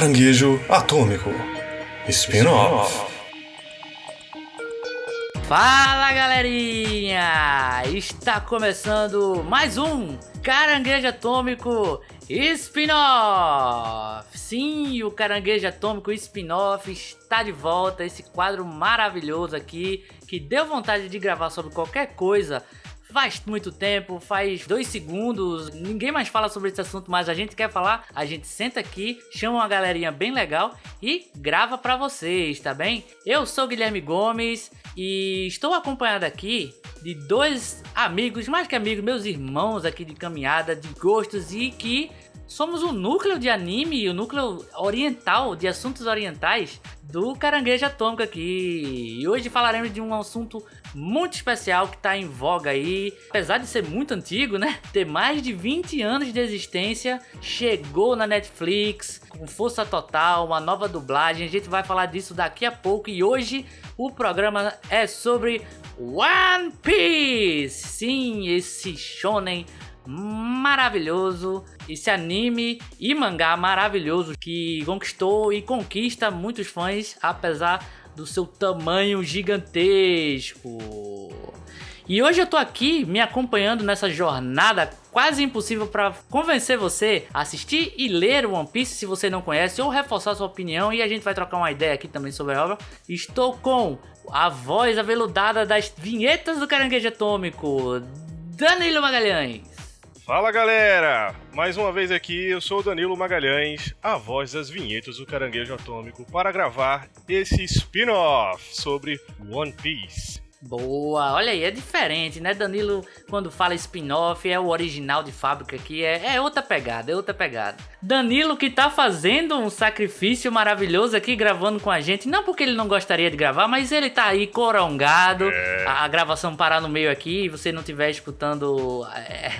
Caranguejo Atômico Spin-off. Fala galerinha! Está começando mais um Caranguejo Atômico Spin-off! Sim, o Caranguejo Atômico Spin-off está de volta, esse quadro maravilhoso aqui que deu vontade de gravar sobre qualquer coisa. Faz muito tempo, faz 2 segundos, ninguém mais fala sobre esse assunto, mas a gente quer falar, a gente senta aqui, chama uma galerinha bem legal e grava pra vocês, tá bem? Eu sou Guilherme Gomes e estou acompanhado aqui de 2 amigos, mais que amigos, meus irmãos aqui de caminhada, de gostos, e que somos o núcleo de anime, o núcleo oriental, de assuntos orientais do Caranguejo Atômico aqui. E hoje falaremos de um assunto muito especial que está em voga aí. Apesar de ser muito antigo, né? Ter mais de 20 anos de existência, chegou na Netflix com força total, uma nova dublagem. A gente vai falar disso daqui a pouco e hoje o programa é sobre One Piece. Sim, esse shonen maravilhoso, esse anime e mangá maravilhoso que conquistou e conquista muitos fãs, apesar do seu tamanho gigantesco. E hoje eu tô aqui me acompanhando nessa jornada quase impossível para convencer você a assistir e ler One Piece se você não conhece, ou reforçar sua opinião, e a gente vai trocar uma ideia aqui também sobre a obra. Estou com a voz aveludada das vinhetas do Caranguejo Atômico, Danilo Magalhães. Fala galera, mais uma vez aqui, eu sou o Danilo Magalhães, a voz das vinhetas do Caranguejo Atômico, para gravar esse spin-off sobre One Piece. Boa, olha aí, é diferente, né? Danilo, quando fala spin-off, é o original de fábrica aqui, é outra pegada, é outra pegada. Danilo que tá fazendo um sacrifício maravilhoso aqui, gravando com a gente, não porque ele não gostaria de gravar, mas ele tá aí corongado, a gravação parar no meio aqui, e você não estiver escutando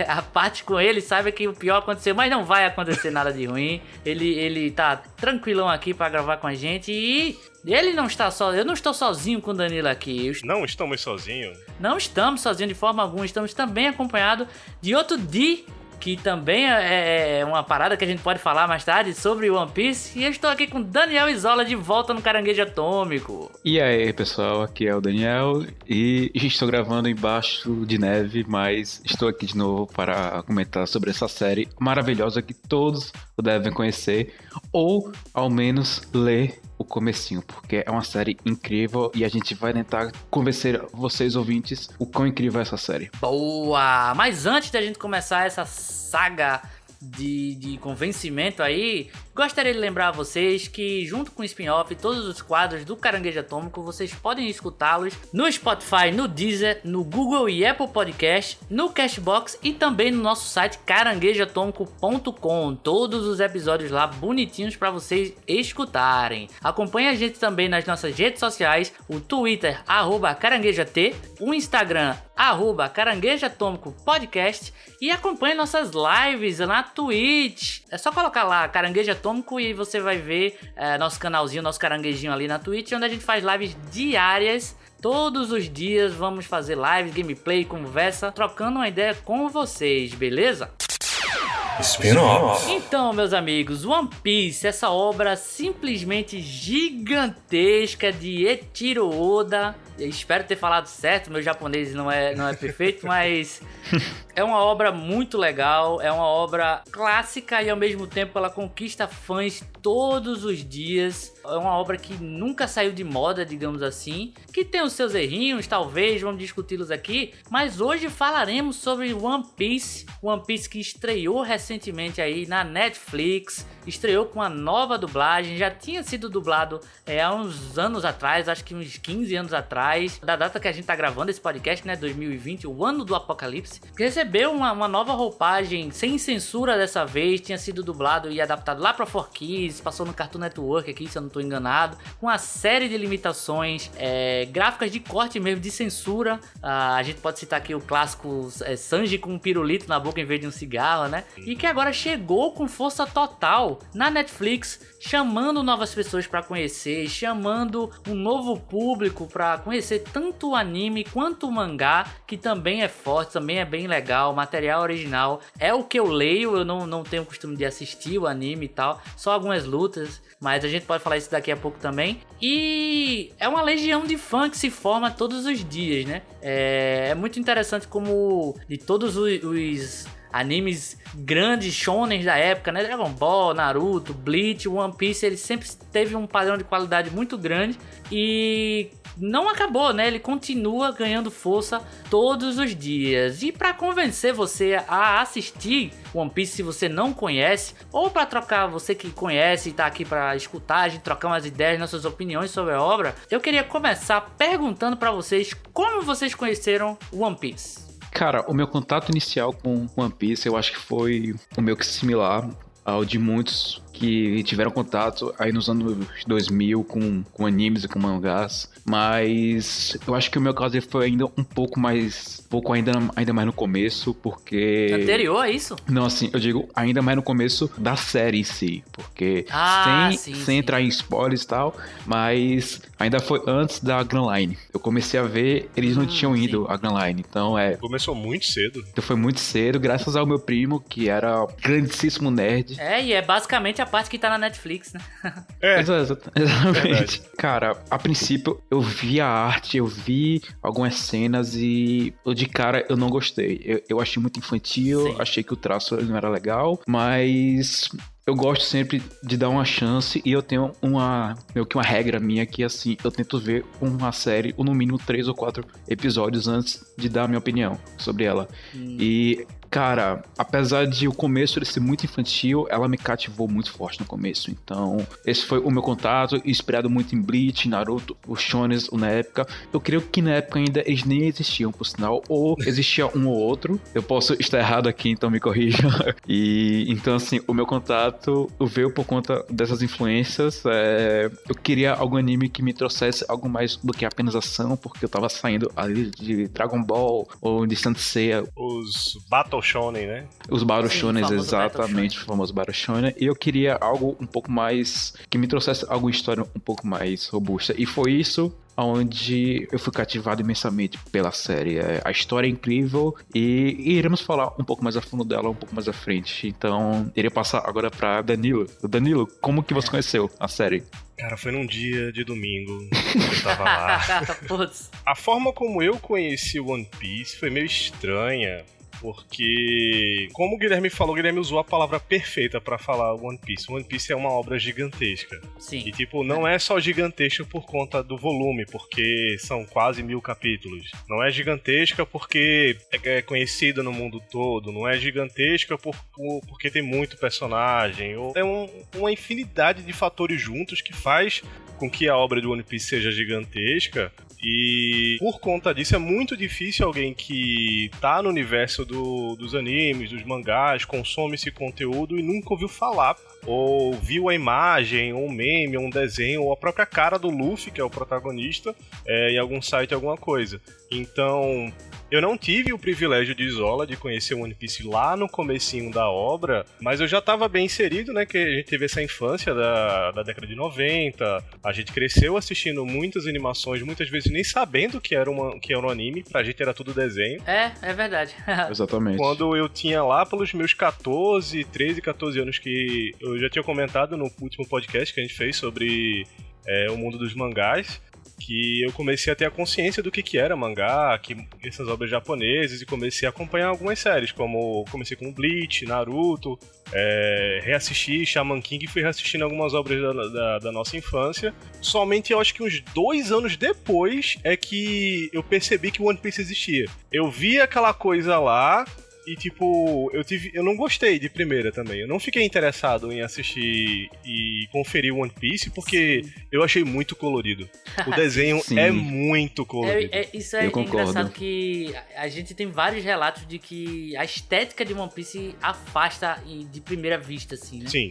a parte com ele, saiba que o pior aconteceu, mas não vai acontecer nada de ruim. Ele tá tranquilão aqui pra gravar com a gente e... ele não está só, eu não estou sozinho com o Danilo aqui. Não estamos sozinhos? Não estamos sozinhos de forma alguma, estamos também acompanhados de outro Di, que também é uma parada que a gente pode falar mais tarde sobre One Piece. E eu estou aqui com Daniel Isola de volta no Caranguejo Atômico. E aí pessoal, aqui é o Daniel e estou gravando embaixo de neve, mas estou aqui de novo para comentar sobre essa série maravilhosa que todos devem conhecer, ou ao menos ler o comecinho, porque é uma série incrível e a gente vai tentar convencer vocês ouvintes o quão incrível é essa série. Boa! Mas antes da gente começar essa saga de convencimento aí, gostaria de lembrar a vocês que junto com o spin-off, todos os quadros do Caranguejo Atômico, vocês podem escutá-los no Spotify, no Deezer, no Google e Apple Podcast, no Cashbox e também no nosso site caranguejoatômico.com. Todos os episódios lá bonitinhos para vocês escutarem. Acompanhe a gente também nas nossas redes sociais, o Twitter, @caranguejat, o Instagram, Caranguejo Atômico Podcast, e acompanhe nossas lives na Twitch. É só colocar lá Caranguejo Atômico e você vai ver nosso canalzinho, nosso caranguejinho ali na Twitch, onde a gente faz lives diárias. Todos os dias vamos fazer lives, gameplay, conversa, trocando uma ideia com vocês, beleza? Spin-off. Então, meus amigos, One Piece, essa obra simplesmente gigantesca de Eiichiro Oda. Eu espero ter falado certo, meu japonês não é perfeito, mas é uma obra muito legal, é uma obra clássica e ao mesmo tempo ela conquista fãs todos os dias. É uma obra que nunca saiu de moda, digamos assim, que tem os seus errinhos, talvez, vamos discuti-los aqui, mas hoje falaremos sobre One Piece que estreou recentemente aí na Netflix, estreou com uma nova dublagem, já tinha sido dublado há uns anos atrás, acho que uns 15 anos atrás, da data que a gente tá gravando esse podcast, né, 2020, o ano do apocalipse, recebeu uma nova roupagem, sem censura dessa vez, tinha sido dublado e adaptado lá pra 4Kids, passou no Cartoon Network aqui, se eu não tô enganado, com uma série de limitações, gráficas de corte mesmo, de censura. A gente pode citar aqui o clássico Sanji com um pirulito na boca em vez de um cigarro, né, e que agora chegou com força total na Netflix, chamando novas pessoas pra conhecer, chamando um novo público pra conhecer tanto o anime quanto o mangá, que também é forte, também é bem legal, material original. É o que eu leio, eu não tenho o costume de assistir o anime e tal, só algumas lutas mas a gente pode falar isso daqui a pouco também. E é uma legião de fã que se forma todos os dias, né? É muito interessante como de todos os animes grandes, shonens da época, né? Dragon Ball, Naruto, Bleach, One Piece, ele sempre teve um padrão de qualidade muito grande e não acabou, né? Ele continua ganhando força todos os dias. E para convencer você a assistir One Piece se você não conhece, ou para trocar você que conhece e tá aqui para escutar, a gente trocar umas ideias, nossas opiniões sobre a obra, eu queria começar perguntando para vocês como vocês conheceram One Piece. Cara, o meu contato inicial com One Piece, eu acho que foi o meu que similar ao de muitos que tiveram contato aí nos anos 2000 com animes e com mangás, mas eu acho que o meu caso foi ainda um pouco mais, ainda mais no começo, porque... Anterior a isso? Não, assim, eu digo ainda mais no começo da série em si, porque sem entrar em spoilers e tal, mas ainda foi antes da Grand Line. Eu comecei a ver, eles não tinham ido à Grand Line, então Começou muito cedo. Então foi muito cedo, graças ao meu primo, que era grandíssimo nerd. E é basicamente a parte que tá na Netflix, né? Exatamente. Verdade. Cara, a princípio eu vi a arte, eu vi algumas cenas e de cara eu não gostei. Eu achei muito infantil, Sim. achei que o traço não era legal, mas eu gosto sempre de dar uma chance e eu tenho meio que uma regra minha que assim, eu tento ver uma série, ou no mínimo 3 ou 4 episódios antes de dar a minha opinião sobre ela. E cara, apesar de o começo ele ser muito infantil, ela me cativou muito forte no começo. Então, esse foi o meu contato, inspirado muito em Bleach, Naruto, os shonens na época. Eu creio que na época ainda eles nem existiam, por sinal, ou existia um ou outro. Eu posso estar errado aqui, então me corrija. E então, assim, o meu contato veio por conta dessas influências. Eu queria algum anime que me trouxesse algo mais do que apenas ação, porque eu tava saindo ali de Dragon Ball ou de Saint Seiya. Os Battle Shonen, né? Os Battle Sim, Shonen, famoso exatamente, o famoso Battle Shonen. E eu queria algo um pouco mais... que me trouxesse alguma história um pouco mais robusta. E foi isso onde eu fui cativado imensamente pela série. A história é incrível e iremos falar um pouco mais a fundo dela um pouco mais à frente. Então, irei passar agora pra Danilo. Danilo, como que você conheceu a série? Cara, foi num dia de domingo, eu tava lá. Putz. A forma como eu conheci One Piece foi meio estranha, porque, como o Guilherme falou, o Guilherme usou a palavra perfeita pra falar One Piece. One Piece é uma obra gigantesca. Sim. E, tipo, não é só gigantesca por conta do volume, porque são quase 1000 capítulos. Não é gigantesca porque é conhecida no mundo todo. Não é gigantesca porque tem muito personagem. É uma infinidade de fatores juntos que faz com que a obra de One Piece seja gigantesca. E por conta disso é muito difícil alguém que tá no universo dos animes, dos mangás, consome esse conteúdo e nunca ouviu falar, ou viu a imagem, ou um meme, ou um desenho, ou a própria cara do Luffy, que é o protagonista, em algum site, alguma coisa. Então, eu não tive o privilégio de Isola de conhecer One Piece lá no comecinho da obra, mas eu já estava bem inserido, né, que a gente teve essa infância da década de 90, a gente cresceu assistindo muitas animações, muitas vezes nem sabendo que era um anime, pra gente era tudo desenho. É verdade. Exatamente. Quando eu tinha lá pelos meus 13, 14 anos, que eu já tinha comentado no último podcast que a gente fez sobre o mundo dos mangás, que eu comecei a ter a consciência do que era mangá, essas obras japonesas, e comecei a acompanhar algumas séries, como comecei com Bleach, Naruto, reassisti Shaman King e fui reassistindo algumas obras da nossa infância. Somente eu acho que uns 2 anos depois é que eu percebi que One Piece existia. Eu vi aquela coisa lá e, tipo, eu não gostei de primeira também. Eu não fiquei interessado em assistir e conferir One Piece porque eu achei muito colorido. O desenho é muito colorido. Isso é engraçado, que a gente tem vários relatos de que a estética de One Piece afasta de primeira vista, assim, né? Sim.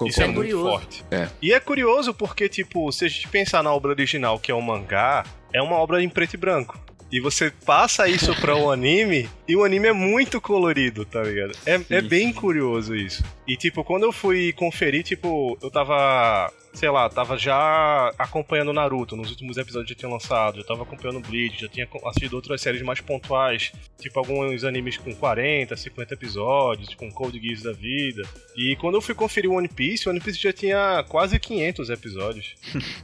Isso é muito curioso. forte. E é curioso porque, tipo, se a gente pensar na obra original, que é o mangá, é uma obra em preto e branco. E você passa isso pra um anime E o anime é muito colorido, tá ligado? É bem sim. curioso isso. E, tipo, quando eu fui conferir, tipo, eu tava... Sei lá, tava já acompanhando Naruto nos últimos episódios que já tinha lançado, já tava acompanhando Bleach, já tinha assistido outras séries mais pontuais, tipo alguns animes com 40, 50 episódios, tipo um Code Geass da vida. E quando eu fui conferir o One Piece já tinha quase 500 episódios.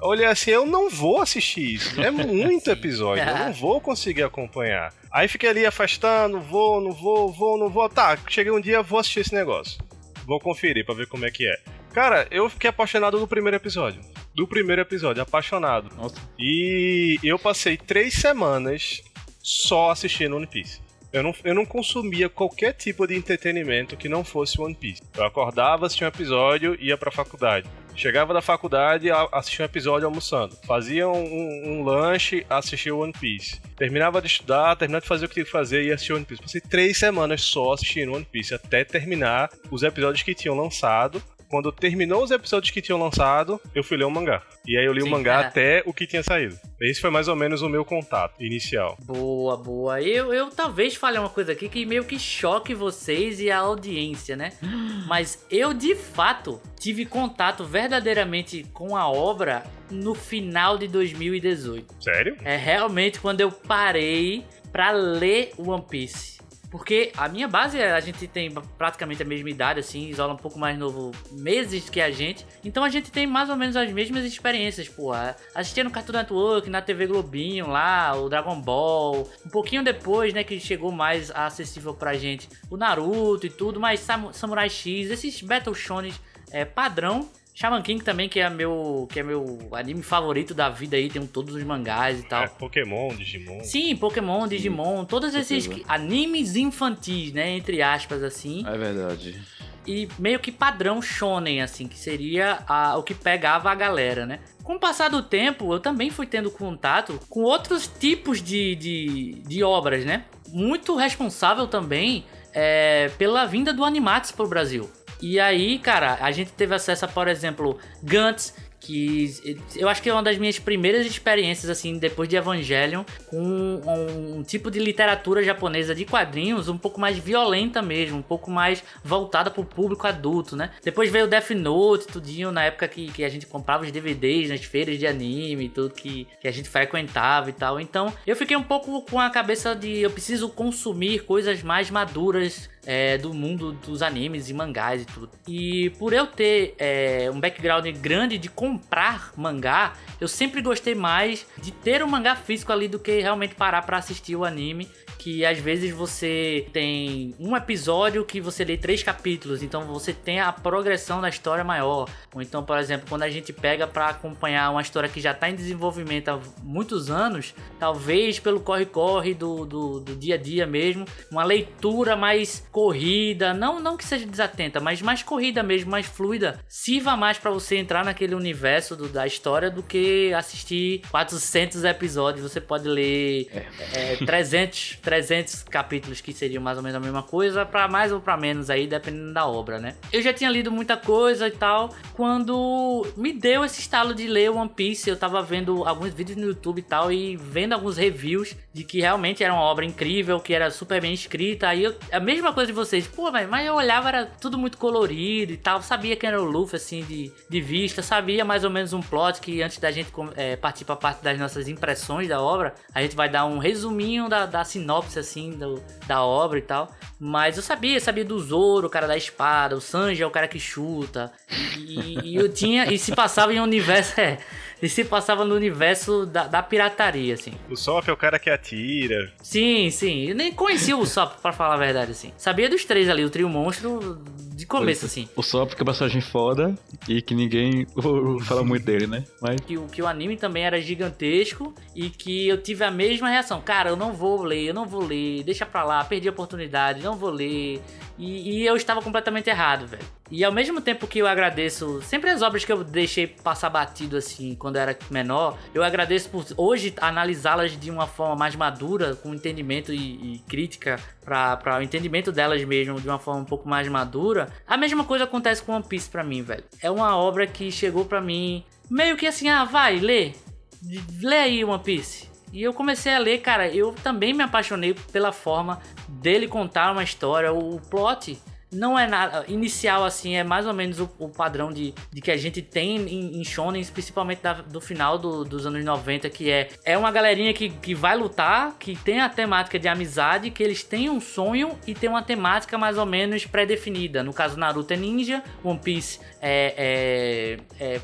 Eu olhei assim, eu não vou assistir isso, é muito episódio, eu não vou conseguir acompanhar. Aí fiquei ali afastando, não vou. Tá, cheguei um dia, vou assistir esse negócio. Vou conferir pra ver como é que é. Cara, eu fiquei apaixonado do primeiro episódio. Apaixonado. Nossa. E eu passei 3 semanas só assistindo One Piece. Eu não consumia qualquer tipo de entretenimento que não fosse One Piece. Eu acordava, assistia um episódio, ia pra faculdade. Chegava da faculdade, assistia um episódio almoçando. Fazia um lanche, assistia One Piece. Terminava de estudar, terminava de fazer o que tinha que fazer e assistia One Piece. Passei 3 semanas só assistindo One Piece, até terminar os episódios que tinham lançado. Quando terminou os episódios que tinham lançado, eu fui ler o mangá. E aí eu li o mangá até o que tinha saído. Esse foi mais ou menos o meu contato inicial. Boa. Eu talvez fale uma coisa aqui que meio que choque vocês e a audiência, né? Mas eu, de fato, tive contato verdadeiramente com a obra no final de 2018. Sério? É realmente quando eu parei pra ler One Piece. Porque a minha base, a gente tem praticamente a mesma idade, assim, Isola um pouco mais novo, meses que a gente. Então a gente tem mais ou menos as mesmas experiências, porra. Assistia no Cartoon Network, na TV Globinho lá, o Dragon Ball. Um pouquinho depois, né, que chegou mais acessível pra gente o Naruto e tudo, mas Samurai X, esses Battle Shonen padrão. Shaman King também, que é meu anime favorito da vida aí, tem todos os mangás e tal. Pokémon, Digimon. Sim, Pokémon, Digimon, todos esses animes infantis, né, entre aspas, assim. É verdade. E meio que padrão shonen, assim, que seria o que pegava a galera, né. Com o passar do tempo, eu também fui tendo contato com outros tipos de obras, né. Muito responsável também pela vinda do Animax pro Brasil. E aí, cara, a gente teve acesso a, por exemplo, Gantz, que eu acho que é uma das minhas primeiras experiências, assim, depois de Evangelion, com um tipo de literatura japonesa de quadrinhos um pouco mais violenta mesmo, um pouco mais voltada pro público adulto, né? Depois veio Death Note, tudinho, na época que a gente comprava os DVDs nas feiras de anime, tudo que a gente frequentava e tal. Então, eu fiquei um pouco com a cabeça de eu preciso consumir coisas mais maduras do mundo dos animes e mangás e tudo. E por eu ter um background grande de comprar mangá, eu sempre gostei mais de ter um mangá físico ali do que realmente parar pra assistir o anime. Que às vezes você tem um episódio que você lê 3 capítulos, então você tem a progressão da história maior. Ou então, por exemplo, quando a gente pega pra acompanhar uma história que já tá em desenvolvimento há muitos anos, talvez pelo corre-corre do dia a dia mesmo, uma leitura mais corrida, não que seja desatenta, mas mais corrida mesmo, mais fluida, sirva mais pra você entrar naquele universo da história do que assistir 400 episódios. Você pode ler 300 capítulos, que seriam mais ou menos a mesma coisa, pra mais ou pra menos aí, dependendo da obra, né? Eu já tinha lido muita coisa e tal, quando me deu esse estalo de ler One Piece. Eu tava vendo alguns vídeos no YouTube e tal, e vendo alguns reviews de que realmente era uma obra incrível, que era super bem escrita. Aí a mesma coisa de vocês, pô, mas eu olhava, era tudo muito colorido e tal, sabia quem era o Luffy, assim, de vista, sabia mais ou menos um plot, que antes da gente partir pra parte das nossas impressões da obra, a gente vai dar um resuminho da sinopse, assim, da obra e tal. Mas eu sabia do Zoro, o cara da espada, o Sanji é o cara que chuta, e eu tinha, e se passava em um universo, e se passava no universo da pirataria, assim. O Sop é o cara que atira. Sim, eu nem conhecia o Usopp, pra falar a verdade, assim. Sabia dos 3 ali, o trio monstro de começo, assim. O Sop que é personagem foda e que ninguém fala muito dele, né? Mas... Que o anime também era gigantesco e que eu tive a mesma reação. Cara, eu não vou ler, deixa pra lá, perdi a oportunidade, não vou ler. E eu estava completamente errado, velho. E ao mesmo tempo que eu agradeço sempre as obras que eu deixei passar batido, assim, quando eu era menor, eu agradeço por hoje analisá-las de uma forma mais madura, com entendimento e crítica para o entendimento delas mesmo, de uma forma um pouco mais madura. A mesma coisa acontece com One Piece pra mim, velho. É uma obra que chegou pra mim meio que assim, vai, lê aí One Piece. E eu comecei a ler, cara, eu também me apaixonei pela forma dele contar uma história. O plot não é nada inicial assim, é mais ou menos o padrão de que a gente tem em shonen, principalmente do final dos anos 90, que é uma galerinha que vai lutar, que tem a temática de amizade, que eles têm um sonho e tem uma temática mais ou menos pré-definida. No caso, Naruto é ninja, One Piece é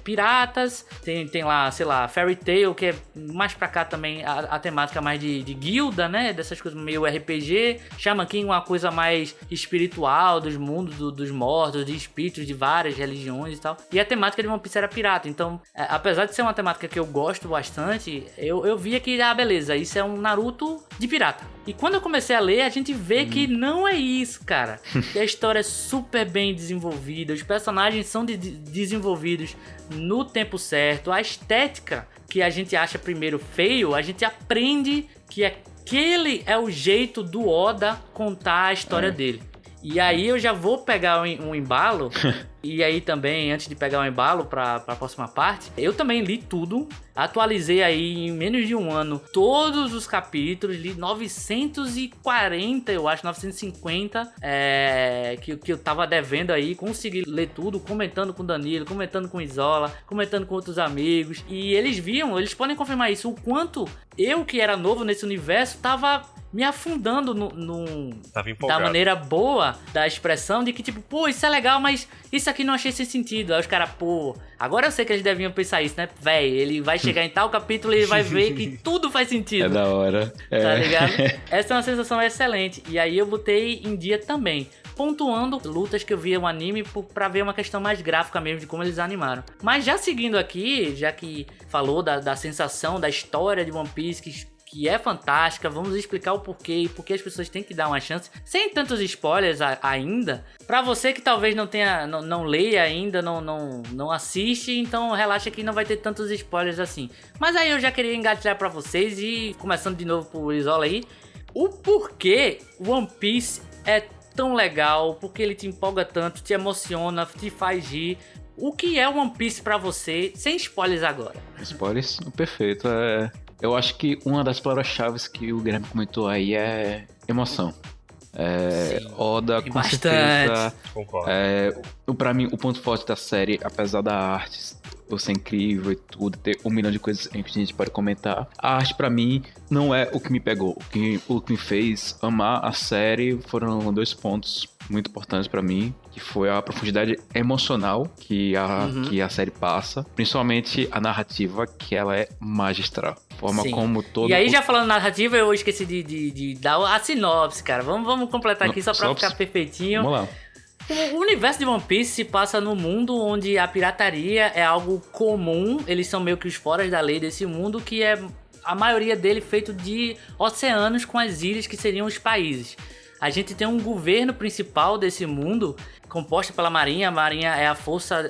piratas, tem lá, sei lá, Fairy Tail, que é mais pra cá também a temática mais de guilda, né, dessas coisas meio RPG, Shaman King uma coisa mais espiritual, dos mundos dos mortos, de espíritos de várias religiões e tal. E a temática de One Piece era pirata. Então, apesar de ser uma temática que eu gosto bastante, eu via que, beleza, isso é um Naruto de pirata. E quando eu comecei a ler, a gente vê que não é isso, cara. Que a história é super bem desenvolvida, os personagens são desenvolvidos no tempo certo, a estética que a gente acha primeiro feio, a gente aprende que aquele é o jeito do Oda contar a história dele. E aí eu já vou pegar um embalo. E aí também, antes de pegar um embalo pra próxima parte, eu também li tudo. Atualizei aí em menos de um ano todos os capítulos. Li 940, eu acho, 950. Que eu tava devendo aí. Consegui ler tudo, comentando com o Danilo, comentando com o Isola, comentando com outros amigos. E eles podem confirmar isso, o quanto eu, que era novo nesse universo, tava me afundando da maneira boa da expressão de que, tipo, pô, isso é legal, mas isso aqui não achei sem sentido. Aí os caras, pô, agora eu sei que eles deviam pensar isso, né? Véi, ele vai chegar em tal capítulo e ele vai ver que tudo faz sentido. É da hora. Tá ligado? Essa é uma sensação excelente. E aí eu botei em dia também, pontuando lutas que eu via no anime pra ver uma questão mais gráfica mesmo de como eles animaram. Mas já seguindo aqui, já que falou da sensação, da história de One Piece, que é fantástica, vamos explicar o porquê e por que as pessoas têm que dar uma chance, sem tantos spoilers ainda. Pra você que talvez não leia ainda, não assiste, então relaxa que não vai ter tantos spoilers assim. Mas aí eu já queria engatilhar pra vocês e, começando de novo por Isola aí, o porquê One Piece é tão legal, porque ele te empolga tanto, te emociona, te faz rir. O que é One Piece pra você, sem spoilers agora? Spoilers, perfeito. Eu acho que uma das palavras-chave que o Guilherme comentou aí é emoção. Oda, com certeza. Concordo. Pra mim, o ponto forte da série, apesar da arte ser incrível e tudo, ter 1 milhão de coisas que a gente pode comentar, a arte pra mim não é o que me pegou. O que me fez amar a série foram 2 pontos muito importantes pra mim, que foi a profundidade emocional que a série passa, principalmente a narrativa, que ela é magistral. Forma como todo... E aí, já falando narrativa, eu esqueci de dar a sinopse, cara. Vamos completar aqui só pra ficar perfeitinho. Vamos lá. O universo de One Piece se passa num mundo onde a pirataria é algo comum. Eles são meio que os foras da lei desse mundo, que é a maioria dele feito de oceanos com as ilhas que seriam os países. A gente tem um governo principal desse mundo, composto pela Marinha. A Marinha é a força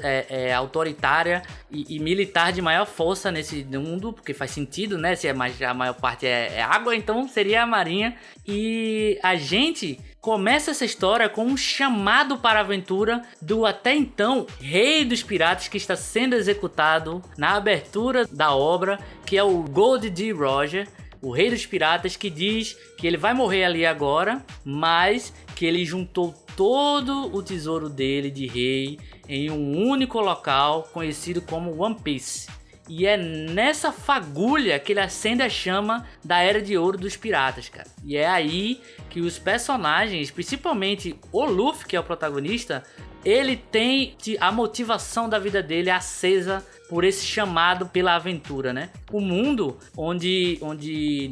autoritária e militar de maior força nesse mundo, porque faz sentido, né? Se a maior parte é água, então seria a Marinha. E a gente começa essa história com um chamado para a aventura do até então rei dos piratas, que está sendo executado na abertura da obra, que é o Gold D. Roger, o rei dos piratas, que diz que ele vai morrer ali agora, mas que ele juntou todo o tesouro dele de rei em um único local conhecido como One Piece. E é nessa fagulha que ele acende a chama da Era de Ouro dos Piratas, cara. E é aí que os personagens, principalmente o Luffy, que é o protagonista, ele tem a motivação da vida dele acesa por esse chamado pela aventura, né? O mundo onde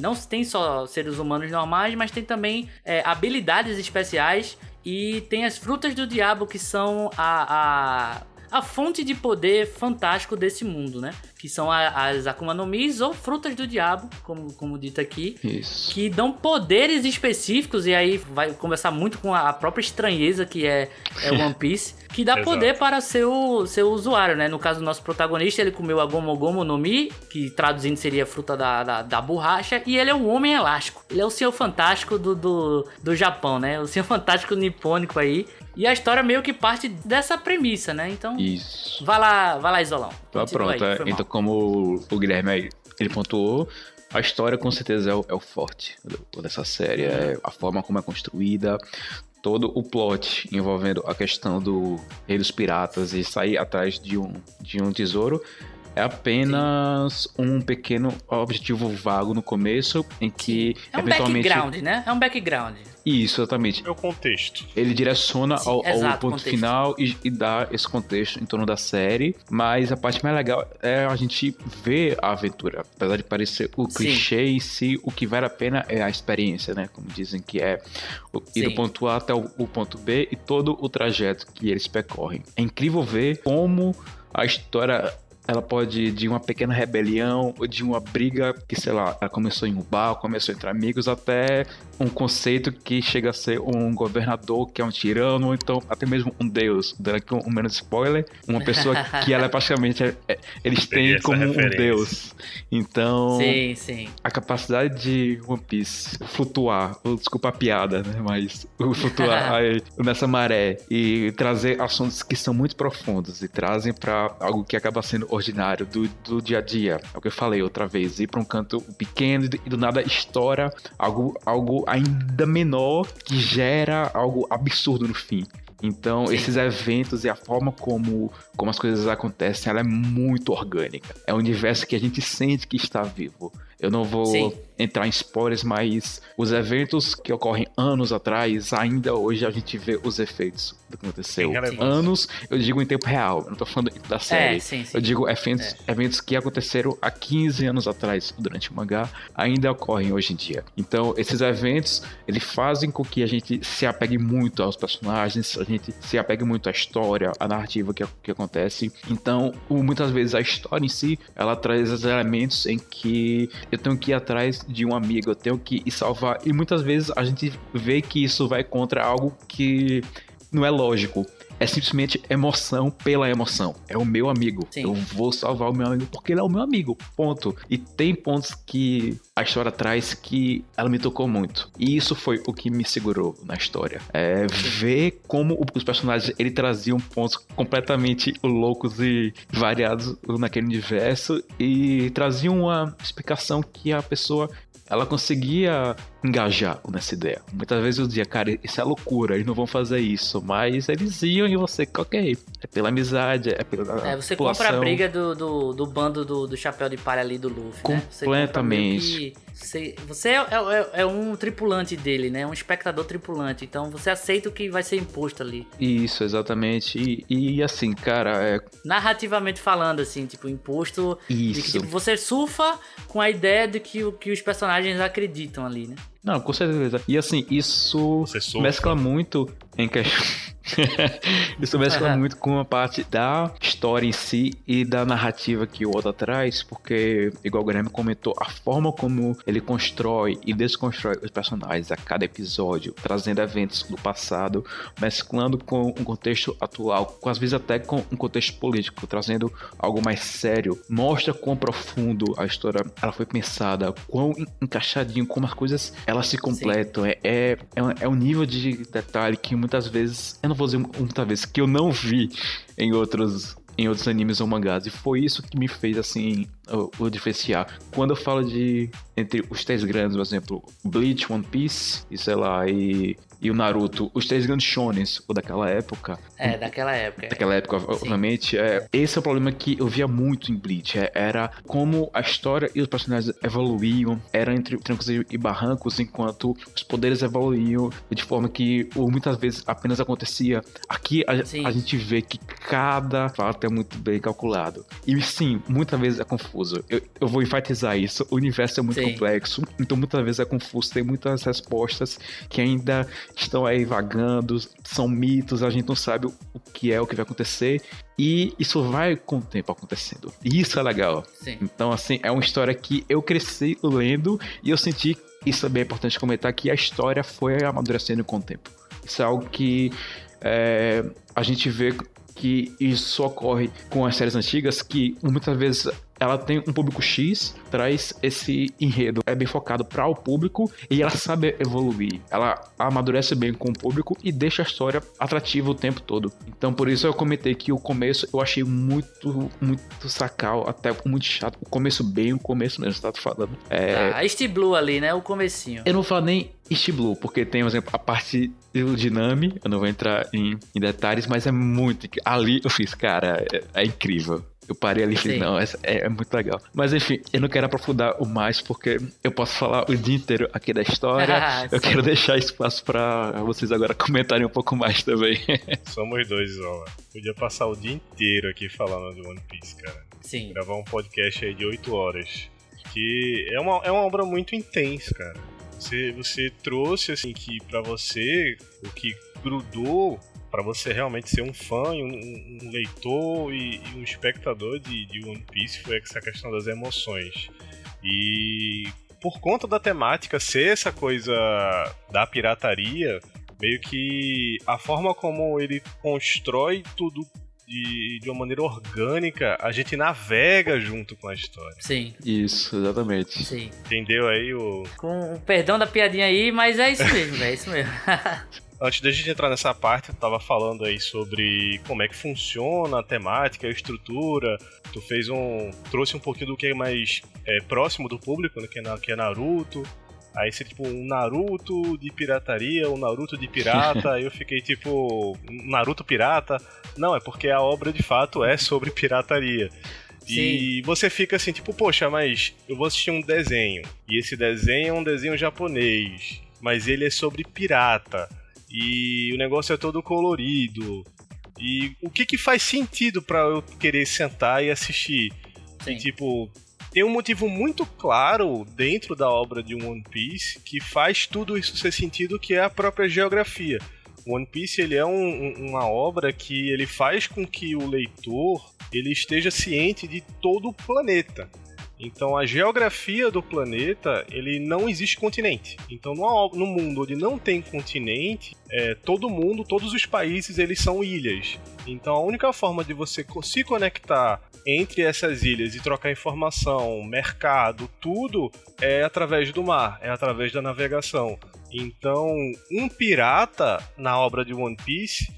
não tem só seres humanos normais, mas tem também habilidades especiais e tem as frutas do diabo, que são a fonte de poder fantástico desse mundo, né? Que são as Akuma no Mis, ou frutas do diabo, como dito aqui. Isso. Que dão poderes específicos, e aí vai conversar muito com a própria estranheza que é One Piece, que dá poder para seu usuário, né? No caso do nosso protagonista, ele comeu a Gomu Gomu no Mi, que traduzindo seria fruta da borracha, e ele é um homem elástico. Ele é o Senhor Fantástico do Japão, né? O Senhor Fantástico nipônico aí. E a história meio que parte dessa premissa, né? Então, isso. Vai lá, Isolão. Tá pronto. Aí, então, como o Guilherme aí, ele pontuou, A história com certeza é o forte dessa série, é a forma como é construída, todo o plot envolvendo a questão do Rei dos Piratas e sair atrás de um tesouro é apenas um pequeno objetivo vago no começo, em que É um eventualmente... background, né? É um background. Isso, exatamente. É o contexto. Ele direciona ao exato, ponto contexto. final e dá esse contexto em torno da série, mas a parte mais legal é a gente ver a aventura. Apesar de parecer o clichê em si, o que vale a pena é a experiência, né? Como dizem que é ir do ponto A até o ponto B e todo o trajeto que eles percorrem. É incrível ver como a história... ela pode ir de uma pequena rebelião ou de uma briga que, sei lá, ela começou em um bar, começou entre amigos, até um conceito que chega a ser um governador que é um tirano, ou então até mesmo um deus. Dando aqui um menos spoiler, uma pessoa que ela é praticamente... eles têm essa como referência. um deus. Então, Sim. a capacidade de One Piece flutuar, desculpa a piada, né, mas flutuar aí nessa maré e trazer assuntos que são muito profundos e trazem pra algo que acaba sendo ordinário do dia a dia. É o que eu falei outra vez, ir pra um canto pequeno e do nada estoura algo ainda menor que gera algo absurdo no fim. Então, esses eventos e a forma como as coisas acontecem, ela é muito orgânica. É um universo que a gente sente que está vivo. Eu não vou entrar em spoilers, mas os eventos que ocorrem anos atrás, ainda hoje a gente vê os efeitos do que aconteceu. Anos, eu digo em tempo real, eu não tô falando da série. Eu digo eventos que aconteceram há 15 anos atrás, durante o mangá, ainda ocorrem hoje em dia. Então, esses eventos, eles fazem com que a gente se apegue muito aos personagens, a gente se apegue muito à história, à narrativa que acontece. Então, muitas vezes a história em si, ela traz os elementos em que eu tenho que ir atrás de um amigo, eu tenho que ir salvar. E muitas vezes a gente vê que isso vai contra algo que não é lógico. É simplesmente emoção pela emoção. É o meu amigo. Eu vou salvar o meu amigo porque ele é o meu amigo. Ponto. E tem pontos que a história traz que ela me tocou muito. E isso foi o que me segurou na história. É ver como os personagens ele traziam pontos completamente loucos e variados naquele universo e traziam uma explicação que a pessoa ela conseguia engajar nessa ideia. Muitas vezes eu dizia, cara, isso é loucura, eles não vão fazer isso. Mas eles iam e você, ok, é pela amizade, é pela você população. compra a briga do bando do chapéu de palha ali do Luffy, completamente. Né? Você é um tripulante dele, né? Um espectador tripulante. Então você aceita o que vai ser imposto ali. Isso, exatamente. E assim, cara... Narrativamente falando, assim, tipo, imposto... Isso. De que, tipo, você surfa com a ideia de que os personagens acreditam ali, né? Não, com certeza. E assim, isso mescla muito em questão... Isso mescla muito com a parte da história em si e da narrativa que o Oda traz, porque, igual o Guilherme comentou, a forma como ele constrói e desconstrói os personagens a cada episódio, trazendo eventos do passado, mesclando com um contexto atual, com às vezes até com um contexto político, trazendo algo mais sério, mostra quão profundo a história ela foi pensada, quão encaixadinho, como as coisas elas se completam. É um nível de detalhe que muitas vezes, eu não vou dizer muitas vezes, que eu não vi em outros animes ou mangás. E foi isso que me fez, assim, o diferenciar. Quando eu falo entre os três grandes, por exemplo, Bleach, One Piece, e sei lá, e o Naruto, os três grandes shonens, ou daquela época. Daquela época. Daquela época, obviamente. Esse é o problema que eu via muito em Bleach. Era como a história e os personagens evoluíam, era entre trancos e barrancos, enquanto os poderes evoluíam de forma que muitas vezes apenas acontecia. Aqui a gente vê que cada fato é muito bem calculado. E sim, muitas vezes é confuso. Eu vou enfatizar isso. O universo é muito complexo, então muitas vezes é confuso. Tem muitas respostas que ainda estão aí vagando, são mitos, a gente não sabe o que vai acontecer, e isso vai com o tempo acontecendo. E isso é legal. Então, assim, é uma história que eu cresci lendo e eu senti, isso é bem importante comentar, que a história foi amadurecendo com o tempo. Isso é algo que a gente vê que isso ocorre com as séries antigas, que muitas vezes ela tem um público X, traz esse enredo, é bem focado para o público e ela sabe evoluir. Ela amadurece bem com o público e deixa a história atrativa o tempo todo. Então por isso eu comentei que o começo eu achei muito sacal, até muito chato. O começo bem, o começo mesmo, tá falando. A East Blue ali, né? O comecinho. Eu não vou falar nem East Blue, porque tem, por exemplo, a parte do Dinami, eu não vou entrar em detalhes, mas é muito... Ali eu fiz, cara, é incrível. Eu parei ali e falei, não, é muito legal. Mas enfim, eu não quero aprofundar o mais, porque eu posso falar o dia inteiro aqui da história. Eu quero deixar espaço pra vocês agora comentarem um pouco mais também. Somos dois, Zola. Podia passar o dia inteiro aqui falando de One Piece, cara. Sim. Gravar um podcast aí de 8 horas. Que é uma obra muito intensa, cara. Você trouxe, assim, que pra você, o que grudou pra você realmente ser um fã, um leitor e um espectador de One Piece foi essa questão das emoções. E por conta da temática ser essa coisa da pirataria, meio que a forma como ele constrói tudo de uma maneira orgânica, a gente navega junto com a história. Sim. Isso, exatamente. Sim. Entendeu aí o... Com o perdão da piadinha aí, mas é isso mesmo, é isso mesmo. Antes da gente entrar nessa parte, eu tava falando aí sobre como é que funciona a temática, a estrutura. Tu trouxe um pouquinho do que é mais próximo do público, né, que é Naruto. Aí você, tipo, um Naruto de pirataria, um Naruto de pirata. Aí eu fiquei, tipo, Naruto pirata. Não, é porque a obra, de fato, é sobre pirataria. E Sim. Você fica assim, tipo, poxa, mas eu vou assistir um desenho. E esse desenho é um desenho japonês. Mas ele é sobre pirata. E o negócio é todo colorido. E o que faz sentido pra eu querer sentar e assistir? Sim. E, tipo... Tem um motivo muito claro dentro da obra de One Piece que faz tudo isso ser sentido, que é a própria geografia. O One Piece ele é uma obra que ele faz com que o leitor ele esteja ciente de todo o planeta. Então a geografia do planeta, ele não existe continente. Então no mundo onde não tem continente, todos os países eles são ilhas. Então a única forma de você se conectar entre essas ilhas e trocar informação, mercado, tudo é através do mar, é através da navegação. Então um pirata na obra de One Piece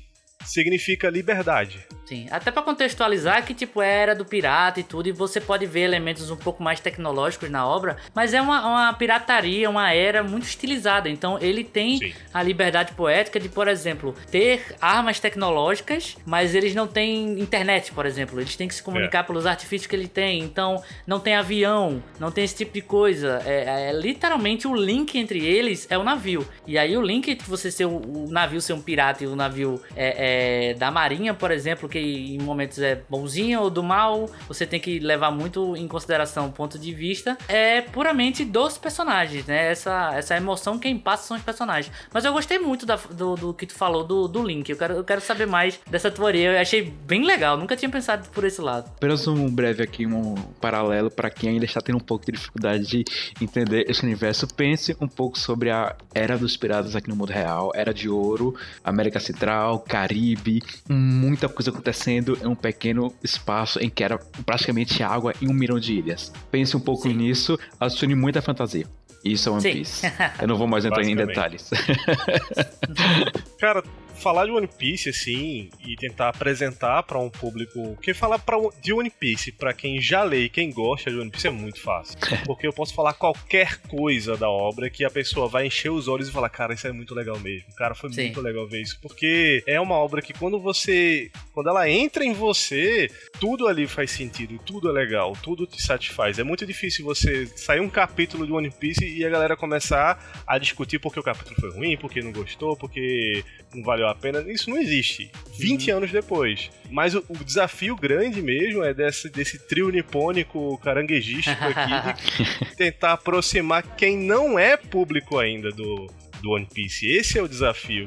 significa liberdade. Sim, até pra contextualizar que tipo era do pirata e tudo, e você pode ver elementos um pouco mais tecnológicos na obra, mas é uma pirataria, uma era muito estilizada, então ele tem Sim. a liberdade poética de, por exemplo, ter armas tecnológicas, mas eles não têm internet, por exemplo, eles têm que se comunicar pelos artifícios que ele tem, então não tem avião, não tem esse tipo de coisa, literalmente o link entre eles é o navio, e aí o link entre você ser o navio ser um pirata e o navio da marinha, por exemplo, que em momentos é bonzinho ou do mal, você tem que levar muito em consideração o ponto de vista, é puramente dos personagens, né? Essa emoção quem passa são os personagens. Mas eu gostei muito do que tu falou do Link, eu quero saber mais dessa teoria, eu achei bem legal, nunca tinha pensado por esse lado. Apenas um breve aqui, um paralelo para quem ainda está tendo um pouco de dificuldade de entender esse universo. Pense um pouco sobre a era dos piratas aqui no mundo real, Era de Ouro, América Central, Caribe, muita coisa acontecendo em um pequeno espaço em que era praticamente água em 1 milhão de ilhas. Pense um pouco Sim. nisso, adicione muita fantasia. Isso é One Piece. Eu não vou mais entrar em detalhes. Cara, falar de One Piece, assim, e tentar apresentar pra um público... Porque falar de One Piece pra quem já lê e quem gosta de One Piece é muito fácil. Porque eu posso falar qualquer coisa da obra que a pessoa vai encher os olhos e falar, cara, isso é muito legal mesmo. Cara, foi Sim. muito legal ver isso. Porque é uma obra que quando ela entra em você, tudo ali faz sentido, tudo é legal, tudo te satisfaz. É muito difícil você sair um capítulo de One Piece e a galera começar a discutir porque o capítulo foi ruim, porque não gostou, porque não valeu a pena. Isso não existe. 20 anos depois. Mas o desafio grande mesmo é desse trio nipônico caranguejístico aqui de tentar aproximar quem não é público ainda do One Piece. Esse é o desafio.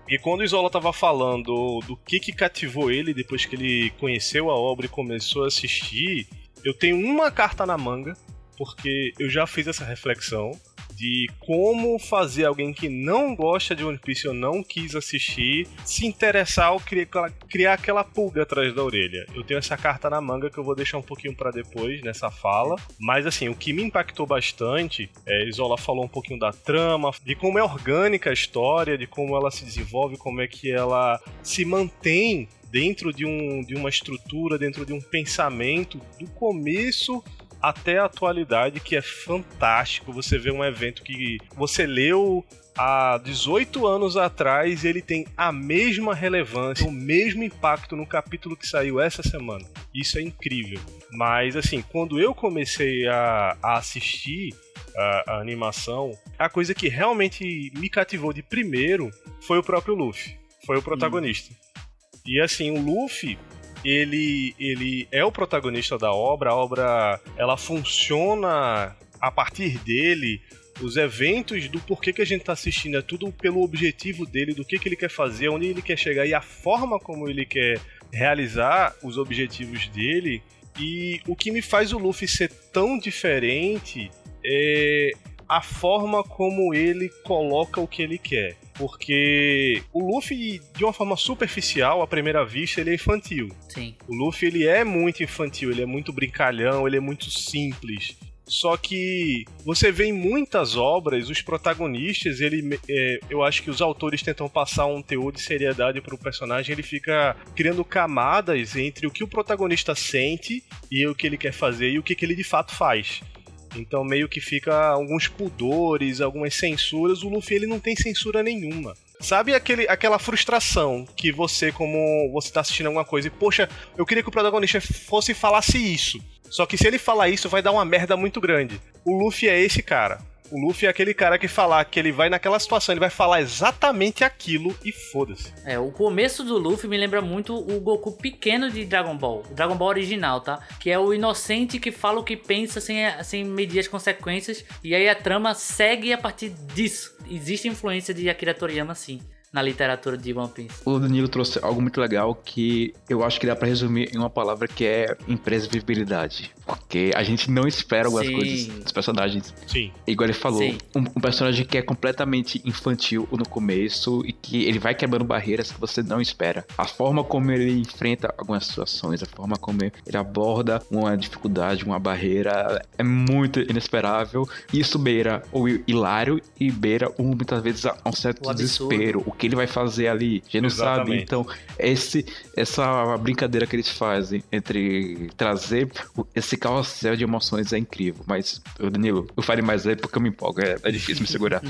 E quando o Isola tava falando do que cativou ele depois que ele conheceu a obra e começou a assistir, eu tenho uma carta na manga, porque eu já fiz essa reflexão de como fazer alguém que não gosta de One Piece ou não quis assistir se interessar ou criar aquela pulga atrás da orelha. Eu tenho essa carta na manga que eu vou deixar um pouquinho pra depois nessa fala, mas assim, o que me impactou bastante, Isola falou um pouquinho da trama, de como é orgânica a história, de como ela se desenvolve, como é que ela se mantém dentro de uma estrutura, dentro de um pensamento do começo até a atualidade, que é fantástico. Você vê um evento que você leu há 18 anos atrás e ele tem a mesma relevância, o mesmo impacto no capítulo que saiu essa semana. Isso é incrível. Mas assim, quando eu comecei a assistir a animação, a coisa que realmente me cativou de primeiro foi o próprio Luffy, foi o protagonista. E assim, o Luffy, ele é o protagonista da obra, a obra ela funciona a partir dele, os eventos do porquê que a gente tá assistindo é tudo pelo objetivo dele, do que ele quer fazer, onde ele quer chegar e a forma como ele quer realizar os objetivos dele. E o que me faz o Luffy ser tão diferente é a forma como ele coloca o que ele quer. Porque o Luffy, de uma forma superficial, à primeira vista, ele é infantil. Sim. O Luffy, ele é muito infantil, ele é muito brincalhão, ele é muito simples. Só que você vê em muitas obras, os protagonistas, eu acho que os autores tentam passar um teor de seriedade para o personagem, ele fica criando camadas entre o que o protagonista sente e o que ele quer fazer e o que ele de fato faz. Então meio que fica alguns pudores, algumas censuras. O Luffy, ele não tem censura nenhuma. Sabe aquela frustração que você, como você tá assistindo alguma coisa e, poxa, eu queria que o protagonista fosse e falasse isso. Só que se ele falar isso, vai dar uma merda muito grande. O Luffy é esse cara. O Luffy é aquele cara que falar que ele vai naquela situação, ele vai falar exatamente aquilo e foda-se. O começo do Luffy me lembra muito o Goku pequeno de Dragon Ball. O Dragon Ball original, tá? Que é o inocente que fala o que pensa sem medir as consequências. E aí a trama segue a partir disso. Existe influência de Akira Toriyama, sim, na literatura de One Piece. O Danilo trouxe algo muito legal que eu acho que dá pra resumir em uma palavra que é imprevisibilidade. Porque a gente não espera algumas coisas dos personagens. Sim. Igual ele falou, um personagem que é completamente infantil no começo e que ele vai quebrando barreiras que você não espera. A forma como ele enfrenta algumas situações, a forma como ele aborda uma dificuldade, uma barreira, é muito inesperável. Isso beira o hilário e beira muitas vezes um certo desespero. O que ele vai fazer ali, a gente não sabe. Então, essa brincadeira que eles fazem entre trazer esse carrossel de emoções é incrível. Mas, Danilo, eu falei mais aí porque eu me empolgo. É difícil me segurar.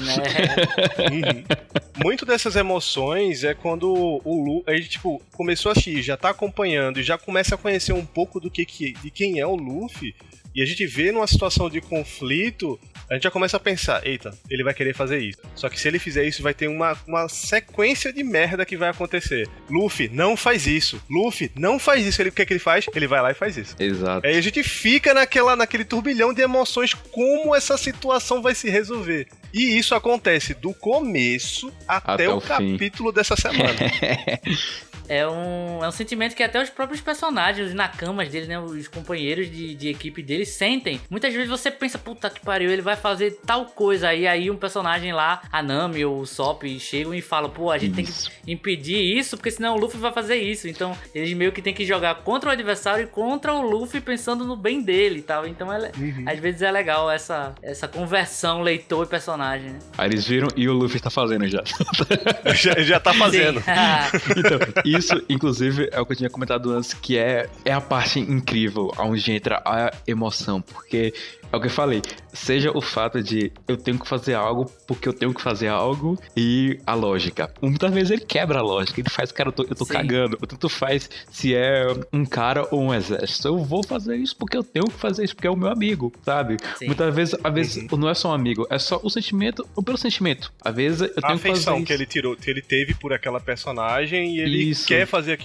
Muito dessas emoções é quando o Lu, a gente, começou a assistir, já tá acompanhando e já começa a conhecer um pouco de quem é o Luffy. E a gente vê numa situação de conflito, a gente já começa a pensar, eita, ele vai querer fazer isso. Só que se ele fizer isso, vai ter uma sequência de merda que vai acontecer. Luffy, não faz isso. Luffy, não faz isso. O que é que ele faz? Ele vai lá e faz isso. Exato. Aí a gente fica naquele turbilhão de emoções, como essa situação vai se resolver. E isso acontece do começo até o capítulo dessa semana. É um sentimento que até os próprios personagens, os nakamas deles, né, os companheiros de equipe deles sentem. Muitas vezes você pensa, puta que pariu, ele vai fazer tal coisa. E aí um personagem lá, a Nami ou o Sop, chegam e falam, pô, a gente tem que impedir isso, porque senão o Luffy vai fazer isso. Então eles meio que tem que jogar contra o adversário e contra o Luffy pensando no bem dele e tal. Então às vezes é legal essa conversão leitor e personagem, né? Aí eles viram e o Luffy tá fazendo já. já tá fazendo. Então, isso, inclusive, é o que eu tinha comentado antes, que é a parte incrível, onde entra a emoção, porque é o que eu falei, seja o fato de eu tenho que fazer algo porque eu tenho que fazer algo e a lógica. Muitas vezes ele quebra a lógica, ele faz, cara, eu tô cagando, tanto faz se é um cara ou um exército. Eu vou fazer isso porque eu tenho que fazer isso, porque é o meu amigo, sabe? Sim. Muitas vezes, às vezes, não é só um amigo, é só o sentimento ou pelo sentimento. Às vezes eu tenho que fazer isso. A afeição que ele teve por aquela personagem e ele quer fazer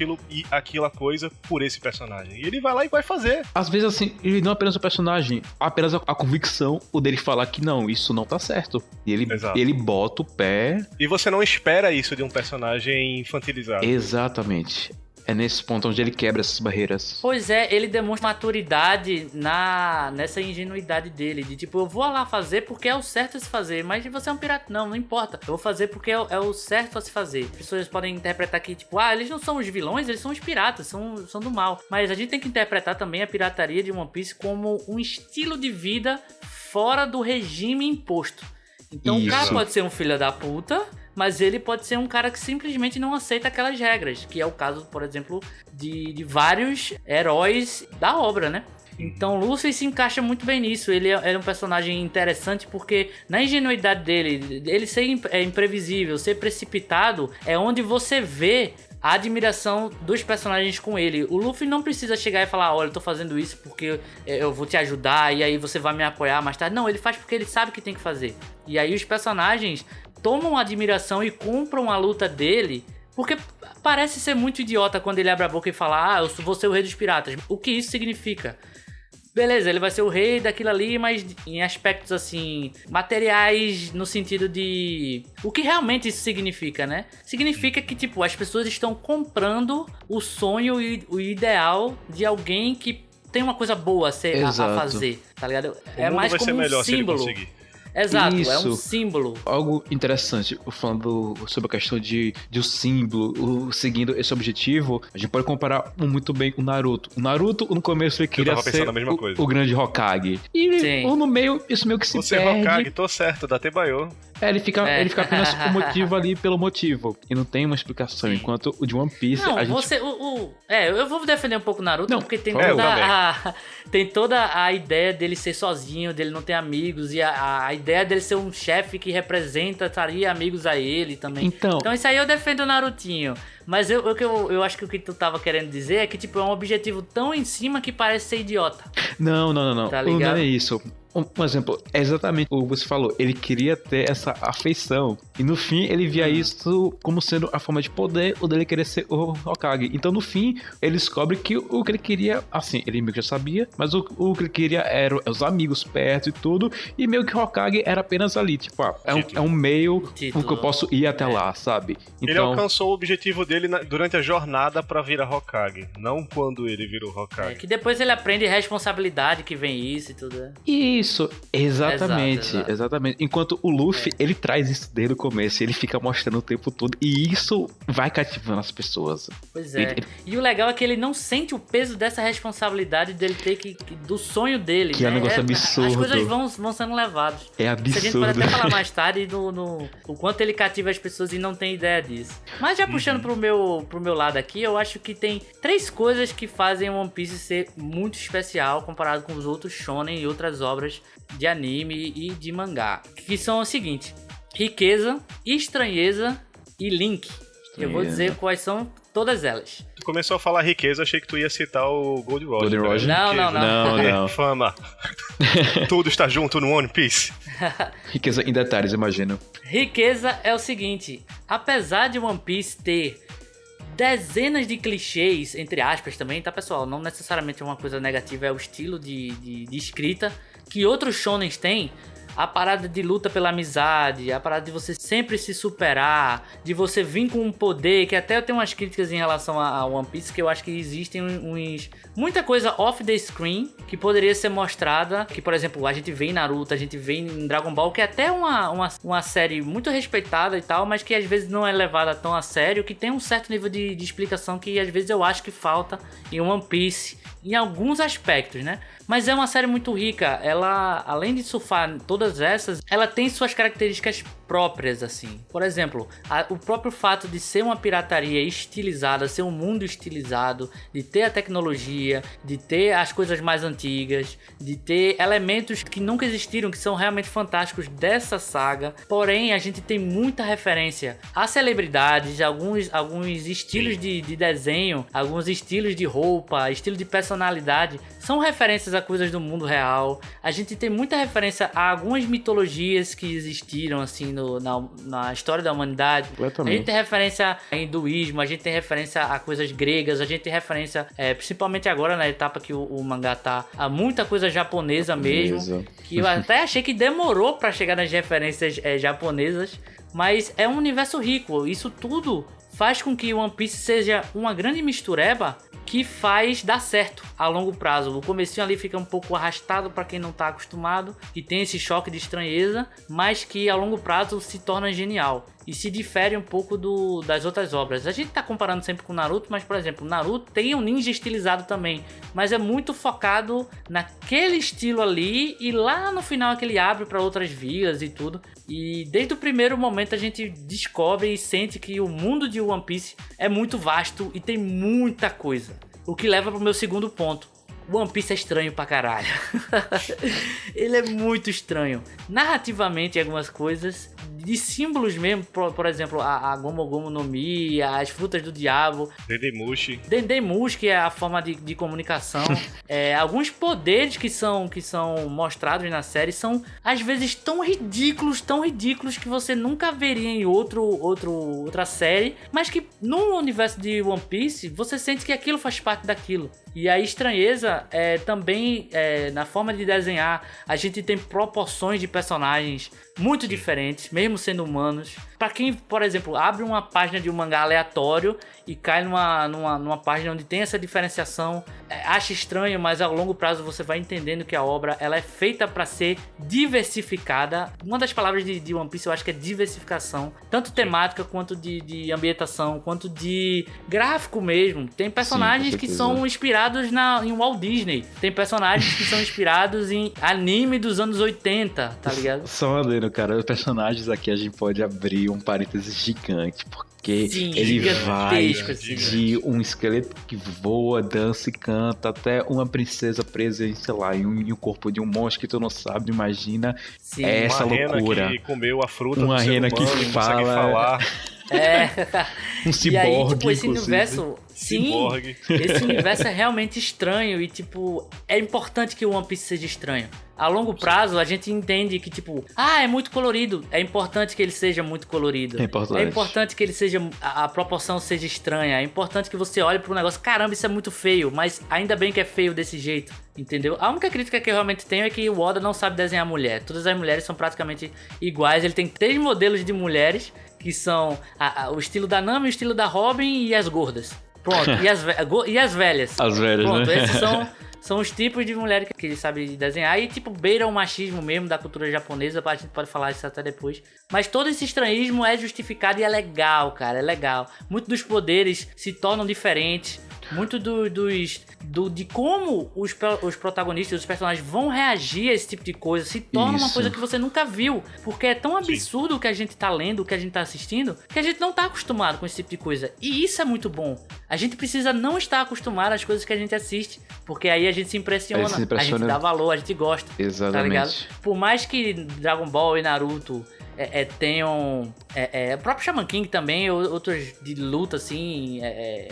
aquela coisa por esse personagem. E ele vai lá e vai fazer. Às vezes, assim, ele não é apenas o personagem, apenas a convicção, o dele falar que não, isso não tá certo. E ele bota o pé. E você não espera isso de um personagem infantilizado. Exatamente. É nesse ponto onde ele quebra essas barreiras. Pois é, ele demonstra maturidade nessa ingenuidade dele. De tipo, eu vou lá fazer porque é o certo a se fazer. Mas você é um pirata. Não importa. Eu vou fazer porque é o certo a se fazer. As pessoas podem interpretar que, tipo, eles não são os vilões, eles são os piratas, são do mal. Mas a gente tem que interpretar também a pirataria de One Piece como um estilo de vida fora do regime imposto. Então o cara pode ser um filho da puta, mas ele pode ser um cara que simplesmente não aceita aquelas regras, que é o caso, por exemplo, de vários heróis da obra, né? Então Luffy se encaixa muito bem nisso. Ele é um personagem interessante porque na ingenuidade dele, ele ser imprevisível, ser precipitado, é onde você vê a admiração dos personagens com ele. O Luffy não precisa chegar e falar, olha, eu tô fazendo isso porque eu vou te ajudar e aí você vai me apoiar mais tarde. Não, ele faz porque ele sabe que tem que fazer. E aí os personagens tomam admiração e compram a luta dele, porque parece ser muito idiota quando ele abre a boca e fala, eu vou ser o rei dos piratas. O que isso significa? Beleza, ele vai ser o rei daquilo ali, mas em aspectos assim, materiais, no sentido de... O que realmente isso significa, né? Significa que, tipo, as pessoas estão comprando o sonho e o ideal de alguém que tem uma coisa boa a fazer, tá ligado? É mais como um símbolo. Exato, Isso. É um símbolo. Algo interessante, falando sobre a questão de um símbolo, seguindo esse objetivo, a gente pode comparar muito bem com o Naruto. O Naruto, no começo, ele queria ser o grande Hokage. E no meio, isso meio que se Você perde. Hokage, tô certo, dá Tebayo. Ele fica apenas com o motivo ali pelo motivo. E não tem uma explicação. Sim. Enquanto o de One Piece, não, a gente... eu vou defender um pouco o Naruto, porque tem toda a ideia dele ser sozinho, dele não ter amigos, e a ideia dele ser um chefe que traria amigos a ele também. Então isso aí eu defendo o Narutinho. Mas eu acho que o que tu tava querendo dizer é que, tipo, é um objetivo tão em cima que parece ser idiota. Não. Tá ligado? Não é isso. Um exemplo, é exatamente o que você falou. Ele queria ter essa afeição. E no fim, ele via isso como sendo a forma de poder, o dele querer ser o Hokage. Então, no fim, ele descobre que o que ele queria, assim, ele meio que já sabia, mas o que ele queria era os amigos perto e tudo. E meio que o Hokage era apenas ali. Tipo, é um meio que eu posso ir até lá, sabe? Então, ele alcançou o objetivo dele durante a jornada pra virar Hokage. Não quando ele virou Hokage. Que depois ele aprende responsabilidade que vem isso e tudo. Isso, exatamente. Enquanto o Luffy, ele traz isso desde o começo, ele fica mostrando o tempo todo, e isso vai cativando as pessoas. Pois é. E o legal é que ele não sente o peso dessa responsabilidade dele ter do sonho dele. Que é um negócio absurdo. As coisas vão sendo levadas. É absurdo. A gente pode até falar mais tarde o quanto ele cativa as pessoas e não tem ideia disso. Mas já puxando pro meu lado aqui, eu acho que tem 3 coisas que fazem One Piece ser muito especial comparado com os outros shonen e outras obras de anime e de mangá, que são o seguinte: riqueza, estranheza e link. Eu vou dizer quais são todas elas. Tu começou a falar riqueza, achei que tu ia citar o Gold Roger. Não. Fama. Tudo está junto no One Piece. Riqueza em detalhes, imagino. Riqueza é o seguinte: apesar de One Piece ter dezenas de clichês, entre aspas também, tá, pessoal? Não necessariamente é uma coisa negativa, é o estilo de escrita que outros shonens têm. A parada de luta pela amizade, a parada de você sempre se superar, de você vir com um poder, que até eu tenho umas críticas em relação a One Piece, que eu acho que existem muita coisa off the screen que poderia ser mostrada, que, por exemplo, a gente vê em Naruto, a gente vê em Dragon Ball, que é até uma série muito respeitada e tal, mas que às vezes não é levada tão a sério, que tem um certo nível de explicação que às vezes eu acho que falta em One Piece, em alguns aspectos, né? Mas é uma série muito rica. Ela, além de surfar todas essas, ela tem suas características próprias, assim. Por exemplo, o próprio fato de ser uma pirataria estilizada, ser um mundo estilizado, de ter a tecnologia, de ter as coisas mais antigas, de ter elementos que nunca existiram, que são realmente fantásticos dessa saga. Porém, a gente tem muita referência a celebridades, alguns estilos de desenho, alguns estilos de roupa, estilo de personalidade, são referências a coisas do mundo real. A gente tem muita referência a algumas mitologias que existiram, assim, na história da humanidade. A gente tem referência a hinduísmo, a gente tem referência a coisas gregas, a gente tem referência, principalmente agora na etapa que o mangá tá, a muita coisa japonesa mesmo, que eu até achei que demorou pra chegar nas referências japonesas, mas é um universo rico. Isso tudo faz com que One Piece seja uma grande mistureba que faz dar certo a longo prazo. O comecinho ali fica um pouco arrastado para quem não tá acostumado e tem esse choque de estranheza, mas que a longo prazo se torna genial e se difere um pouco das outras obras. A gente tá comparando sempre com Naruto, mas por exemplo, Naruto tem um ninja estilizado também, mas é muito focado naquele estilo ali e lá no final é que ele abre para outras vias e tudo. E desde o primeiro momento a gente descobre e sente que o mundo de One Piece é muito vasto e tem muita coisa. O que leva pro meu segundo ponto. One Piece é estranho pra caralho. Ele é muito estranho. Narrativamente, algumas coisas, de símbolos mesmo, por exemplo, a Gomu Gomu no Mi, as frutas do diabo, Dendemushi, que é a forma de comunicação. Alguns poderes que são mostrados na série são, às vezes, tão ridículos que você nunca veria em outra série, mas que no universo de One Piece, você sente que aquilo faz parte daquilo. E a estranheza também na forma de desenhar, a gente tem proporções de personagens muito diferentes, mesmo sendo humanos. Pra quem, por exemplo, abre uma página de um mangá aleatório e cai numa página onde tem essa diferenciação, acha estranho, mas ao longo prazo você vai entendendo que a obra ela é feita para ser diversificada. Uma das palavras de One Piece eu acho que é diversificação, tanto temática quanto de ambientação, quanto de gráfico mesmo. Tem personagens que são inspirados em Walt Disney, tem personagens que são inspirados em anime dos anos 80, tá ligado? Só adendo, cara, os personagens aqui a gente pode abrir um parênteses gigante, porque sim, ele vai assim, de um esqueleto que voa, dança e canta, até uma princesa presa em, sei lá, em um corpo de um monstro que tu não sabe, imagina. Sim. Essa uma loucura. Rena que comeu a fruta Uma do ser rena humano, que não fala. consegue falar. Um e ciborgue, aí, tipo, esse inclusive. universo... Sim, Ciborgue. esse universo é realmente estranho e, tipo, é importante que o One Piece seja estranho. A longo prazo, a gente entende que, tipo, é muito colorido. É importante que ele seja muito colorido. É importante que ele seja... A proporção seja estranha. É importante que você olhe pro negócio, caramba, isso é muito feio, mas ainda bem que é feio desse jeito, entendeu? A única crítica que eu realmente tenho é que o Oda não sabe desenhar mulher. Todas as mulheres são praticamente iguais. Ele tem 3 modelos de mulheres, que são o estilo da Nami, o estilo da Robin e as gordas. Pronto, e as velhas. As velhas, pronto, né? Esses são os tipos de mulheres que ele sabe desenhar. E tipo, beira o machismo mesmo da cultura japonesa. A gente pode falar isso até depois. Mas todo esse estranhismo é justificado e é legal, cara. É legal. Muitos dos poderes se tornam diferentes. Muito de como os protagonistas, os personagens vão reagir a esse tipo de coisa se torna uma coisa que você nunca viu, porque é tão absurdo o que a gente tá lendo, o que a gente tá assistindo, que a gente não tá acostumado com esse tipo de coisa, e isso é muito bom. A gente precisa não estar acostumado às coisas que a gente assiste, porque aí a gente se impressiona, a gente dá valor, a gente gosta. Exatamente. Tá ligado? Por mais que Dragon Ball e Naruto tenham o próprio Shaman King também, outros de luta assim,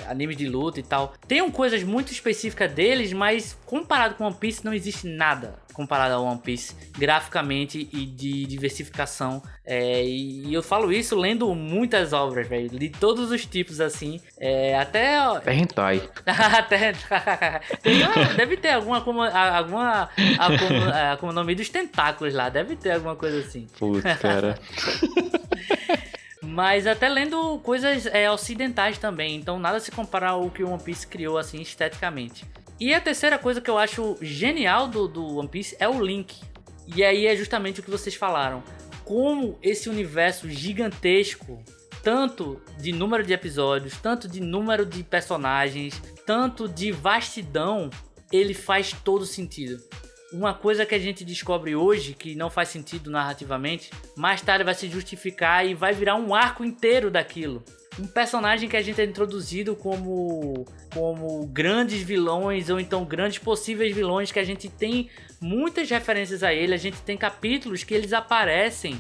animes de luta e tal, tenham coisas muito específicas deles, mas comparado com One Piece não existe nada comparado a One Piece graficamente e de diversificação, e eu falo isso lendo muitas obras, velho, li todos os tipos assim, até hentai. Deve ter alguma como o nome dos tentáculos lá, deve ter alguma coisa assim. Putz, cara. Mas até lendo coisas ocidentais também, então nada se compara ao que o One Piece criou assim esteticamente. E a terceira coisa que eu acho genial do One Piece é o Link. E aí é justamente o que vocês falaram. Como esse universo gigantesco, tanto de número de episódios, tanto de número de personagens, tanto de vastidão, ele faz todo sentido. Uma coisa que a gente descobre hoje, que não faz sentido narrativamente, mais tarde vai se justificar e vai virar um arco inteiro daquilo. Um personagem que a gente é introduzido como grandes vilões, ou então grandes possíveis vilões, que a gente tem muitas referências a ele. A gente tem capítulos que eles aparecem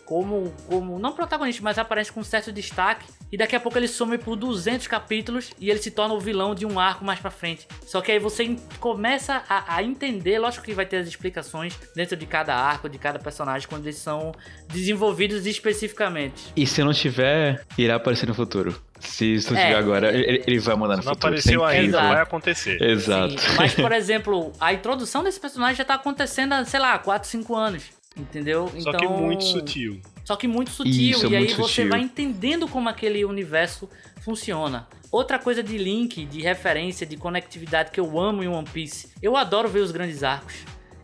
como não protagonista, mas aparece com um certo destaque, e daqui a pouco ele some por 200 capítulos e ele se torna o vilão de um arco mais pra frente. Só que aí você começa a entender, lógico que vai ter as explicações dentro de cada arco, de cada personagem, quando eles são desenvolvidos especificamente. E se não tiver, irá aparecer no futuro. Se isso não tiver agora, ele vai mandar no não futuro. Apareceu ainda, Exato. vai acontecer. Exato. Sim, mas, por exemplo, a introdução desse personagem já tá acontecendo há, sei lá, 4, 5 anos. Entendeu? Só que muito sutil. Só que muito sutil, Isso, e aí muito você sutil. vai entendendo como aquele universo funciona. Outra coisa de link, de referência, de conectividade que eu amo em One Piece, eu adoro ver os grandes arcos.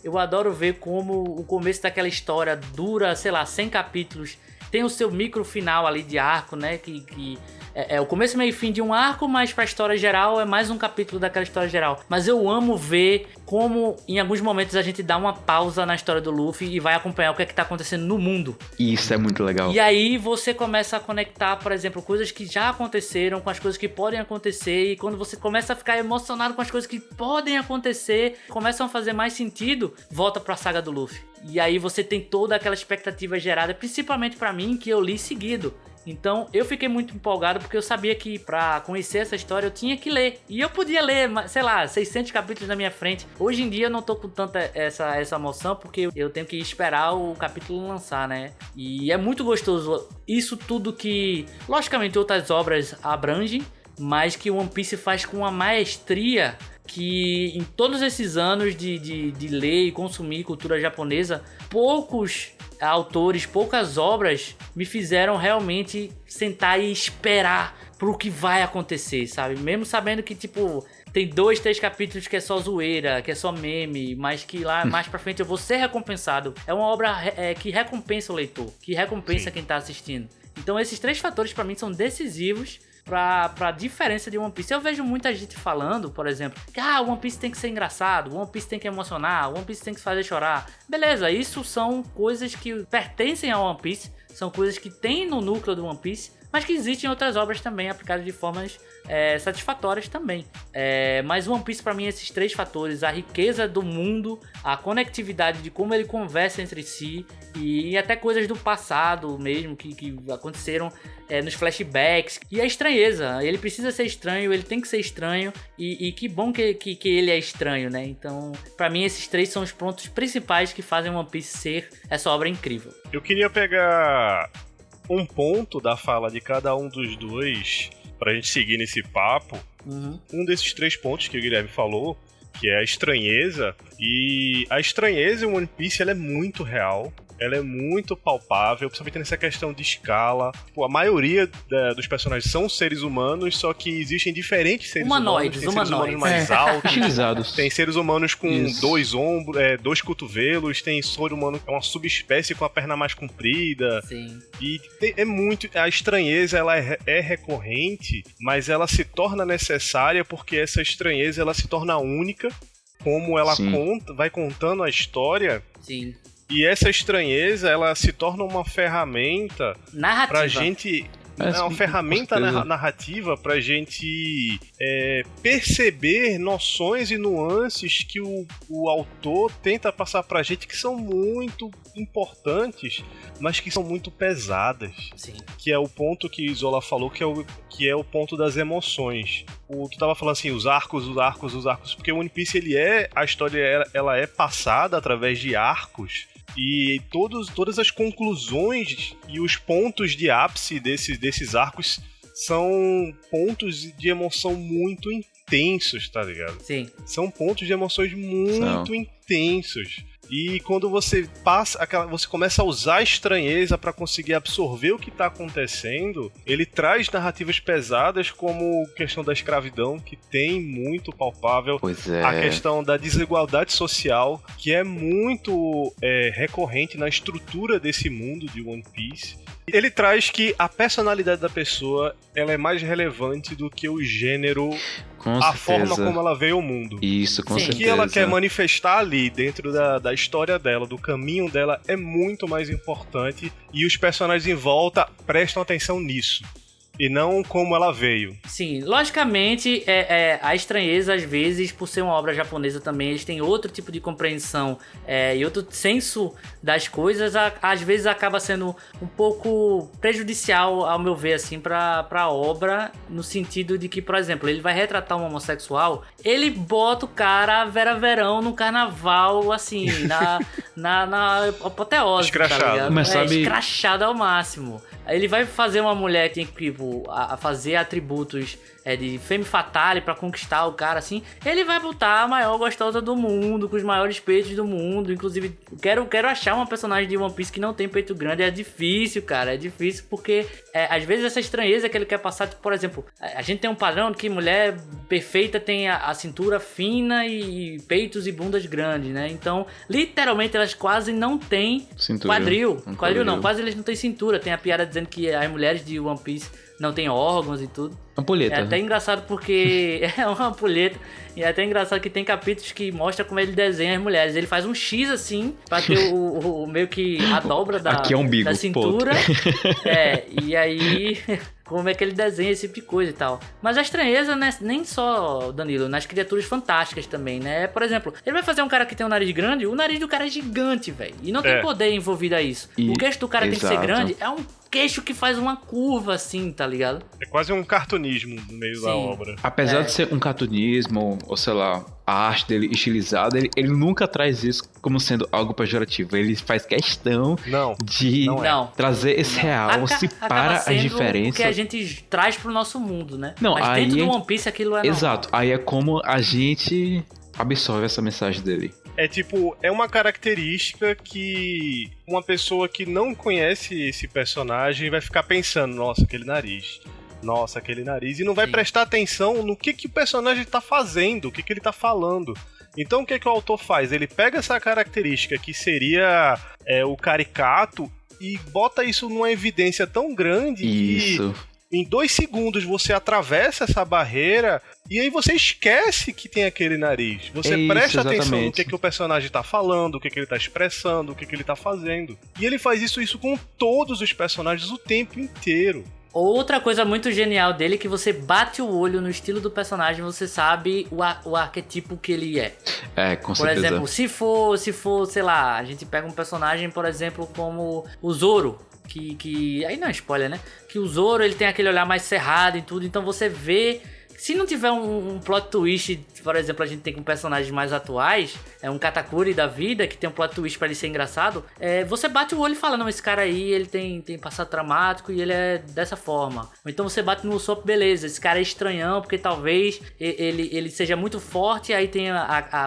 Eu adoro ver como o começo daquela história dura, sei lá, 100 capítulos, tem o seu micro final ali de arco, né, que é o começo, meio e fim de um arco, mas pra história geral é mais um capítulo daquela história geral. Mas eu amo ver como em alguns momentos a gente dá uma pausa na história do Luffy e vai acompanhar o que é que tá acontecendo no mundo. Isso é muito legal. E aí você começa a conectar, por exemplo, coisas que já aconteceram com as coisas que podem acontecer. E quando você começa a ficar emocionado com as coisas que podem acontecer, começam a fazer mais sentido, volta pra saga do Luffy. E aí você tem toda aquela expectativa gerada, principalmente pra mim, que eu li seguido. Então eu fiquei muito empolgado porque eu sabia que pra conhecer essa história eu tinha que ler. E eu podia ler, sei lá, 600 capítulos na minha frente. Hoje em dia eu não tô com tanta essa emoção porque eu tenho que esperar o capítulo lançar, né? E é muito gostoso isso tudo que, logicamente, outras obras abrangem, mas que o One Piece faz com uma maestria que em todos esses anos de ler e consumir cultura japonesa, poucos autores, poucas obras me fizeram realmente sentar e esperar pro que vai acontecer, sabe? Mesmo sabendo que, tipo, tem 2, 3 capítulos que é só zoeira, que é só meme, mas que lá mais pra frente eu vou ser recompensado. É uma obra que recompensa o leitor, que recompensa quem tá assistindo. Então esses 3 fatores pra mim são decisivos pra diferença de One Piece. Eu vejo muita gente falando, por exemplo, que One Piece tem que ser engraçado, One Piece tem que emocionar, One Piece tem que fazer chorar. Beleza, isso são coisas que pertencem a One Piece, são coisas que tem no núcleo do One Piece, mas que existem em outras obras também, aplicadas de formas satisfatórias também. Mas One Piece, pra mim, esses 3 fatores, a riqueza do mundo, a conectividade de como ele conversa entre si, e até coisas do passado mesmo, que aconteceram nos flashbacks, e a estranheza. Ele precisa ser estranho, ele tem que ser estranho, e que bom que ele é estranho, né? Então, pra mim, esses 3 são os pontos principais que fazem One Piece ser essa obra incrível. Eu queria pegar um ponto da fala de cada um dos dois pra gente seguir nesse papo. Um desses 3 pontos que o Guilherme falou, que é a estranheza. E a estranheza em One Piece, ela é muito real. Ela é muito palpável, principalmente nessa questão de escala. Pô, a maioria dos personagens são seres humanos, só que existem diferentes seres humanos. Tem seres humanos mais altos. Utilizados. Tem seres humanos com Isso. 2 ombros, 2 cotovelos. Tem ser humano que é uma subespécie com a perna mais comprida. Sim. E é muito... A estranheza, ela é recorrente, mas ela se torna necessária porque essa estranheza, ela se torna única. Como ela vai contando a história. Sim. E essa estranheza, ela se torna uma ferramenta Narrativa. pra gente... É uma ferramenta narrativa pra gente perceber noções e nuances que o autor tenta passar pra gente que são muito importantes, mas que são muito pesadas. Sim. Que é o ponto que Zola falou, que é o ponto das emoções. Tu tava falando assim, os arcos, porque o One Piece, a história ela é passada através de arcos. E todas as conclusões e os pontos de ápice desses arcos são pontos de emoção muito intensos, tá ligado? Sim. São pontos de emoções muito intensos. E quando você você começa a usar a estranheza para conseguir absorver o que tá acontecendo, ele traz narrativas pesadas como a questão da escravidão, que tem muito palpável. Pois é. A questão da desigualdade social, que é muito recorrente na estrutura desse mundo de One Piece. Ele traz que a personalidade da pessoa, ela é mais relevante do que o gênero, a forma como ela veio ao mundo. Isso, com certeza. O que ela quer manifestar ali dentro da história dela, do caminho dela, é muito mais importante, e os personagens em volta prestam atenção nisso. E não como ela veio. Sim, logicamente, a estranheza, às vezes, por ser uma obra japonesa também, eles têm outro tipo de compreensão e outro senso das coisas, às vezes acaba sendo um pouco prejudicial, ao meu ver, assim, pra obra, no sentido de que, por exemplo, ele vai retratar um homossexual, ele bota o cara Vera Verão no carnaval, assim, na apoteose, escrachado. tá ligado? Mas sabe... escrachado ao máximo. Ele vai fazer uma mulher que tem que, tipo, a fazer atributos de femme fatale pra conquistar o cara, assim, ele vai botar a maior gostosa do mundo, com os maiores peitos do mundo. Inclusive, quero achar uma personagem de One Piece que não tem peito grande. É difícil, cara, é difícil porque às vezes essa estranheza que ele quer passar, tipo, por exemplo, a gente tem um padrão que mulher perfeita tem a cintura fina e peitos e bundas grandes, né? Então, literalmente, elas quase não têm Cintura. Quadril não, quase eles não têm cintura. Tem a piada dizendo que as mulheres de One Piece não têm órgãos e tudo. Ampulheta. É até engraçado porque é uma ampulheta. E é até engraçado que tem capítulos que mostra como ele desenha as mulheres. Ele faz um X assim, pra ter o meio que a dobra Aqui é umbigo, da cintura. ponto. E aí como é que ele desenha esse tipo de coisa e tal. Mas a estranheza, né, nem só, Danilo, nas criaturas fantásticas também, né? Por exemplo, ele vai fazer um cara que tem um nariz grande, o nariz do cara é gigante, velho. E não tem poder envolvido a isso. O queixo do cara tem que ser grande, é um queixo que faz uma curva assim, tá ligado? É quase um cartunismo no meio da obra. Apesar de ser um cartunismo, ou sei lá, a arte dele estilizada, ele nunca traz isso como sendo algo pejorativo. Ele faz questão de trazer esse real, para as diferenças. O que a gente traz pro nosso mundo, né? Não, mas aí dentro do One Piece aquilo é exato, aí é como a gente absorve essa mensagem dele. É tipo, é uma característica que uma pessoa que não conhece esse personagem vai ficar pensando, nossa, aquele nariz, e não vai prestar atenção no que o personagem tá fazendo, o que ele tá falando. Então o que o autor faz? Ele pega essa característica que seria o caricato e bota isso numa evidência tão grande que em 2 segundos você atravessa essa barreira e aí você esquece que tem aquele nariz. Você presta atenção no que o personagem tá falando, o que ele tá expressando, o que ele tá fazendo. E ele faz isso com todos os personagens o tempo inteiro. Outra coisa muito genial dele é que você bate o olho no estilo do personagem, você sabe o arquetipo que ele é. Com por certeza. Exemplo, se for, sei lá, a gente pega um personagem, por exemplo, como o Zoro, que aí não é spoiler, né? Que o Zoro, ele tem aquele olhar mais cerrado e tudo, então você vê... Se não tiver um plot twist, por exemplo, a gente tem com personagens mais atuais, um Katakuri da vida, que tem um plot twist pra ele ser engraçado, você bate o olho e fala, não, esse cara aí, ele tem passado dramático e ele é dessa forma. Ou então você bate no Usopp, beleza, esse cara é estranhão, porque talvez ele seja muito forte, aí tem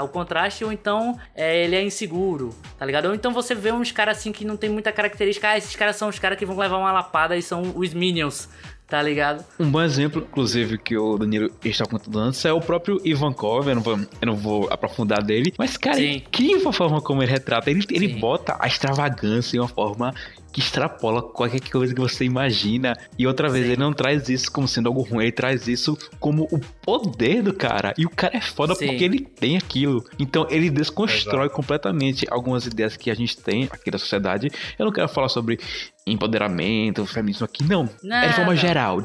o contraste, ou então ele é inseguro, tá ligado? Ou então você vê uns caras assim que não tem muita característica, esses caras são os caras que vão levar uma lapada e são os Minions, tá ligado? Um bom exemplo, inclusive, que o Danilo está contando antes, é o próprio Ivankov. Eu não vou aprofundar dele, mas, cara, é incrível a forma como ele retrata. Ele bota a extravagância em uma forma que extrapola qualquer coisa que você imagina. E outra vez, ele não traz isso como sendo algo ruim, ele traz isso como o poder do cara. E o cara é foda porque ele tem aquilo. Então ele desconstrói completamente algumas ideias que a gente tem aqui da sociedade. Eu não quero falar sobre empoderamento, feminismo aqui, não. É de forma geral.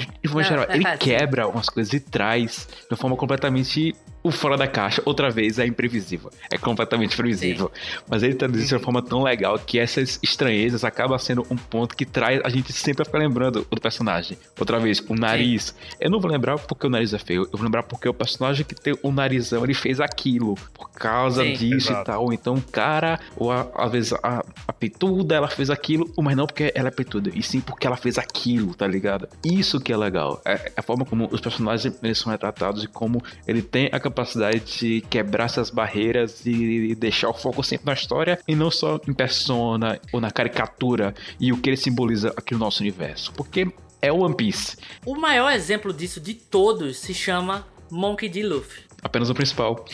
Ele quebra umas coisas e traz de uma forma completamente o fora da caixa. Outra vez, é imprevisível. É completamente previsível. Mas ele traduz isso de uma forma tão legal que essas estranhezas acabam sendo um ponto que traz a gente sempre a ficar lembrando do personagem. Outra vez, o nariz. Eu não vou lembrar porque o nariz é feio. Eu vou lembrar porque o personagem que tem o narizão, ele fez aquilo. Por causa disso e tal. Então, o cara, ou às vezes a peituda, ela fez aquilo, mas não porque ela é peituda, e sim porque ela fez aquilo, tá ligado? Isso que é legal. É a forma como os personagens eles são retratados e como ele tem a capacidade de quebrar essas barreiras e deixar o foco sempre na história e não só em persona ou na caricatura e o que ele simboliza aqui no nosso universo. Porque é o One Piece. O maior exemplo disso de todos se chama Monkey D. Luffy. Apenas o principal.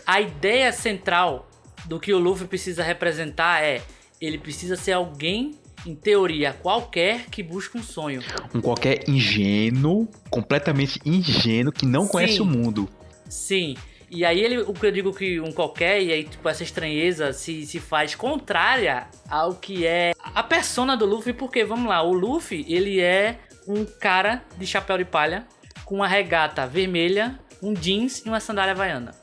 A ideia central do que o Luffy precisa representar ele precisa ser alguém, em teoria, qualquer que busca um sonho. Um qualquer ingênuo, completamente ingênuo, que não conhece o mundo. Sim. E aí o que eu digo que um qualquer, e aí tipo, essa estranheza se faz contrária ao que é a persona do Luffy, porque, vamos lá, o Luffy, ele é um cara de chapéu de palha, com uma regata vermelha, um jeans e uma sandália havaiana.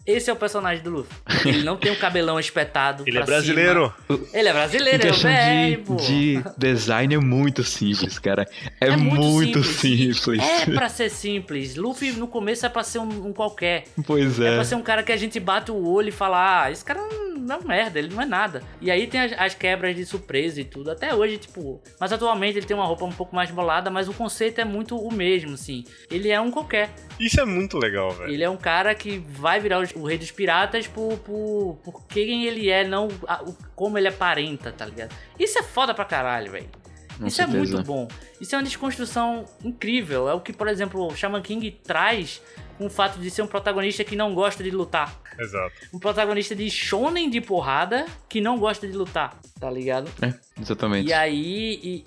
Esse é o personagem do Luffy. Ele não tem um cabelão espetado. Ele é brasileiro. Ele é brasileiro, em questão de design é muito simples, cara. É muito simples. É pra ser simples. Luffy no começo é pra ser um qualquer. Pois é. É pra ser um cara que a gente bate o olho e fala, esse cara uma merda, ele não é nada. E aí tem as quebras de surpresa e tudo. Até hoje, tipo... Mas atualmente ele tem uma roupa um pouco mais bolada, mas o conceito é muito o mesmo, assim. Ele é um qualquer. Isso é muito legal, velho. Ele é um cara que vai virar o rei dos piratas por quem ele é, não como ele aparenta, tá ligado? Isso é foda pra caralho, velho. Isso é muito bom. Isso é uma desconstrução incrível. É o que, por exemplo, o Shaman King traz com o fato de ser um protagonista que não gosta de lutar. Exato. Um protagonista de shonen de porrada que não gosta de lutar, tá ligado? Exatamente. E aí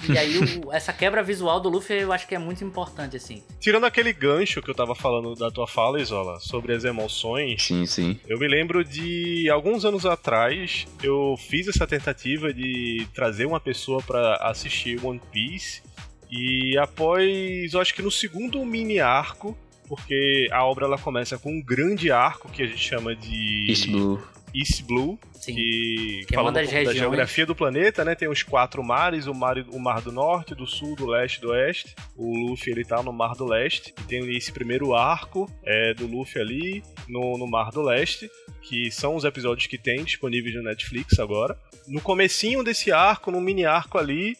essa quebra visual do Luffy eu acho que é muito importante, assim. Tirando aquele gancho que eu tava falando da tua fala, Isola, sobre as emoções. Sim. Eu me lembro de alguns anos atrás, eu fiz essa tentativa de trazer uma pessoa pra assistir One Piece. E após, eu acho que no segundo mini arco, porque a obra ela começa com um grande arco que a gente chama de East Blue, Sim. que é fala uma das um pouco da regiões. geografia do planeta, né? Tem os 4 mares, o mar do norte, do sul, do leste e do oeste. O Luffy ele tá no mar do leste. E tem esse primeiro arco do Luffy ali no mar do leste, que são os episódios que tem disponíveis no Netflix agora. No comecinho desse arco, no mini arco ali,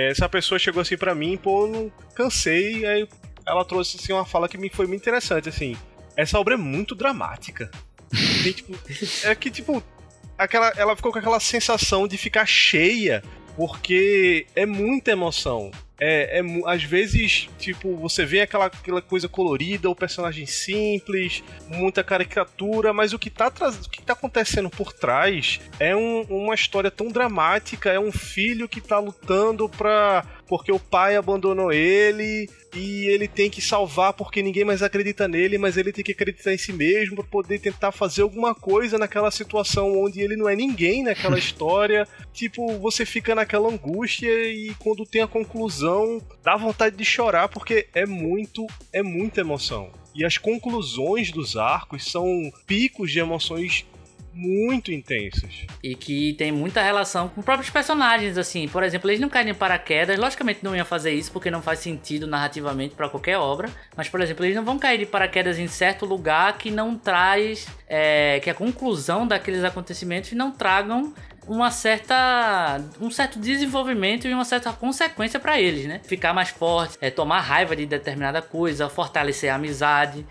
essa pessoa chegou assim pra mim, pô, não cansei, aí ela trouxe assim, uma fala que me foi muito interessante, assim, essa obra é muito dramática. Tem, tipo, ela ficou com aquela sensação de ficar cheia, porque é muita emoção. Às vezes, tipo, você vê aquela coisa colorida, o personagem simples, muita caricatura, mas o que tá acontecendo por trás é uma história tão dramática, é um filho que tá lutando porque o pai abandonou ele e ele tem que salvar porque ninguém mais acredita nele, mas ele tem que acreditar em si mesmo pra poder tentar fazer alguma coisa naquela situação onde ele não é ninguém naquela história. Tipo, você fica naquela angústia e quando tem a conclusão, dá vontade de chorar porque é muita emoção. E as conclusões dos arcos são picos de emoções muito intensos. E que tem muita relação com próprios personagens, assim. Por exemplo, eles não caem em paraquedas. Logicamente não iam fazer isso porque não faz sentido narrativamente pra qualquer obra. Mas, por exemplo, eles não vão cair de paraquedas em certo lugar que não traz... que a conclusão daqueles acontecimentos não tragam um certo desenvolvimento e uma certa consequência pra eles, né? Ficar mais forte, tomar raiva de determinada coisa, fortalecer a amizade,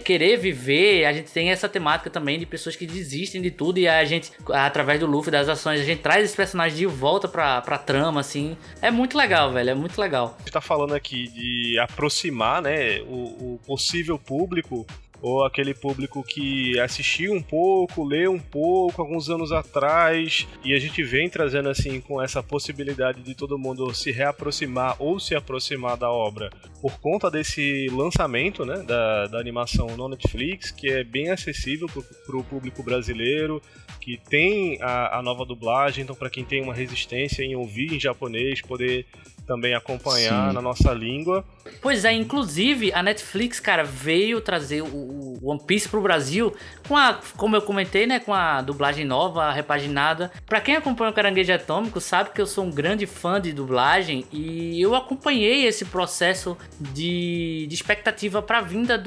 querer viver. A gente tem essa temática também de pessoas que desistem de tudo e a gente, através do Luffy, das ações, a gente traz esse personagem de volta pra trama, assim. É muito legal, velho, é muito legal. A gente tá falando aqui de aproximar, né, o possível público, ou aquele público que assistiu um pouco, leu um pouco alguns anos atrás, e a gente vem trazendo assim com essa possibilidade de todo mundo se reaproximar ou se aproximar da obra por conta desse lançamento, né, da animação no Netflix, que é bem acessível para o público brasileiro, que tem a nova dublagem, então para quem tem uma resistência em ouvir em japonês, poder também acompanhar na nossa língua. Pois é, inclusive a Netflix, cara, veio trazer o One Piece pro Brasil como eu comentei, né, com a dublagem nova, repaginada. Pra quem acompanha o Caranguejo Atômico sabe que eu sou um grande fã de dublagem e eu acompanhei esse processo de expectativa pra vinda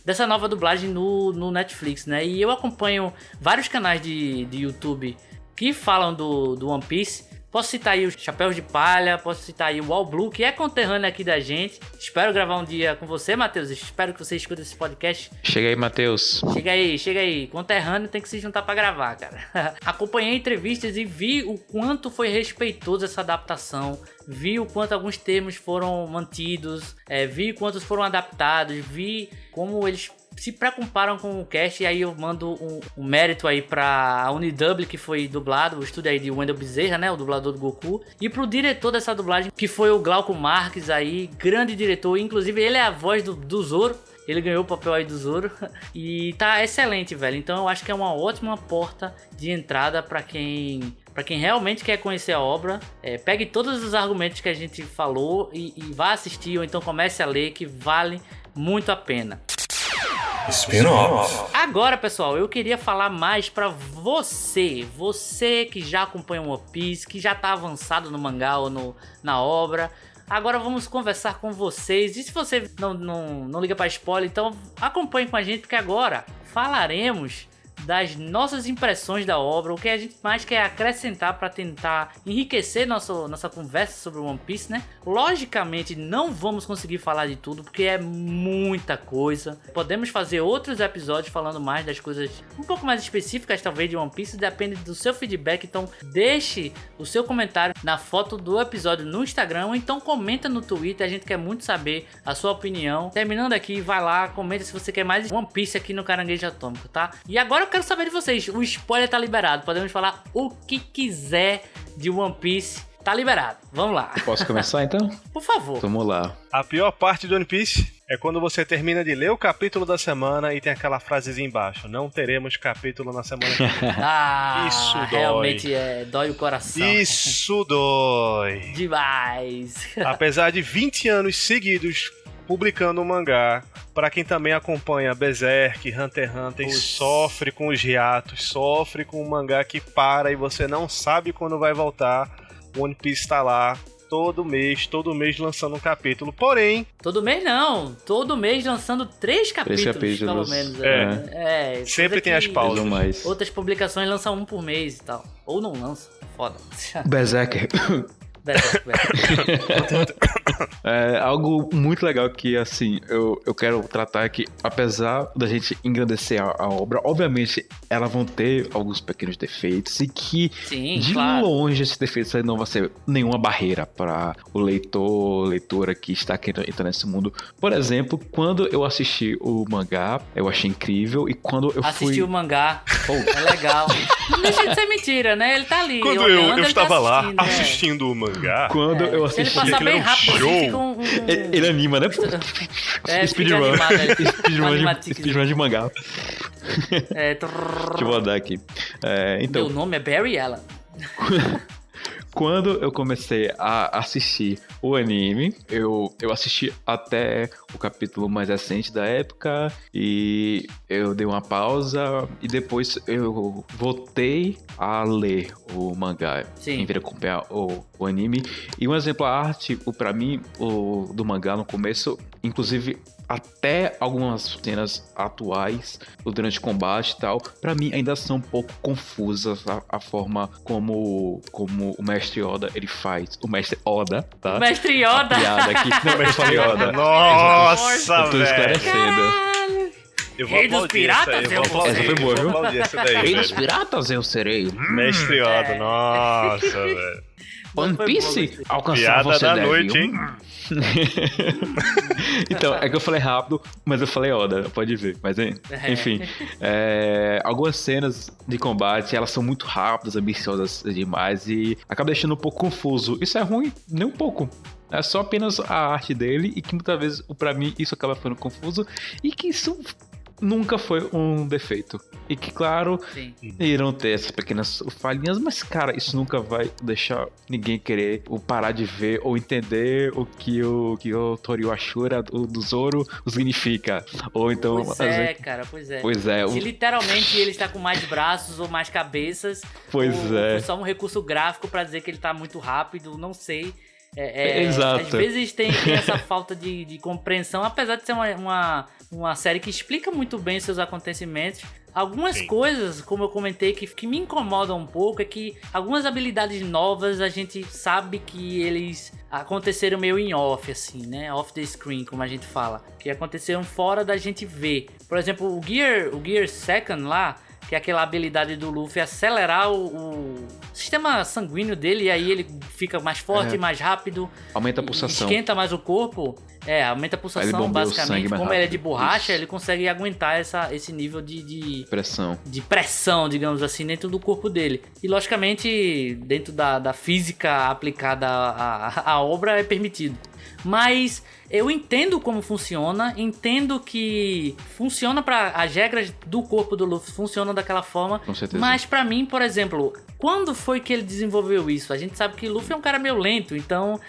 dessa nova dublagem no Netflix, né? E eu acompanho vários canais de YouTube que falam do One Piece. Posso citar aí os Chapéus de Palha, posso citar aí o All Blue, que é conterrâneo aqui da gente. Espero gravar um dia com você, Matheus. Espero que você escute esse podcast. Chega aí, Matheus. Chega aí. Conterrâneo tem que se juntar pra gravar, cara. Acompanhei entrevistas e vi o quanto foi respeitoso essa adaptação. Vi o quanto alguns termos foram mantidos. Vi quantos foram adaptados. Vi como eles se preocuparam com o cast. E aí eu mando um mérito aí pra Unidub, que foi dublado, o estúdio aí de Wendell Bezerra, né, o dublador do Goku, e pro diretor dessa dublagem, que foi o Glauco Marques aí, grande diretor. Inclusive ele é a voz do Zoro. Ele ganhou o papel aí do Zoro e tá excelente, velho. Então eu acho que é uma ótima porta de entrada pra quem realmente quer conhecer a obra. Pegue todos os argumentos que a gente falou e vá assistir, ou então comece a ler, que vale muito a pena. Spin-off. Agora, pessoal, eu queria falar mais pra você que já acompanha o One Piece, que já tá avançado no mangá ou na obra. Agora vamos conversar com vocês. E se você não liga pra spoiler, então acompanhe com a gente, porque agora falaremos das nossas impressões da obra, o que a gente mais quer acrescentar para tentar enriquecer nossa conversa sobre One Piece, né? Logicamente não vamos conseguir falar de tudo, porque é muita coisa. Podemos fazer outros episódios falando mais das coisas um pouco mais específicas, talvez, de One Piece, depende do seu feedback, então deixe o seu comentário na foto do episódio no Instagram, ou então comenta no Twitter, a gente quer muito saber a sua opinião. Terminando aqui, vai lá, comenta se você quer mais One Piece aqui no Caranguejo Atômico, tá? E agora eu quero saber de vocês, o spoiler tá liberado, podemos falar o que quiser de One Piece, tá liberado, vamos lá. Posso começar então? Por favor. Vamos lá. A pior parte do One Piece é quando você termina de ler o capítulo da semana e tem aquela frasezinha embaixo: não teremos capítulo na semana que vem. Isso dói. Realmente dói o coração. Isso dói. Demais. Apesar de 20 anos seguidos publicando um mangá, pra quem também acompanha Berserk, Hunter x Hunter, e sofre com os hiatos, sofre com um mangá que para e você não sabe quando vai voltar, One Piece tá lá todo mês lançando um capítulo. Porém, todo mês não, todo mês lançando 3 capítulos, pelo menos. Sempre tem as pausas. Outras publicações lançam um por mês e tal. Ou não lançam, foda. Berserker. Algo muito legal que, assim, eu quero tratar é que, apesar da gente engrandecer a obra, obviamente elas vão ter alguns pequenos defeitos e que, longe, esses defeitos aí não vai ser nenhuma barreira para o leitora que está querendo entrar nesse mundo. Por exemplo, quando eu assisti o mangá, eu achei incrível, e quando eu assisti o mangá, é legal. Não deixa de ser mentira, né? Ele tá ali. Quando eu estava lá assistindo o mangá, quando eu assisti, ele passa bem rápido, show. Fica ele anima, né? Speedrun. Speedrun de mangá. Deixa eu mandar aqui. Então, meu nome é Barry Allen. Quando eu comecei a assistir o anime, eu assisti até o capítulo mais recente da época e eu dei uma pausa e depois eu voltei a ler o mangá em vez de acompanhar o anime. E um exemplo, a arte, pra mim, do mangá no começo, inclusive até algumas cenas atuais durante o combate e tal, pra mim ainda são um pouco confusas a forma como o Mestre Oda ele faz. O Mestre Oda, tá? Mestre Oda! A piada aqui. Não, Mestre Oda. Nossa, eu tô esclarecendo. Eu vou Rei dos Piratas, eu vou Essa foi boa, viu? Rei dos velho. Piratas eu serei. Mestre Oda, nossa, velho. One Piece alcançar Piada você da deve. noite, hein? Então, é que eu falei rápido, mas eu falei Oda, pode ver. Mas, enfim, algumas cenas de combate, elas são muito rápidas, ambiciosas demais e acaba deixando um pouco confuso. Isso é ruim? Nem um pouco. É só apenas a arte dele e que muitas vezes, pra mim, isso acaba ficando confuso e que isso nunca foi um defeito. E que, claro, irão ter essas pequenas falhinhas, mas, cara, isso nunca vai deixar ninguém querer ou parar de ver ou entender o que o Torio Ashura do Zoro significa. Ou então... Pois é, cara, pois é. Pois é. Se literalmente ele está com mais braços ou mais cabeças, pois ou só um recurso gráfico pra dizer que ele tá muito rápido, não sei. Exato. Às vezes tem essa falta de compreensão, apesar de ser uma série que explica muito bem seus acontecimentos. Algumas coisas, como eu comentei, que me incomodam um pouco é que algumas habilidades novas a gente sabe que eles aconteceram meio em off, assim, né? Off the screen, como a gente fala. Que aconteceram fora da gente ver. Por exemplo, o Gear Second lá, que é aquela habilidade do Luffy acelerar o sistema sanguíneo dele, e aí ele fica mais forte, mais rápido. Aumenta a pulsação. Esquenta mais o corpo. Aumenta a pulsação, basicamente. Como ele é de borracha, ele consegue aguentar esse nível de pressão. De pressão, digamos assim, dentro do corpo dele. E, logicamente, dentro da física aplicada à obra, é permitido. Mas eu entendo como funciona, entendo que funciona para as regras do corpo do Luffy, funcionam daquela forma. Com certeza. Mas pra mim, por exemplo, quando foi que ele desenvolveu isso? A gente sabe que Luffy é um cara meio lento, então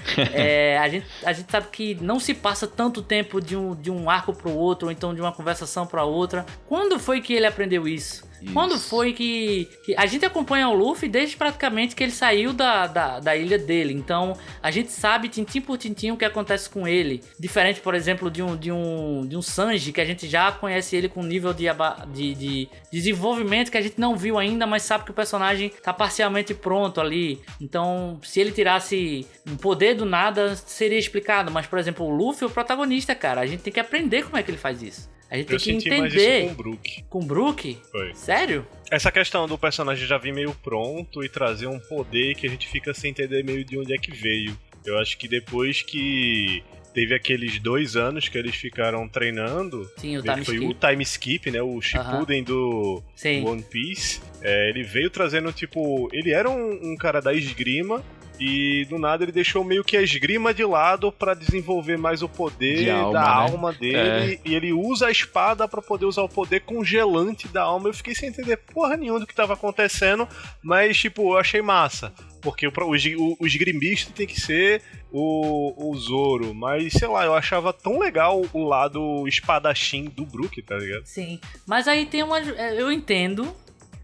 a gente sabe que não se passa tanto tempo de um arco pro outro, ou então de uma conversação pra outra. Quando foi que ele aprendeu isso? Quando Isso. foi que a gente acompanha o Luffy desde praticamente que ele saiu da ilha dele. Então a gente sabe tintim por tintim o que acontece com ele. Diferente, por exemplo, de um Sanji, que a gente já conhece ele com um nível de desenvolvimento que a gente não viu ainda, mas sabe que o personagem tá parcialmente pronto ali. Então, se ele tirasse um poder do nada, seria explicado. Mas, por exemplo, o Luffy é o protagonista, cara. A gente tem que aprender como é que ele faz isso. A gente tem Eu que senti mais entender. isso com o Brook. Com o Brook? Foi. Sério? Essa questão do personagem já vir meio pronto e trazer um poder que a gente fica sem entender meio de onde é que veio. Eu acho que depois que teve aqueles 2 anos que eles ficaram treinando, Sim, o meio time que foi skip. o time skip, né? O Shippuden do Sim. One Piece. Ele veio trazendo, tipo... Ele era um cara da esgrima e do nada ele deixou meio que a esgrima de lado pra desenvolver mais o poder De alma, da né? alma dele. E ele usa a espada pra poder usar o poder congelante da alma. Eu fiquei sem entender porra nenhuma do que tava acontecendo, mas, tipo, eu achei massa. Porque o esgrimista tem que ser o Zoro. Mas, sei lá, eu achava tão legal o lado espadachim do Brook, tá ligado? Sim. Mas aí tem uma... Eu entendo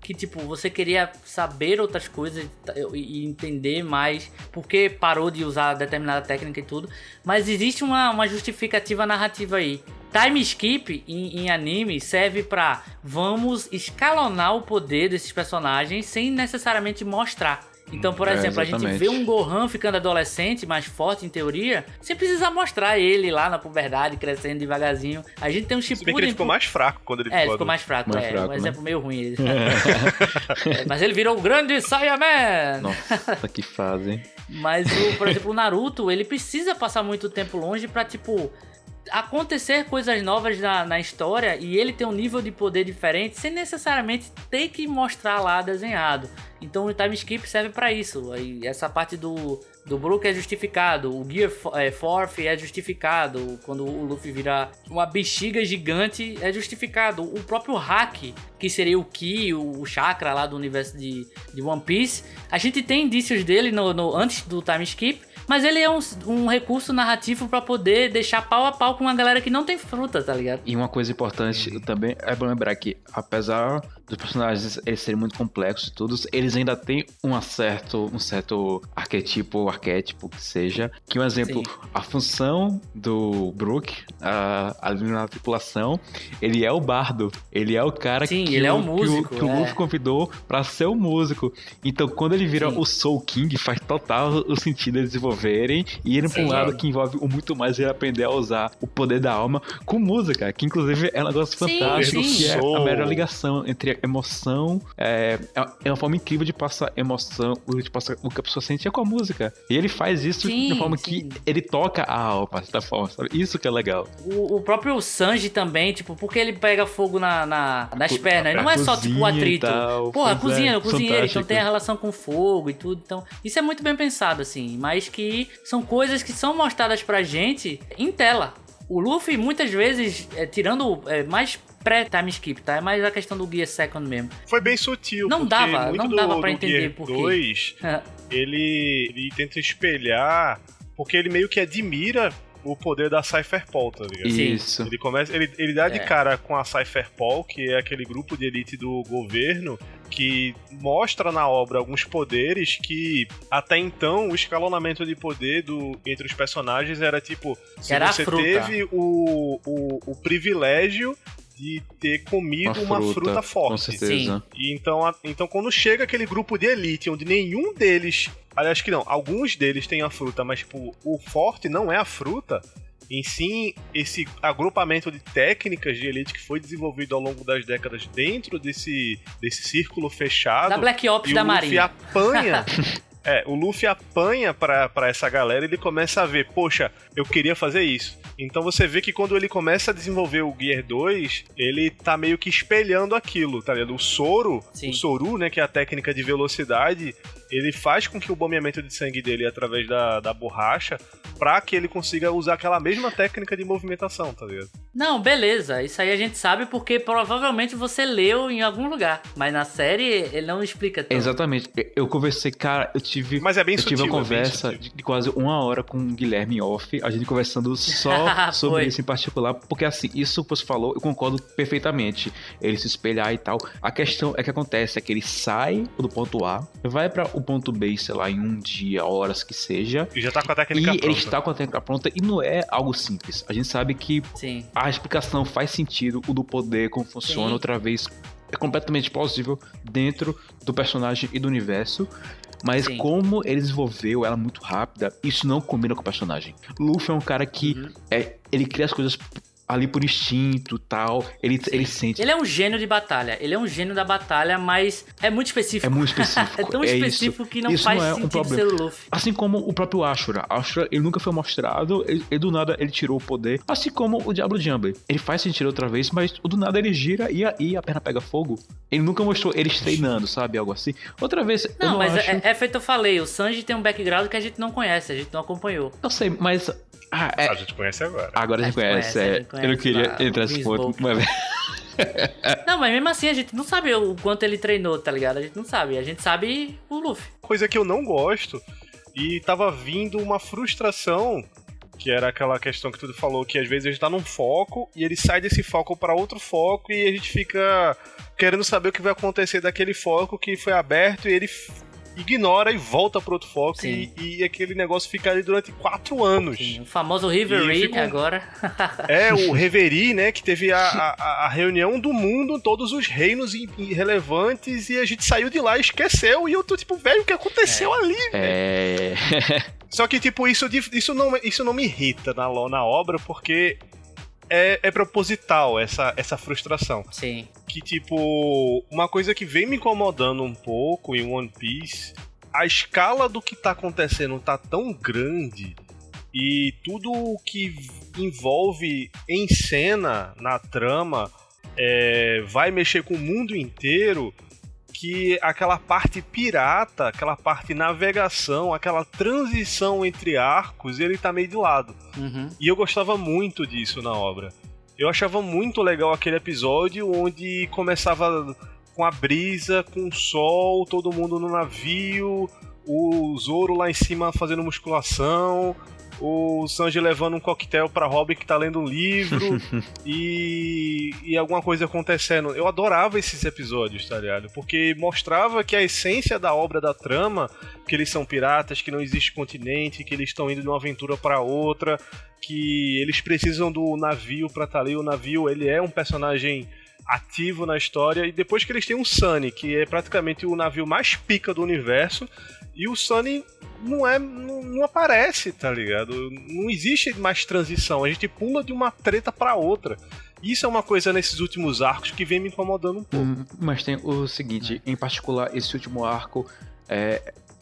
que, tipo, você queria saber outras coisas e entender mais porque parou de usar determinada técnica e tudo. Mas existe uma justificativa narrativa aí. Time skip em anime serve pra vamos escalonar o poder desses personagens sem necessariamente mostrar. Então, por exemplo, a gente exatamente. vê um Gohan ficando adolescente, mais forte em teoria, sem precisar mostrar ele lá na puberdade, crescendo devagarzinho. A gente tem um Se bem que Shippuden... ele ficou mais fraco quando ele ele ficou adulto. mais fraco, Mais fraco, um né? exemplo meio ruim. Mas ele virou o grande Saiyaman! Nossa, que fase. Mas, por exemplo, o Naruto, ele precisa passar muito tempo longe pra, tipo, acontecer coisas novas na história e ele ter um nível de poder diferente sem necessariamente ter que mostrar lá desenhado. Então o time skip serve pra isso. Aí, essa parte do Brook é justificado, o Gear Forth é justificado, quando o Luffy vira uma bexiga gigante é justificado. O próprio hack, que seria o Ki, o chakra lá do universo de One Piece, a gente tem indícios dele antes do time skip, mas ele é um recurso narrativo pra poder deixar pau a pau com uma galera que não tem fruta, tá ligado? E uma coisa importante também é bom lembrar que, apesar dos personagens eles serem muito complexos e todos, eles ainda têm um certo arquétipo que seja. Que um exemplo, Sim. a função do Brook, ali na tripulação, ele é o bardo. Ele é o cara Sim, que, ele é o que músico, que o Luffy convidou pra ser o músico. Então, quando ele vira Sim. o Soul King, faz total o sentido eles desenvolverem e irem pra um Sim. lado que envolve o muito mais ele aprender a usar o poder da alma com música, que inclusive é um negócio Sim, fantástico, sim. que é Soul. a melhor ligação entre emoção, é uma forma incrível de passar emoção, de passar o que a pessoa sente é com a música. E ele faz isso Sim, de uma forma sim. que ele toca a alma, de certa forma, sabe? Isso que é legal. O próprio Sanji também, tipo, porque ele pega fogo nas pernas. Não é só, tipo, o Cozinha e atrito. tal, Porra, pois cozinha, é, o cozinheiro, então fantástico. tem a relação com fogo e tudo. Então, isso é muito bem pensado, assim. Mas que são coisas que são mostradas pra gente em tela. O Luffy, muitas vezes, tirando mais pré-time skip, tá? É mais a questão do Gear Second mesmo. Foi bem sutil, Não porque dava muito pra do entender Gear por quê. 2, ele tenta espelhar, porque ele meio que admira o poder da Cypherpol, tá ligado? Sim. Isso. Ele dá de É. cara com a Cypherpol, que é aquele grupo de elite do governo que mostra na obra alguns poderes que até então o escalonamento de poder entre os personagens era tipo, se Era a você fruta. teve o privilégio de ter comido uma fruta com forte. certeza. E então quando chega aquele grupo de elite onde nenhum deles, aliás que não, alguns deles têm a fruta, mas tipo, o forte não é a fruta, em sim esse agrupamento de técnicas de elite que foi desenvolvido ao longo das décadas dentro desse círculo fechado. Da Black Ops e da o Luffy Marinha. apanha. O Luffy apanha pra essa galera e ele começa a ver, poxa, eu queria fazer isso. Então você vê que quando ele começa a desenvolver o Gear 2, ele tá meio que espelhando aquilo, tá ligado? Sim. O Soru, né, que é a técnica de velocidade, ele faz com que o bombeamento de sangue dele através da borracha, pra que ele consiga usar aquela mesma técnica de movimentação, tá ligado? Não, beleza. Isso aí a gente sabe porque provavelmente você leu em algum lugar. Mas na série ele não explica tudo. Exatamente. Eu conversei, cara, Mas é bem eu tive sutil, uma conversa de quase 1 hora com o Guilherme off, a gente conversando só sobre Foi. isso em particular, porque assim, isso que você falou, eu concordo perfeitamente. Ele se espelhar e tal. A questão é que acontece, é que ele sai do ponto A, vai para o ponto B, sei lá, em um dia, horas que seja, E já tá com a técnica e pronta. ele está com a técnica pronta e não é algo simples. A gente sabe que Sim. a explicação faz sentido, o do poder, como funciona, Sim. outra vez, é completamente plausível dentro do personagem e do universo. Mas Sim. como ele desenvolveu ela muito rápida, isso não combina com o personagem. Luffy é um cara que ele cria as coisas ali por instinto e tal. Ele sente. Ele é um gênio de batalha. Ele é um gênio da batalha, mas é muito específico. É muito específico. É tão é específico isso. que não Isso faz não é um sentido problema. ser o Luffy. Assim como o próprio Ashura. Ashura, ele nunca foi mostrado, ele do nada ele tirou o poder. Assim como o Diablo Jumper. Ele faz sentido outra vez, mas do nada ele gira e a perna pega fogo. Ele nunca mostrou eles treinando, sabe? Algo assim. Outra vez, eu Não, não mas acho... é feito eu falei. O Sanji tem um background que a gente não conhece, a gente não acompanhou. Eu sei, mas... A gente conhece agora. Agora a gente conhece, a gente eu não queria conhece entrar nesse ponto, mas... Não, mas mesmo assim a gente não sabe o quanto ele treinou, tá ligado? A gente não sabe. A gente sabe o Luffy. Coisa que eu não gosto, e tava vindo uma frustração, que era aquela questão que tu falou, que às vezes a gente tá num foco e ele sai desse foco pra outro foco e a gente fica querendo saber o que vai acontecer daquele foco que foi aberto e ele ignora e volta pro outro foco e aquele negócio fica ali durante 4 anos. Sim, o famoso Reverie agora. É, o Reverie, né, que teve a reunião do mundo, todos os reinos irrelevantes, e a gente saiu de lá e esqueceu, e eu tô tipo, velho, o que aconteceu ali, velho? Só que, tipo, isso não me irrita na obra, porque é proposital essa frustração. Sim. Que, tipo, uma coisa que vem me incomodando um pouco em One Piece, a escala do que tá acontecendo tá tão grande e tudo o que envolve em cena, na trama, vai mexer com o mundo inteiro, que aquela parte pirata, aquela parte navegação, aquela transição entre arcos, ele tá meio de lado. Uhum. E eu gostava muito disso na obra. Eu achava muito legal aquele episódio onde começava com a brisa, com o sol, todo mundo no navio, o Zoro lá em cima fazendo musculação, o Sanji levando um coquetel pra Robin que tá lendo um livro e alguma coisa acontecendo. Eu adorava esses episódios, tá ligado? Porque mostrava que a essência da obra, da trama, que eles são piratas, que não existe continente, que eles estão indo de uma aventura pra outra, que eles precisam do navio pra estar ali. O navio, ele é um personagem ativo na história, e depois que eles têm um Sunny, que é praticamente o navio mais pica do universo, e o Sunny não aparece, tá ligado? Não existe mais transição, a gente pula de uma treta pra outra. Isso é uma coisa nesses últimos arcos que vem me incomodando um pouco. Mas tem o seguinte, em particular, esse último arco,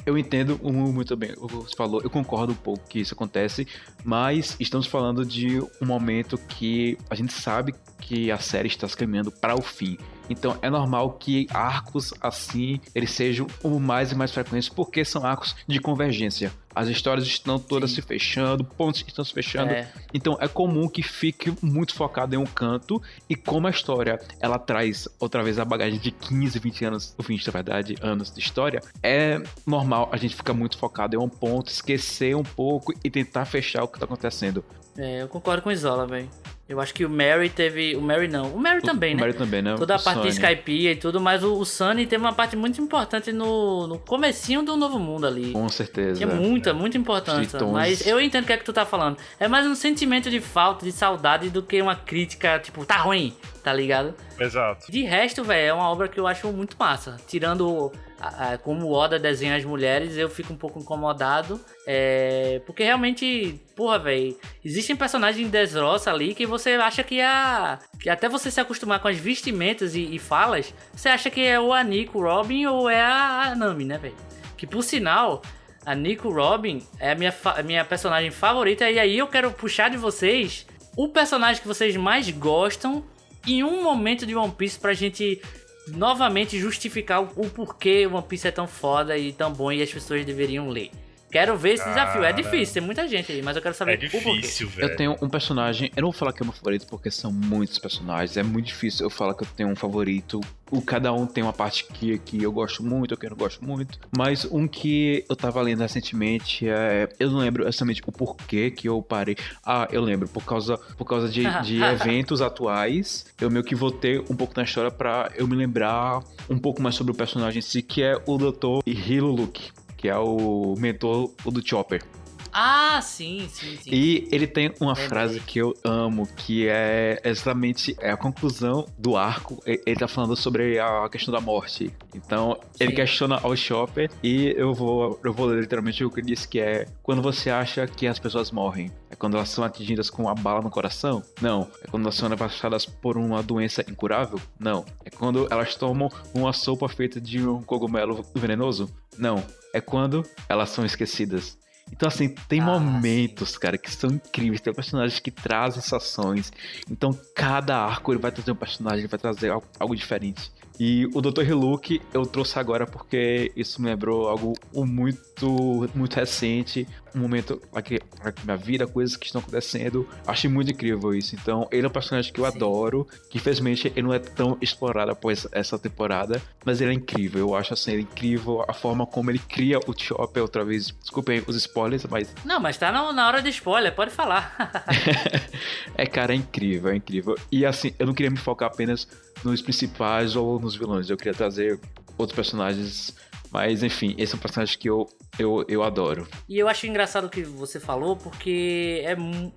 eu entendo muito bem o que você falou, eu concordo um pouco que isso acontece, mas estamos falando de um momento que a gente sabe que a série está se caminhando para o fim. Então é normal que arcos assim, eles sejam o mais e mais frequentes, porque são arcos de convergência. As histórias estão todas se fechando, pontos estão se fechando. Então é comum que fique muito focado em um canto, e como a história, ela traz outra vez a bagagem de 15, 20 anos, 20, na verdade, anos de história, é normal a gente ficar muito focado em um ponto, esquecer um pouco e tentar fechar o que tá acontecendo. Eu concordo com o Isola, velho. Eu acho que o Mary teve... O Mary não. O Mary também, né? O Mary também, né? Toda a O parte de Sunny. Skypiea e tudo, mas o Sunny teve uma parte muito importante no comecinho do Novo Mundo ali. Com certeza. Tinha muita importância. Tritões. Mas eu entendo o que é que tu tá falando. É mais um sentimento de falta, de saudade, do que uma crítica, tipo, tá ruim, tá ligado? Exato. De resto, velho, é uma obra que eu acho muito massa. Tirando como o Oda desenha as mulheres, eu fico um pouco incomodado. Porque realmente, porra, velho, existem personagens em Dressrosa ali que você acha que até você se acostumar com as vestimentas e falas, você acha que é ou a Nico Robin ou é a Nami, né, velho? Que por sinal, a Nico Robin é a minha personagem favorita. E aí eu quero puxar de vocês o personagem que vocês mais gostam em um momento de One Piece pra gente novamente justificar o porquê One Piece é tão foda e tão bom e as pessoas deveriam ler. Quero ver esse desafio. É Cara. difícil, tem muita gente aí, mas eu quero saber É o porquê. difícil, velho. Eu tenho um personagem, eu não vou falar que é meu favorito porque são muitos personagens, é muito difícil eu falar que eu tenho um favorito. Cada um tem uma parte que eu gosto muito, ou que eu não gosto muito. Mas um que eu tava lendo recentemente, eu não lembro exatamente o porquê que eu parei. Ah, eu lembro, por causa de eventos atuais, eu meio que voltei um pouco na história pra eu me lembrar um pouco mais sobre o personagem em si, que é o Dr. Hiluluk, que é o mentor do Chopper. Ah, sim. E ele tem uma frase que eu amo, que é exatamente a conclusão do arco. Ele tá falando sobre a questão da morte. Então, ele Sim. questiona ao Chopper e eu vou ler literalmente o que ele disse, que é: quando você acha que as pessoas morrem, é quando elas são atingidas com uma bala no coração? Não. É quando elas são devastadas por uma doença incurável? Não. É quando elas tomam uma sopa feita de um cogumelo venenoso? Não. É quando elas são esquecidas. Então, assim, tem momentos, cara, que são incríveis. Tem personagens que trazem sensações. Então, cada arco ele vai trazer um personagem, ele vai trazer algo diferente. E o Dr. Hiluluk eu trouxe agora porque isso me lembrou algo muito, muito recente. Um momento aqui na minha vida, coisas que estão acontecendo. Achei muito incrível isso. Então, ele é um personagem que eu adoro. Que infelizmente ele não é tão explorado após essa temporada. Mas ele é incrível. Eu acho assim, ele é incrível. A forma como ele cria o Chopper outra vez. Desculpem os spoilers, mas. Não, mas tá na hora de spoiler, pode falar. Cara, é incrível, é incrível. E assim, eu não queria me focar apenas nos principais ou nos vilões. Eu queria trazer outros personagens. Mas enfim, esse é um personagem que eu adoro. E eu acho engraçado o que você falou, porque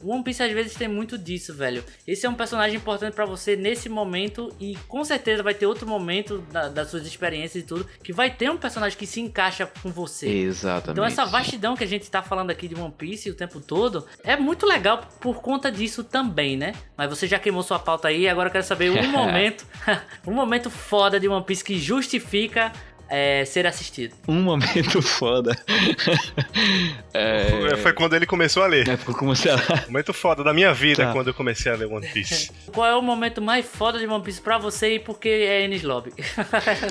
One Piece às vezes tem muito disso, velho. Esse é um personagem importante pra você nesse momento e com certeza vai ter outro momento das suas experiências e tudo, que vai ter um personagem que se encaixa com você. Exatamente. Então essa vastidão que a gente tá falando aqui de One Piece o tempo todo é muito legal por conta disso também, né? Mas você já queimou sua pauta aí, agora eu quero saber um momento foda de One Piece que justifica ser assistido. Um momento foda. Foi quando ele começou a ler. Comecei a... Momento foda da minha vida Tá. quando eu comecei a ler One Piece. Qual é o momento mais foda de One Piece pra você e por que é Enies Lobby?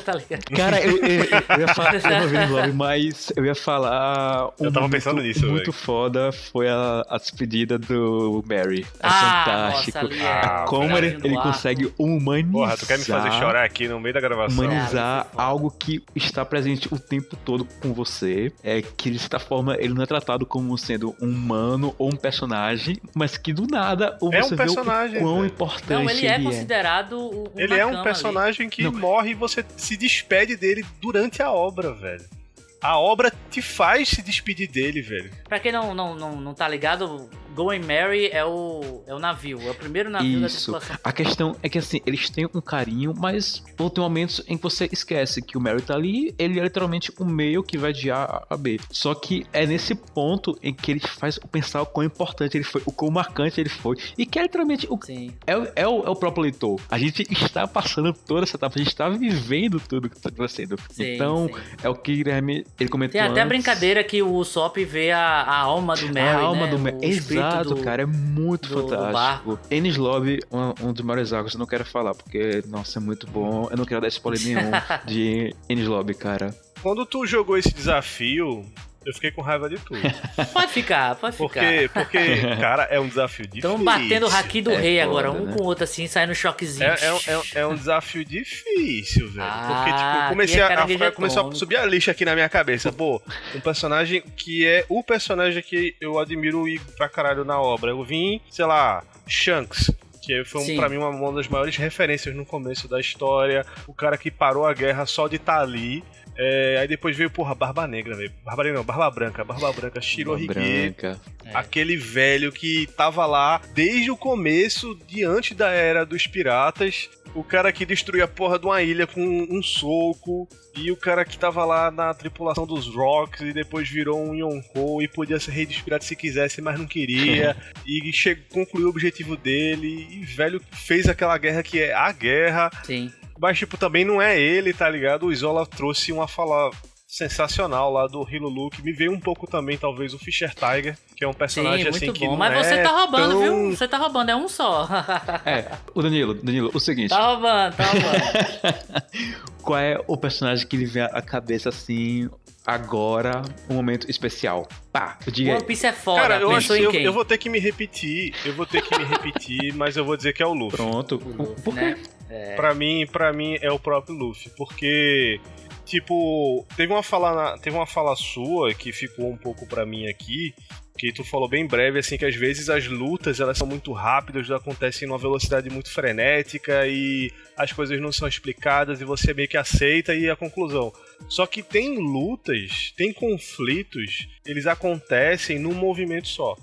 Tá ligado? Cara, eu ia falar, eu não vi no Lobby, mas eu ia falar Eu tava momento pensando nisso, muito velho. foda foi a despedida do Barry. É fantástico. Nossa, ali é Como finalzinho do ele arco. consegue humanizar. Porra, tu quer me fazer chorar aqui no meio da gravação? Humanizar Cara, foi foda. algo que está presente o tempo todo com você. É que de certa forma ele não é tratado como sendo um humano ou um personagem, mas que do nada É um você personagem, vê o quão velho. importante Não, ele é considerado um Ele é um Nakama personagem que Não. morre e você se despede dele durante a obra, velho. A obra te faz se despedir dele, velho. ali. Pra quem não tá ligado, Going Merry é o navio, é o primeiro navio da Isso. tripulação. A questão é que assim, eles têm um carinho, mas vão ter momentos em que você esquece que o Mary tá ali, ele é literalmente um meio que vai de A a B. Só que é nesse ponto em que ele faz pensar o quão importante ele foi, o quão marcante ele foi. E que é literalmente o Sim. é o próprio leitor. A gente está passando toda essa etapa, a gente está vivendo tudo que está acontecendo. Sim, Então, sim. é o que Guilherme ele comentou Tem até a antes. brincadeira que o Usopp vê a alma do Mary, A alma né? do Mary. O espírito Exato, cara, é muito do fantástico. barco. Enies Lobby, um dos maiores arcos, eu não quero falar, porque, nossa, é muito bom. Eu não quero dar spoiler nenhum de Enies Lobby, cara. Quando tu jogou esse desafio, eu fiquei com raiva de tudo. Pode ficar. Porque, cara, é um desafio difícil. Estão batendo o haki do É rei foda, agora, um né? com o outro assim, saindo choquezinho. É um desafio difícil, velho. Porque, tipo, aqui é caranguejo começou a atômico. subir a lixa aqui na minha cabeça. Pô, um personagem que é o personagem que eu admiro e pra caralho na obra. Eu vim, sei lá, Shanks. Que foi Sim. pra mim uma das maiores referências no começo da história. O cara que parou a guerra só de estar ali. Aí depois veio, porra, Barba Negra, velho. Barba Negra não, Barba Branca, Shirohige. Branca. Aquele velho que tava lá desde o começo, diante da era dos piratas. O cara que destruiu a porra de uma ilha com um soco. E o cara que tava lá na tripulação dos Rocks e depois virou um Yonkou e podia ser rei dos piratas se quisesse, mas não queria. E concluiu o objetivo dele. E velho fez aquela guerra que é a guerra. Sim. Mas, tipo, também não é ele, tá ligado? O Isola trouxe uma fala sensacional lá do Hilulu, que me veio um pouco também, talvez, o Fischer Tiger, que é um personagem Sim, assim muito que bom. não Mas você é tá roubando, tão... viu? Você tá roubando, é um só. O Danilo, o seguinte. Tá roubando. Qual é o personagem que lhe vem à cabeça assim, agora, um momento especial? Pá, diga aí. One Piece é foda. Cara, eu acho Pensou que em quem? eu vou ter que me repetir, mas eu vou dizer que é o Luffy. Pronto. Por quê? Né? Pra mim é o próprio Luffy, porque, tipo, teve uma fala sua que ficou um pouco pra mim aqui, que tu falou bem breve, assim, que às vezes as lutas, elas são muito rápidas, acontecem numa velocidade muito frenética e as coisas não são explicadas e você meio que aceita e a conclusão. Só que tem lutas, tem conflitos, eles acontecem num movimento só.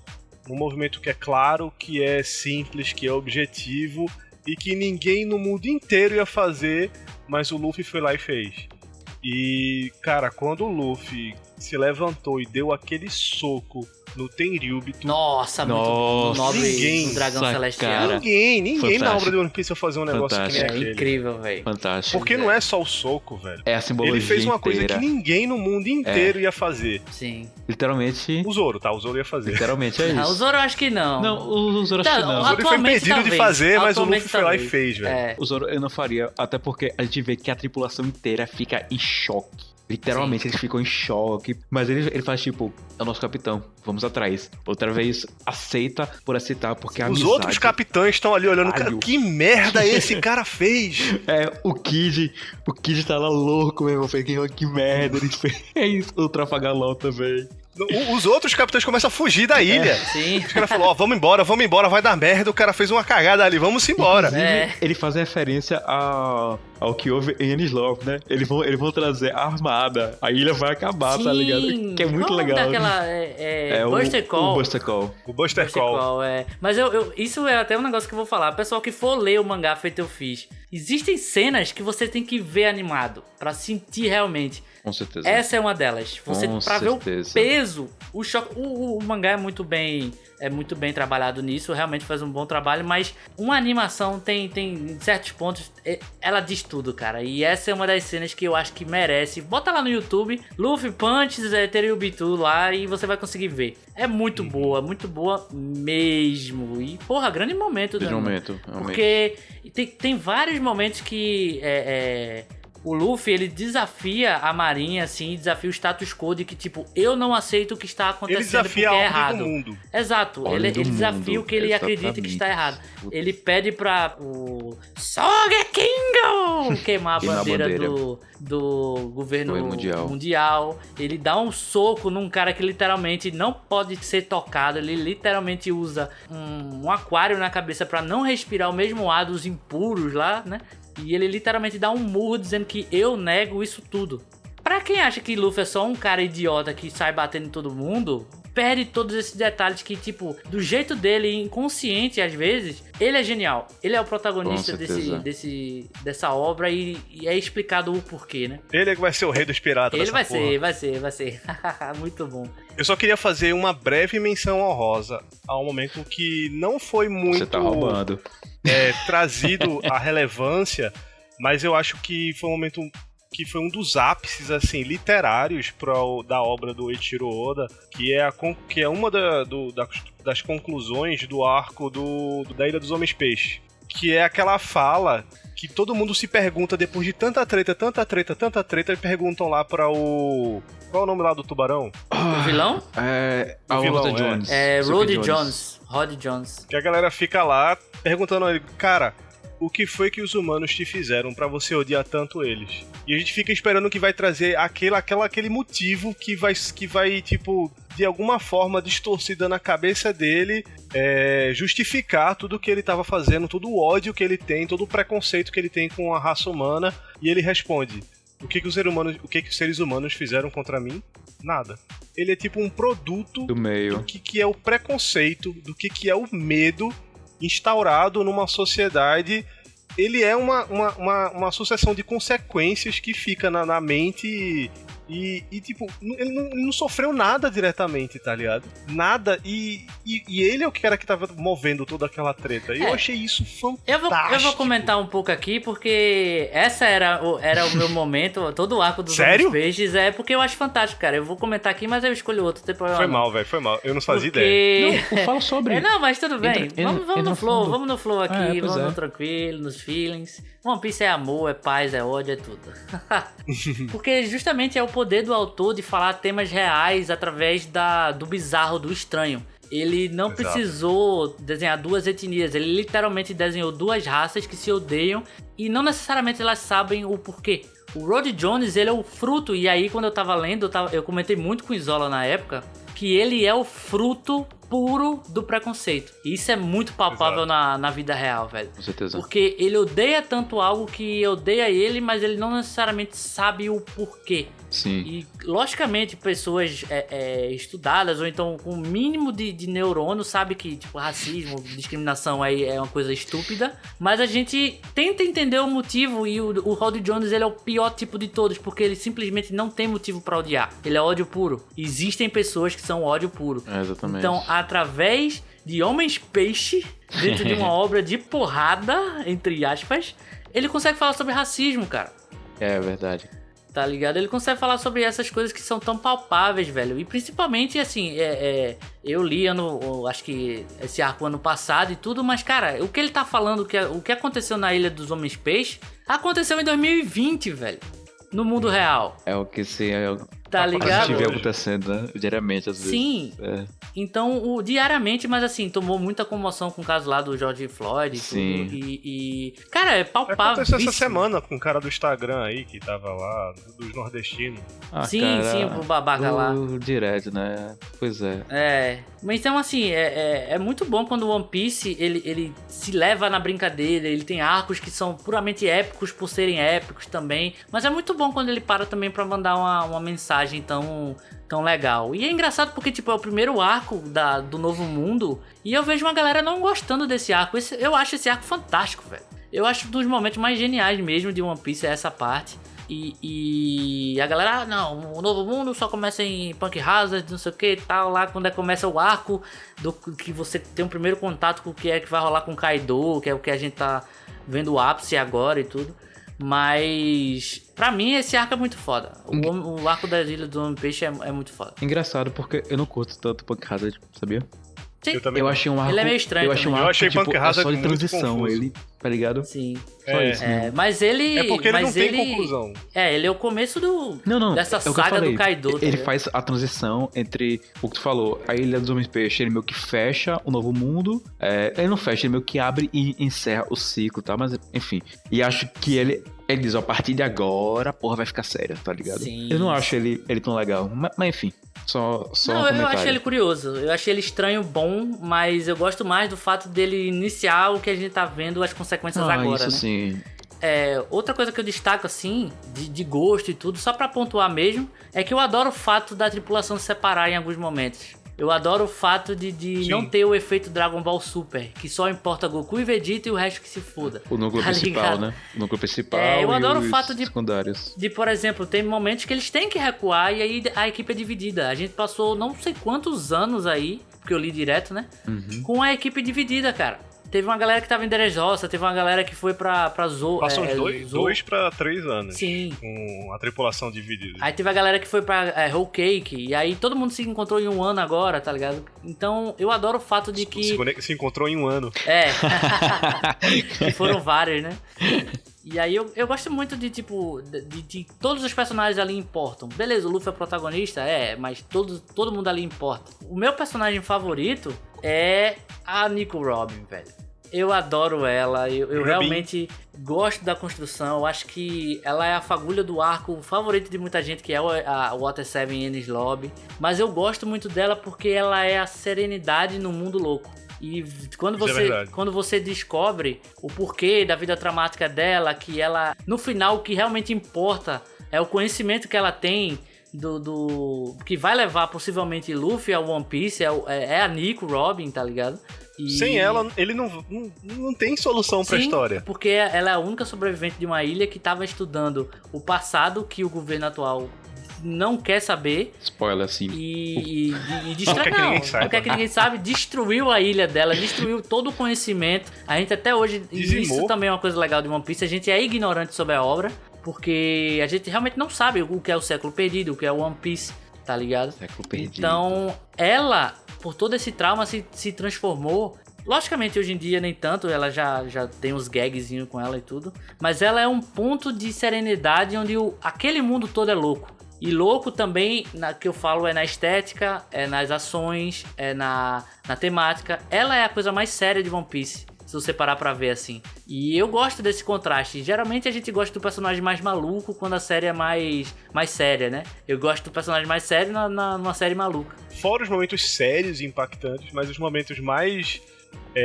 Um movimento que é claro, que é simples, que é objetivo e que ninguém no mundo inteiro ia fazer, mas o Luffy foi lá e fez. E, cara, quando o Luffy se levantou e deu aquele soco no Tenryubito... Nossa, muito bom. Ninguém, do Dragão nossa, Celestial. cara. Ninguém Fantástico. na obra de One Piece ia fazer um negócio que nem É aquele. incrível, velho. Fantástico. Porque não é só o soco, velho. É a simbologia Ele fez uma coisa inteira. que ninguém no mundo inteiro ia fazer. Sim. Literalmente, O Zoro, tá? O Zoro ia fazer. literalmente é Ah, o isso. Zoro eu acho que não. Não, o Zoro acho Tá, que não. O Zoro foi atualmente, impedido de talvez. fazer, mas o Atualmente, Luffy foi lá e talvez. fez, velho. É. O Zoro eu não faria, até porque a gente vê que a tripulação inteira fica em choque. Literalmente, eles ficam em choque. Mas ele faz tipo, é o nosso capitão, vamos atrás. Outra vez, aceita por aceitar, porque a Os amizade... outros capitães estão ali olhando, cara, Caralho. que merda esse cara fez? O Kid tá lá louco, meu irmão. Foi que merda ele fez. O Trafalgar também. Os outros capitães começam a fugir da ilha. Sim. Os caras falaram, vamos embora, vai dar merda. O cara fez uma cagada ali, vamos embora. É. Ele faz referência ao que houve em Enies Lobby, né? Eles vão trazer a armada. A ilha vai acabar, tá ligado? Que é muito Qual legal. daquela, Buster Call. O Buster Call. O Buster Buster Call. Call, é. Mas isso é até um negócio que eu vou falar. Pessoal que for ler o mangá feito eu fiz. Existem cenas que você tem que ver animado pra sentir realmente. Com certeza. Essa é uma delas. Você Com pra ver certeza. o peso, o choque. O mangá é muito bem trabalhado nisso, realmente faz um bom trabalho, mas uma animação tem em certos pontos, ela diz tudo, cara. E essa é uma das cenas que eu acho que merece. Bota lá no YouTube, Luffy Punches, Tenryubitu lá e você vai conseguir ver. É muito boa mesmo. E porra, grande momento, Grande Daniel. momento, realmente. Porque tem vários momentos que o Luffy, ele desafia a marinha, assim, desafia o status quo de que, tipo, eu não aceito o que está Ele acontecendo porque desafia a é ordem errado. do mundo. Exato, Ordem ele do desafia mundo, o que ele acredita que exatamente. está errado. Ele pede pra o Sogekingo queimar a Queimar a bandeira bandeira. do governo Governo mundial. Ele dá um soco num cara que literalmente não pode ser tocado. Ele literalmente usa um aquário na cabeça pra não respirar o mesmo ar dos impuros lá, né? E ele literalmente dá um murro dizendo que eu nego isso tudo. Pra quem acha que Luffy é só um cara idiota que sai batendo em todo mundo, perde todos esses detalhes que, tipo, do jeito dele, inconsciente às vezes, ele é genial. Ele é o protagonista Com certeza. dessa obra e é explicado o porquê, né? Ele é que vai ser o rei dos piratas. Ele dessa porra. vai ser. Muito bom. Eu só queria fazer uma breve menção honrosa a um momento que não foi muito Você tá roubando. trazido à relevância, mas eu acho que foi um momento que foi um dos ápices assim literários da obra do Eiichiro Oda, que é uma das conclusões do arco da Ilha dos Homens Peixe, que é aquela fala que todo mundo se pergunta depois de tanta treta, e perguntam lá para o... Qual é o nome lá do tubarão? O vilão? A O vilão, Rod Jones. É Super Rod Jones. Que a galera fica lá perguntando a ele, cara, o que foi que os humanos te fizeram pra você odiar tanto eles? E a gente fica esperando que vai trazer aquele motivo que vai, tipo, de alguma forma distorcida na cabeça dele, justificar tudo que ele tava fazendo, todo o ódio que ele tem, todo o preconceito que ele tem com a raça humana. E ele responde, o que os seres humanos fizeram contra mim? Nada. Ele é tipo um produto Do meio. do que é o preconceito, do que é o medo instaurado numa sociedade. Ele é uma sucessão de consequências que fica na mente tipo, ele não sofreu nada diretamente, tá ligado? Nada, e ele é o cara que tava movendo toda aquela treta. E eu achei isso fantástico. Eu vou comentar um pouco aqui, porque essa era o meu momento, todo o arco dos Homens Peixes, porque eu acho fantástico, cara. Eu vou comentar aqui, mas eu escolho outro, não tem problema. Foi mal, velho, foi mal. Eu não fazia ideia. Não, fala sobre. Não, mas tudo bem. Vamos no flow, vamos no flow aqui, vamos no tranquilo, nos feelings. One Piece é amor, é paz, é ódio, é tudo. Porque justamente é o poder do autor de falar temas reais através do bizarro, do estranho. Ele não precisou desenhar duas etnias, ele literalmente desenhou duas raças que se odeiam e não necessariamente elas sabem o porquê. O Rod Jones, ele é o fruto, e aí quando eu tava lendo, eu comentei muito com o Isola na época, que ele é o fruto puro do preconceito. E isso é muito palpável na vida real, velho. Com certeza. Porque ele odeia tanto algo que odeia ele, mas ele não necessariamente sabe o porquê. Sim. E, logicamente, pessoas estudadas ou então com o mínimo de neurônio sabe que, tipo, racismo, discriminação aí é uma coisa estúpida. Mas a gente tenta entender o motivo e o Rod Jones, ele é o pior tipo de todos, porque ele simplesmente não tem motivo pra odiar. Ele é ódio puro. Existem pessoas que são ódio puro. Exatamente. Então, através de Homens-Peixe, dentro de uma obra de porrada, entre aspas, ele consegue falar sobre racismo, cara. É verdade. Tá ligado? Ele consegue falar sobre essas coisas que são tão palpáveis, velho. E principalmente, assim, eu li acho que esse arco ano passado e tudo, mas, cara, o que ele tá falando, o que aconteceu na Ilha dos Homens-Peixe, aconteceu em 2020, velho. No mundo real. É o que se... Tá ligado? A gente vê acontecendo, né? Diariamente, às vezes. Sim. Então, diariamente, mas assim, tomou muita comoção com o caso lá do George Floyd e Sim. tudo. Cara, é palpável. Aconteceu essa semana com um cara do Instagram aí que tava lá, dos nordestinos. Sim, o babaca lá. Direto, né? Pois é. Mas então, assim, é muito bom quando o One Piece, ele se leva na brincadeira, ele tem arcos que são puramente épicos por serem épicos também, mas é muito bom quando ele para também pra mandar uma mensagem tão legal. E é engraçado porque, tipo, é o primeiro arco do Novo Mundo e eu vejo uma galera não gostando desse arco. Eu acho esse arco fantástico, velho. Eu acho um dos momentos mais geniais mesmo de One Piece é essa parte. E a galera, não, o Novo Mundo só começa em Punk Hazard, não sei o que e tal, lá quando começa o arco que você tem um primeiro contato com o que é que vai rolar com o Kaido, que é o que a gente tá vendo o ápice agora e tudo. Mas, pra mim, esse arco é muito foda. O arco da Ilha do Homem-Peixe é muito foda. Engraçado, porque eu não curto tanto Punk Hazard, sabia? Sim. Eu também. Eu achei um arco... Ele é meio estranho Eu achei tipo, Punk Hazard só de muito transição, confuso. ele, tá ligado? Sim. Só isso mesmo. Mas ele... É porque ele não tem conclusão. Ele é o começo dessa é o que eu saga falei. do Kaido. Ele faz a transição entre o que tu falou, a Ilha dos Homens-Peixe, ele meio que fecha o Novo Mundo. Ele não fecha, ele meio que abre e encerra o ciclo, tá? Mas, enfim. E acho que ele diz, a partir de agora, a porra vai ficar séria, tá ligado? Sim. Eu não acho ele tão legal. Mas enfim, só não, um comentário. eu achei ele curioso. Eu achei ele estranho, bom, mas eu gosto mais do fato dele iniciar o que a gente tá vendo, as consequências agora, isso né? sim. Outra coisa que eu destaco, assim, de gosto e tudo, só pra pontuar mesmo, é que eu adoro o fato da tripulação se separar em alguns momentos. Eu adoro o fato de não ter o efeito Dragon Ball Super, que só importa Goku e Vegeta e o resto que se foda. O núcleo principal, ligado? né? O núcleo principal eu adoro e o fato secundários. por exemplo, tem momentos que eles têm que recuar e aí a equipe é dividida. A gente passou não sei quantos anos aí, porque eu li direto, né? Com a equipe dividida, cara. Teve uma galera que tava em Dressrosa, teve uma galera que foi pra Passou uns 2 pra 3 anos. Sim. Com a tripulação dividida. Aí teve a galera que foi pra Whole Cake, e aí todo mundo se encontrou em um ano agora, tá ligado? Então eu adoro o fato de que... Se encontrou em um ano. Que foram vários, né? E aí eu gosto muito de, tipo, de todos os personagens ali importam. Beleza, o Luffy é o protagonista, mas todo mundo ali importa. O meu personagem favorito é a Nico Robin, velho. Eu adoro ela, eu realmente gosto da construção. Eu acho que ela é a fagulha do arco favorito de muita gente, que é a Water 7 Enies Lobby. Mas eu gosto muito dela porque ela é a serenidade no mundo louco. E quando você descobre o porquê da vida traumática dela, que ela, no final, o que realmente importa é o conhecimento que ela tem do que vai levar possivelmente Luffy ao One Piece, é a Nico Robin, tá ligado? Sem ela, ele não tem solução pra história. Porque ela é a única sobrevivente de uma ilha que estava estudando o passado que o governo atual não quer saber. Spoiler, assim. E destrói. Não quer que ninguém saiba. Não quer que ninguém sabe. Destruiu a ilha dela, destruiu todo o conhecimento. A gente até hoje. E Dizimou. isso também é uma coisa legal de One Piece. A gente é ignorante sobre a obra. Porque a gente realmente não sabe o que é o século perdido, o que é o One Piece, tá ligado? Século perdido. Então, ela, por todo esse trauma, se transformou. Logicamente, hoje em dia, nem tanto, ela já tem uns gagzinhos com ela e tudo. Mas ela é um ponto de serenidade onde aquele mundo todo é louco. E louco também, que eu falo, é na estética, é nas ações, é na temática. Ela é a coisa mais séria de One Piece, se você parar pra ver assim. E eu gosto desse contraste. Geralmente a gente gosta do personagem mais maluco quando a série é mais séria, né? Eu gosto do personagem mais sério numa série maluca. Fora os momentos sérios e impactantes, mas os momentos mais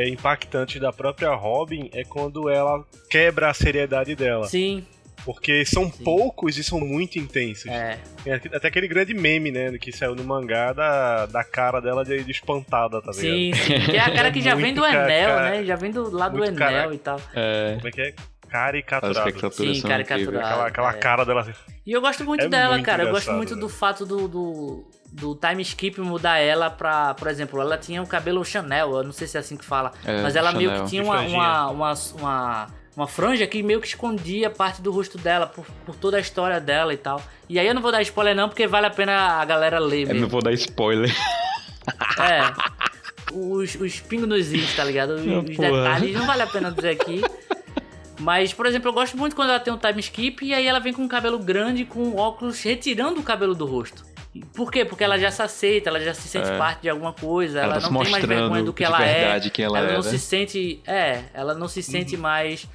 impactantes da própria Robin é quando ela quebra a seriedade dela. Sim. Porque são poucos e são muito intensos. É. Tem até aquele grande meme, né, que saiu no mangá da cara dela de espantada, tá ligado? Sim, que é a cara que já vem do Enel, né? Já vem do lado do muito Enel e tal. Como é que é? Caricaturado. Sim, caricaturado. Aquela cara dela assim. E eu gosto muito É dela, muito cara. Eu gosto engraçado, muito né? do fato do time skip mudar ela pra... Por exemplo, ela tinha um cabelo Chanel, eu não sei se é assim que fala. Mas ela meio que tinha uma franja que meio que escondia parte do rosto dela, por toda a história dela e tal. E aí eu não vou dar spoiler não, porque vale a pena a galera ler Eu mesmo. não vou dar spoiler. Os pingos nos is, tá ligado? Os Porra. detalhes não vale a pena dizer aqui. Mas, por exemplo, eu gosto muito quando ela tem um time skip e aí ela vem com um cabelo grande, com óculos, retirando o cabelo do rosto. Por quê? Porque ela já se aceita, ela já se sente parte de alguma coisa, ela tá não tem mais vergonha do que ela é. Quem ela não né? se sente. Ela não se sente mais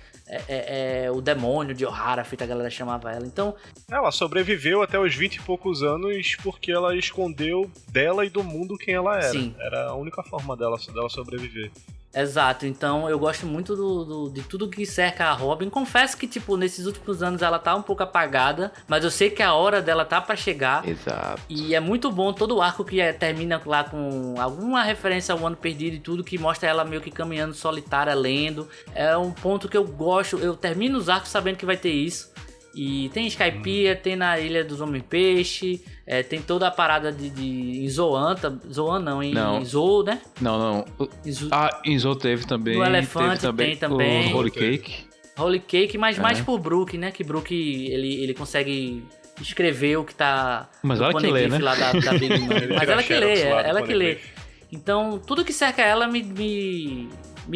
o demônio de Ohara, a galera chamava ela. Então. Ela sobreviveu até os 20 e poucos anos porque ela escondeu dela e do mundo quem ela era. Sim. Era a única forma dela sobreviver. Exato, então eu gosto muito de tudo que cerca a Robin. Confesso que, tipo, nesses últimos anos ela tá um pouco apagada, mas eu sei que a hora dela tá pra chegar. Exato. E é muito bom todo o arco que termina lá com alguma referência ao Ano Perdido e tudo, que mostra ela meio que caminhando solitária, lendo. É um ponto que eu gosto, eu termino os arcos sabendo que vai ter isso. E tem Skypiea, tem na Ilha dos Homem-Peixe, tem toda a parada em Zoan, em Zou, né? Não. Em Zou teve também. No Elefante teve tem também. O Holy Cake. Holy Cake, mas mais por Brook, né? Que Brook, ele consegue escrever o que tá... Mas ela que lê, né? Lá da Big Mom. Mas ela que lê, ela que lê. Então, tudo que cerca ela me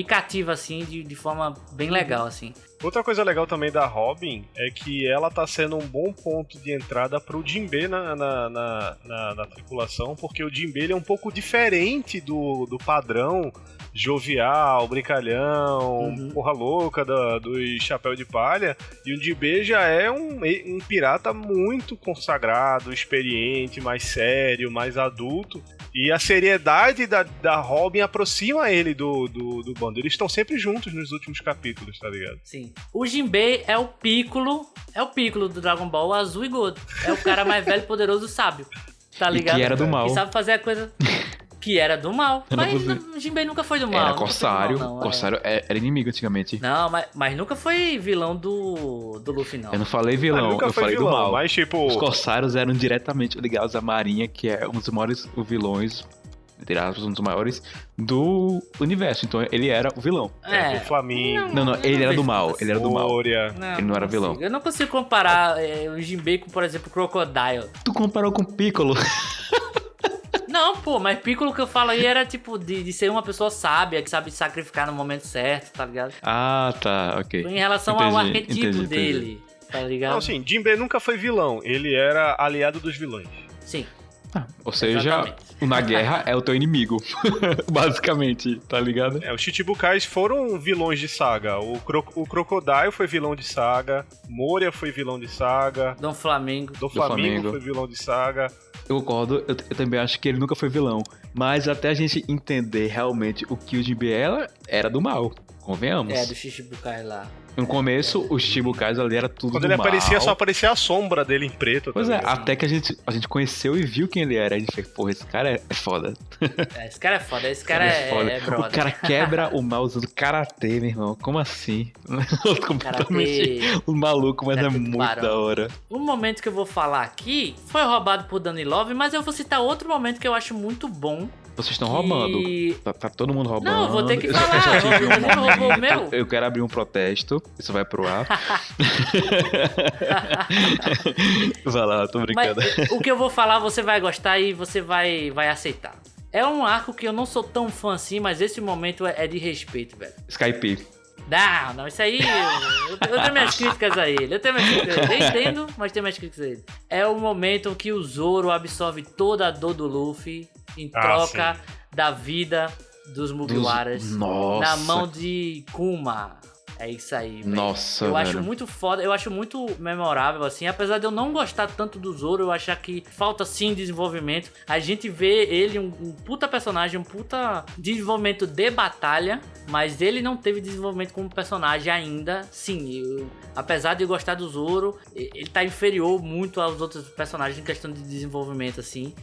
cativa, assim, de forma bem legal, assim. Outra coisa legal também da Robin é que ela tá sendo um bom ponto de entrada pro Jinbe na tripulação, porque o Jinbe ele é um pouco diferente do padrão jovial, brincalhão, porra louca dos Chapéu de Palha, e o Jinbe já é um pirata muito consagrado, experiente, mais sério, mais adulto, e a seriedade da Robin aproxima ele do bando. Eles estão sempre juntos nos últimos capítulos, tá ligado? Sim. O Jinbe é o Piccolo do Dragon Ball azul e gordo. É o cara mais velho, poderoso, sábio. Tá ligado? E que era do mal. Que sabe fazer a coisa que era do mal. Mas o Jinbe nunca foi do mal. Era Corsário. Corsário era inimigo antigamente. Não, mas nunca foi vilão do Luffy, não. Eu não falei vilão, eu falei vilão, do mal. Mas, tipo... Os Corsários eram diretamente ligados à Marinha, que é um dos maiores vilões, entre aspas, um dos maiores do universo. Então ele era o vilão. O Flamingo. Não, ele era do mal. Ele era do mal. Não, ele não era vilão. Eu não consigo comparar o Jinbe com, por exemplo, o Crocodile. Tu comparou com o Piccolo. Não, pô, mas Piccolo que eu falo aí era tipo de ser uma pessoa sábia, que sabe sacrificar no momento certo, tá ligado? Ah, tá, ok. Em relação ao arquetipo dele, tá ligado? Não, sim, Jinbe nunca foi vilão, ele era aliado dos vilões. Sim. Ou seja, exatamente. Na guerra é o teu inimigo, basicamente, tá ligado? Os Chichibukais foram vilões de saga. O Crocodile foi vilão de saga, Moria foi vilão de saga, Dom Flamingo foi vilão de saga. Eu concordo, eu também acho que ele nunca foi vilão. Mas até a gente entender realmente o que o Jinbe era do mal. Convenhamos. Do Shichibukai lá. No começo, os Chichibukais ali era tudo Quando do ele mal. aparecia, só aparecia a sombra dele em preto. Pois tá é, ligado? até que a gente conheceu e viu quem ele era. A gente fez, porra, esse cara é foda. Esse cara é foda, esse cara foda. é brother. O cara quebra o mal usando karatê, meu irmão. Como assim? Completamente um maluco, mas é Karatê do muito barão. da hora. O momento que eu vou falar aqui foi roubado por Danny Love, mas eu vou citar outro momento que eu acho muito bom. Vocês estão Que- roubando. Tá todo mundo roubando. Não, eu vou ter que Eu falar. já tive O Danilo roubou o momento. meu. Eu quero abrir um protesto. Isso vai pro ar. Vai lá, tô brincando. Mas o que eu vou falar você vai gostar e você vai aceitar. É um arco que eu não sou tão fã assim, mas esse momento é de respeito, velho. Skype. Não, isso aí. Eu tenho minhas críticas a ele. Eu entendo, mas tenho minhas críticas a ele. É o momento que o Zoro absorve toda a dor do Luffy em troca da vida dos Mugiwaras Nossa. na mão de Kuma. É isso aí, velho. Nossa, eu acho velho. muito foda, eu acho muito memorável, assim. Apesar de eu não gostar tanto do Zoro, eu achar que falta sim desenvolvimento. A gente vê ele um puta personagem, um puta desenvolvimento de batalha, mas ele não teve desenvolvimento como personagem ainda. Sim, apesar de eu gostar do Zoro, ele tá inferior muito aos outros personagens em questão de desenvolvimento, assim.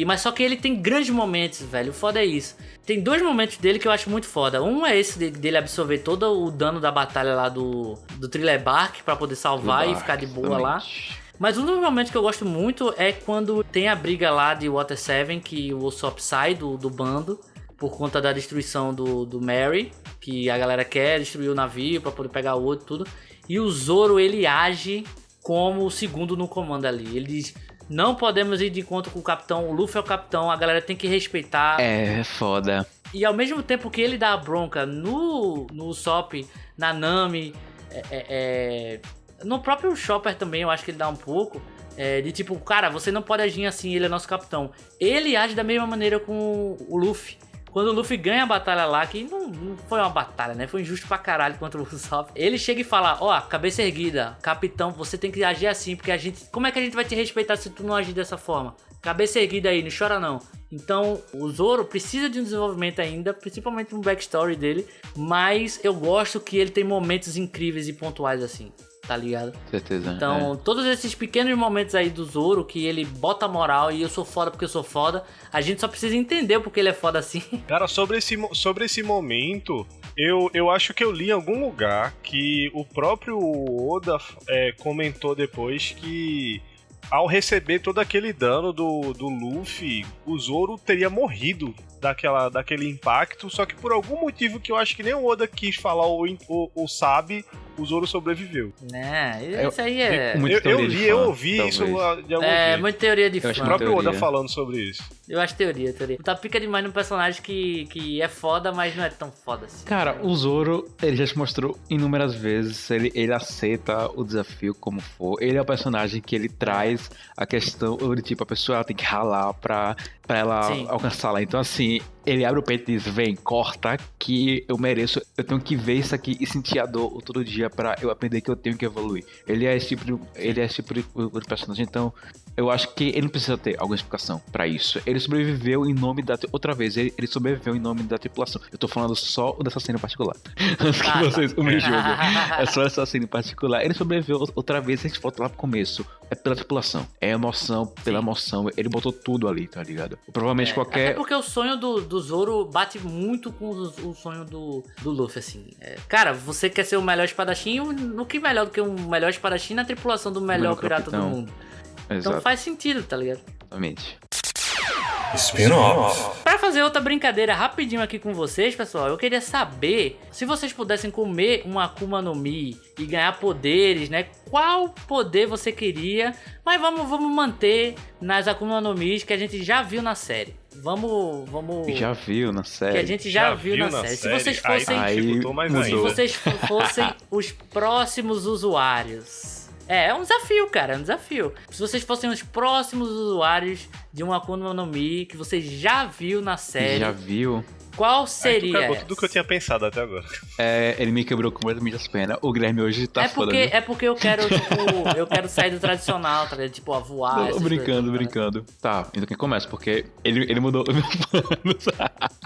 Mas só que ele tem grandes momentos, velho. O foda é isso. Tem dois momentos dele que eu acho muito foda. Um é esse dele absorver todo o dano da batalha lá do Thriller Bark pra poder salvar e ficar de boa lá. Mas um dos momentos que eu gosto muito é quando tem a briga lá de Water 7, que o Usopp sai do bando por conta da destruição do Mary, que a galera quer destruir o navio pra poder pegar o outro e tudo. E o Zoro, ele age como o segundo no comando ali. Ele diz: não podemos ir de encontro com o capitão, o Luffy é o capitão, a galera tem que respeitar. É foda. E ao mesmo tempo que ele dá a bronca no Usopp, na Nami, no próprio Chopper também eu acho que ele dá um pouco, de tipo, cara, você não pode agir assim, ele é nosso capitão. Ele age da mesma maneira com o Luffy. Quando o Luffy ganha a batalha lá, que não foi uma batalha, né? Foi injusto pra caralho contra o Usopp. Ele chega e fala: ó, cabeça erguida, capitão, você tem que agir assim, porque a gente... Como é que a gente vai te respeitar se tu não agir dessa forma? Cabeça erguida aí, não chora não. Então, o Zoro precisa de um desenvolvimento ainda, principalmente no backstory dele, mas eu gosto que ele tem momentos incríveis e pontuais assim, tá ligado? Certeza. Então, todos esses pequenos momentos aí do Zoro, que ele bota moral e eu sou foda porque eu sou foda, a gente só precisa entender porque ele é foda assim. Cara, sobre esse momento, eu acho que eu li em algum lugar que o próprio Oda comentou depois que ao receber todo aquele dano do Luffy, o Zoro teria morrido daquele impacto, só que por algum motivo que eu acho que nem o Oda quis falar ou sabe, o Zoro sobreviveu. Né, isso aí é... Eu ouvi talvez. isso de algum É, jeito. muita teoria de Eu fã. acho O próprio teoria. Oda falando sobre isso. Eu acho teoria. Tá pica demais num personagem que é foda, mas não é tão foda assim. Cara, o Zoro, ele já se mostrou inúmeras vezes, ele aceita o desafio como for. Ele é o personagem que ele traz a questão de tipo, a pessoa ela tem que ralar pra ela Sim. alcançar lá. Então assim, ele abre o peito e diz: vem, corta que eu mereço, eu tenho que ver isso aqui e sentir a dor todo dia pra eu aprender que eu tenho que evoluir. Ele é esse tipo de personagem, então eu acho que ele não precisa ter alguma explicação pra isso. Ele sobreviveu em nome da... Outra vez, ele sobreviveu em nome da tripulação. Eu tô falando só dessa cena em particular. Antes que vocês me julguem. É só essa cena em particular. Ele sobreviveu outra vez, a gente volta lá pro começo. É pela tripulação. É emoção, pela emoção. Ele botou tudo ali, tá ligado? Provavelmente Até qualquer... porque o sonho do Zoro bate muito com o sonho do Luffy, assim. Cara, você quer ser o melhor espadachim, no que melhor do que um melhor espadachim na tripulação do melhor pirata capitão. do mundo. Então Exato, faz sentido, tá ligado? exatamente. Spin-off. Pra fazer outra brincadeira rapidinho aqui com vocês, pessoal, eu queria saber se vocês pudessem comer uma Akuma no Mi e ganhar poderes, né? Qual poder você queria? Mas vamos manter nas Akuma no Mi que a gente já viu na série. Vamos... Já viu na série? Que a gente já viu na série. Se vocês fossem... Aí dificultou mais mudou. Se ainda. vocês fossem os próximos usuários. É um desafio, cara, é um desafio. Se vocês fossem os próximos usuários de uma Akuma no Mi que você já viu na série, Já viu? Qual Aí tu seria cagou essa? tudo que eu tinha pensado até agora. Ele me quebrou completamente as pernas. O Guilherme hoje tá foda, viu? É porque eu quero, tipo, eu quero sair do tradicional, tá ligado? Tipo, a voar. Não, essas brincando, coisas, brincando. Tá, então quem começa? Porque ele mudou os meus planos.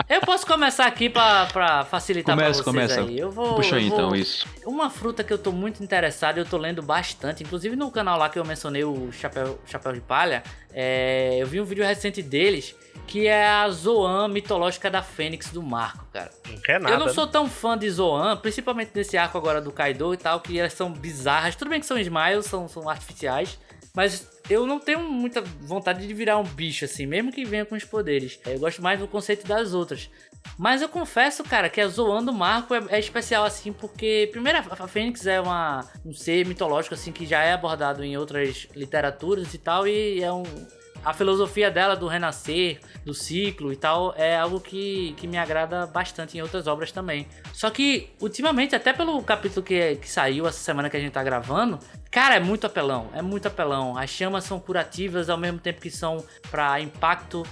Eu posso começar aqui pra facilitar pra vocês Começa. aí. Eu vou. Puxa aí, eu vou- então, isso. Uma fruta que eu tô muito interessado, eu tô lendo bastante, inclusive no canal lá que eu mencionei, o Chapéu de Palha, eu vi um vídeo recente deles, que é a Zoan mitológica da Fênix do Marco, cara. Não quer nada. Eu não sou né? tão fã de Zoan, principalmente nesse arco agora do Kaido e tal, que elas são bizarras. Tudo bem que são smiles, são artificiais, mas eu não tenho muita vontade de virar um bicho assim, mesmo que venha com os poderes. Eu gosto mais do conceito das outras. Mas eu confesso, cara, que a Zoan do Marco é especial assim, porque primeiro a Fênix é um ser mitológico assim que já é abordado em outras literaturas e tal, e a filosofia dela do renascer, do ciclo e tal, é algo que me agrada bastante em outras obras também. Só que, ultimamente, até pelo capítulo que saiu essa semana que a gente tá gravando, cara, é muito apelão, é muito apelão. As chamas são curativas ao mesmo tempo que são pra impacto.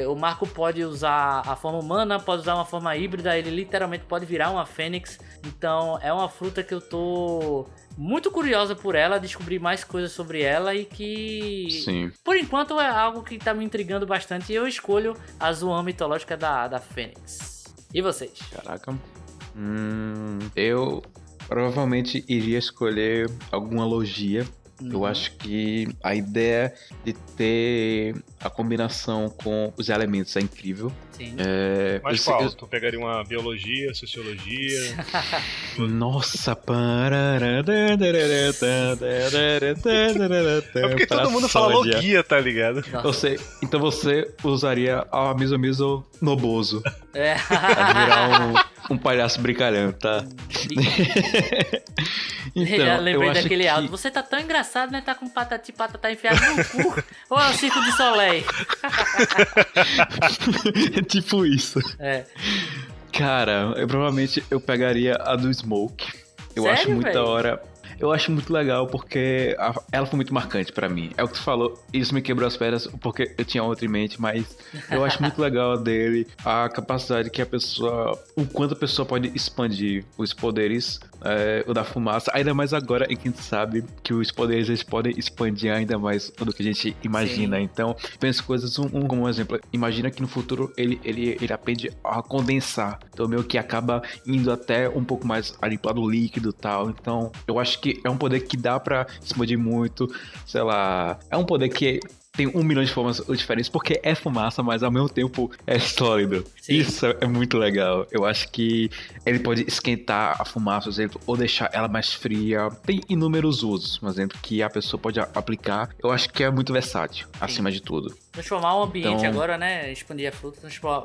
O Marco pode usar a forma humana, pode usar uma forma híbrida, ele literalmente pode virar uma fênix. Então, é uma fruta que eu tô muito curiosa por ela, descobrir mais coisas sobre ela e que, Sim. por enquanto, é algo que tá me intrigando bastante e eu escolho a Zoan mitológica da Fênix. E vocês? Caraca. Eu provavelmente iria escolher alguma logia. Eu acho que a ideia de ter a combinação com os elementos é incrível. Sim. Mas qual? Tu pegaria uma biologia, sociologia? Nossa, É porque todo mundo fala logia, tá ligado? Então você usaria a Miso Noboso É. pra virar um palhaço brincalhão, tá? Eu lembrei acho daquele que- áudio. Você tá tão engraçado, né? Tá com patati patatá enfiado no cu. Ou é o Circo de Soleil? É tipo isso. É. Cara, provavelmente eu pegaria a do Smoke. Eu Sério, acho muito véi? da hora. Eu acho muito legal porque ela foi muito marcante pra mim. É o que tu falou, isso me quebrou as pernas porque eu tinha outra em mente, mas eu acho muito legal dele a capacidade que a pessoa, o quanto a pessoa pode expandir os poderes, o da fumaça, ainda mais agora em que a gente sabe que os poderes eles podem expandir ainda mais do que a gente imagina. Sim. Então, pensa coisas, como um exemplo, imagina que no futuro ele aprende a condensar, então meio que acaba indo até um pouco mais ali pro lado líquido e tal. Então, eu acho que é um poder que dá pra expandir muito, sei lá, é um poder que tem 1 milhão de formas diferentes, porque é fumaça, mas ao mesmo tempo é sólido. Sim. Isso é muito legal. Eu acho que ele pode esquentar a fumaça, por exemplo, ou deixar ela mais fria. Tem inúmeros usos, por exemplo, que a pessoa pode aplicar. Eu acho que é muito versátil, acima de tudo. Transformar o ambiente Então- agora, né? Expandir a fruta, transformar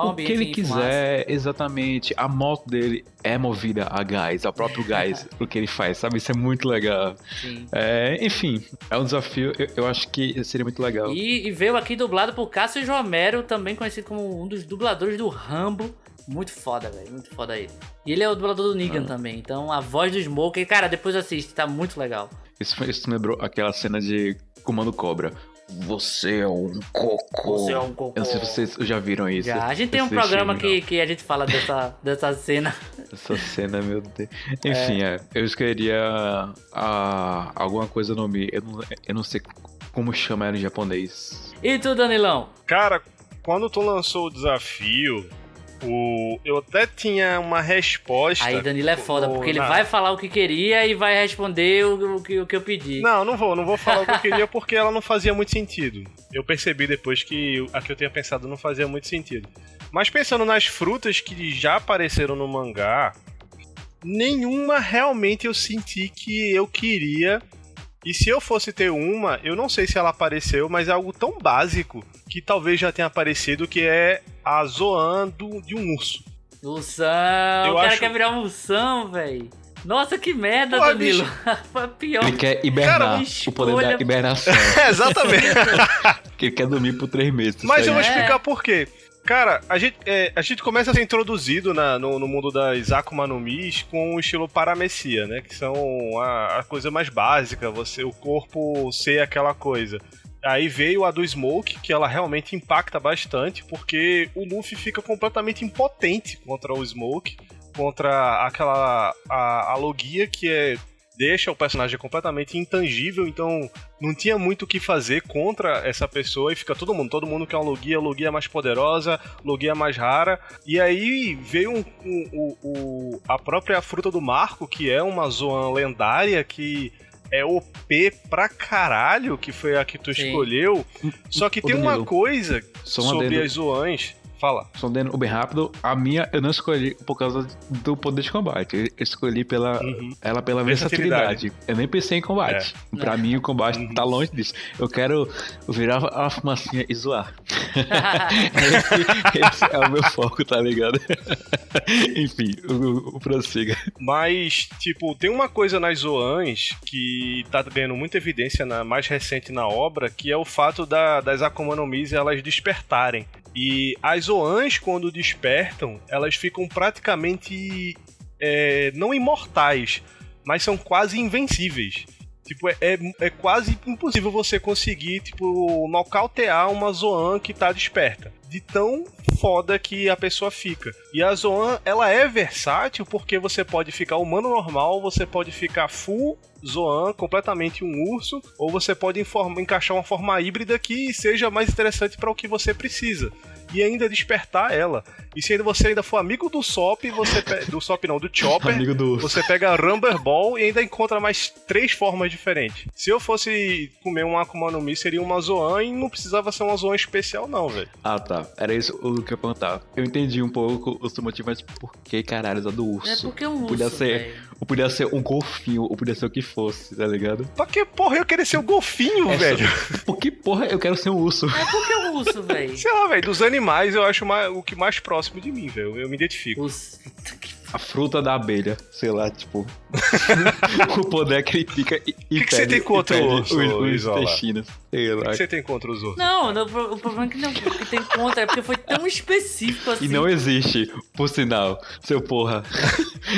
o O ambiente que ele em fumaça. quiser, exatamente. A moto dele é movida a gás, ao próprio gás, o que ele faz, sabe? Isso é muito legal. Sim. Enfim, é um desafio, eu acho que seria muito legal. E veio aqui dublado por Cássio Romero, também conhecido como um dos dubladores do Rambo. Muito foda, velho. Muito foda ele. E ele é o dublador do Negan também. Então a voz do Smoker, cara, depois assiste, tá muito legal. Isso me lembrou aquela cena de Comando Cobra. Você é um cocô. Você é um cocô. Eu não sei se vocês já viram isso. Já. A gente tem um Esse programa filme, que a gente fala dessa cena. Essa cena, meu Deus. Enfim, eu escolheria alguma coisa no nome. Eu não sei como chama ela em japonês. E tu, Danilão? Cara, quando tu lançou o desafio, eu até tinha uma resposta. Aí Danilo é foda, porque ele na- vai falar o que queria e vai responder o que eu pedi. Não vou falar o que eu queria porque ela não fazia muito sentido. Eu percebi depois que a que eu tinha pensado não fazia muito sentido. Mas pensando nas frutas que já apareceram no mangá, nenhuma realmente eu senti que eu queria. E se eu fosse ter uma, eu não sei se ela apareceu, mas é algo tão básico que talvez já tenha aparecido, que é a Zoan de um urso. Ursão, Eu o cara acho- quer virar um ursão, velho. Nossa, que merda, Pô, Danilo. Foi a pior. Ele quer hibernar, Cara, o poder escolha- da hibernação. Exatamente. Que ele quer dormir por 3 meses. Mas isso eu vou aí. explicar por quê. Cara, a gente começa a ser introduzido no mundo das Akuma no Mis com o estilo paramecia, né? Que são a coisa mais básica, o corpo ser aquela coisa. Aí veio a do Smoke, que ela realmente impacta bastante, porque o Luffy fica completamente impotente contra o Smoke, contra a Logia, que deixa o personagem completamente intangível, então não tinha muito o que fazer contra essa pessoa, e fica todo mundo quer uma Logia mais poderosa, Logia mais rara, e aí veio a própria Fruta do Marco, que é uma Zoan lendária, que é OP pra caralho, que foi a que tu escolheu, só que tem uma coisa sobre as Zoans. Fala. Só dando bem rápido, a minha eu não escolhi por causa do poder de combate. Eu escolhi ela pela versatilidade. Eu nem pensei em combate. Pra mim, o combate tá longe disso. Eu quero virar a fumacinha e zoar. esse é o meu foco, tá ligado? Enfim, o prossiga. Mas, tipo, tem uma coisa nas Zoans que tá ganhando muita evidência mais recente na obra, que é o fato das Akuma no Mis elas despertarem. E as Zoans, quando despertam, elas ficam praticamente não imortais, mas são quase invencíveis. Tipo, é quase impossível você conseguir, tipo, nocautear uma Zoan que tá desperta. De tão foda que a pessoa fica. E a Zoan, ela é versátil porque você pode ficar humano normal, você pode ficar full Zoan, completamente um urso, ou você pode encaixar uma forma híbrida que seja mais interessante para o que você precisa. E ainda despertar ela. E se você ainda for amigo do Sop, do Chopper, você pega a Rumble Ball e ainda encontra mais 3 formas diferentes. Se eu fosse comer um Akuma no Mi, seria uma Zoan e não precisava ser uma Zoan especial não, velho. Ah, tá. Era isso o que eu ia perguntar. Eu entendi um pouco o seu motivo, mas por que caralho a do urso? É porque é um urso, podia ser um golfinho, ou podia ser o que fosse, tá ligado? Pra que porra eu queria ser um golfinho, velho? Por que porra eu quero ser um urso? É porque é um urso, velho. Sei lá, velho, dos animais eu acho o que mais próximo de mim, velho. Eu me identifico. A fruta da abelha, sei lá, tipo. O poder que ele pica e O que você tem contra o urso, os intestinos. Sei lá. O que você tem contra os ursos? Não, o problema é que não que tem contra, é porque foi tão específico assim. E não existe, por sinal, seu porra.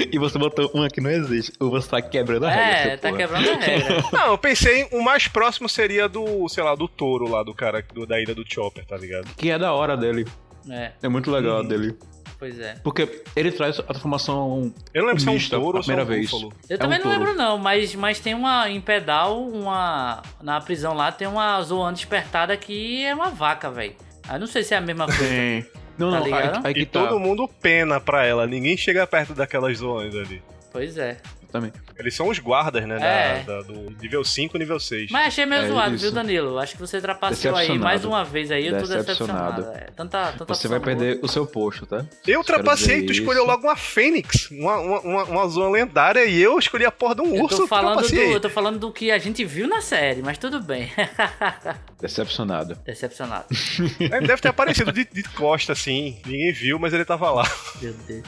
E você botou uma que não existe. Ou você tá quebrando a regra, seu tá porra. quebrando a regra. Não, eu pensei, o mais próximo seria do, sei lá, do touro lá, do cara da ilha do Chopper, tá ligado? Que é da hora dele. É muito legal a dele. Pois é. Porque ele traz a transformação. Eu não lembro se é um mista touro a ou se é primeira um vez. búfalo. Eu também não lembro não, mas tem em Pedal, na prisão lá, tem uma Zoan despertada que é uma vaca, velho. Eu não sei se é a mesma coisa. Sim. Não, Tá não, ligado? aí que E tá. todo mundo pena pra ela, ninguém chega perto daquelas zonas ali. Pois é. Também. Eles são os guardas, né, do nível 5 e nível 6. Mas achei meio zoado, isso. viu, Danilo? Acho que você trapaceou aí Decepcionado. mais uma vez aí, eu tô Decepcionado. decepcionado. Tanta Você vai opção perder o seu posto, tá? Eu trapacei, dizer tu escolheu isso. logo uma Fênix, uma zona lendária, e eu escolhi a porra de um urso. Eu tô falando do que a gente viu na série, mas tudo bem. Decepcionado. Decepcionado. Ele deve ter aparecido de costa, assim, ninguém viu, mas ele tava lá. Meu Deus.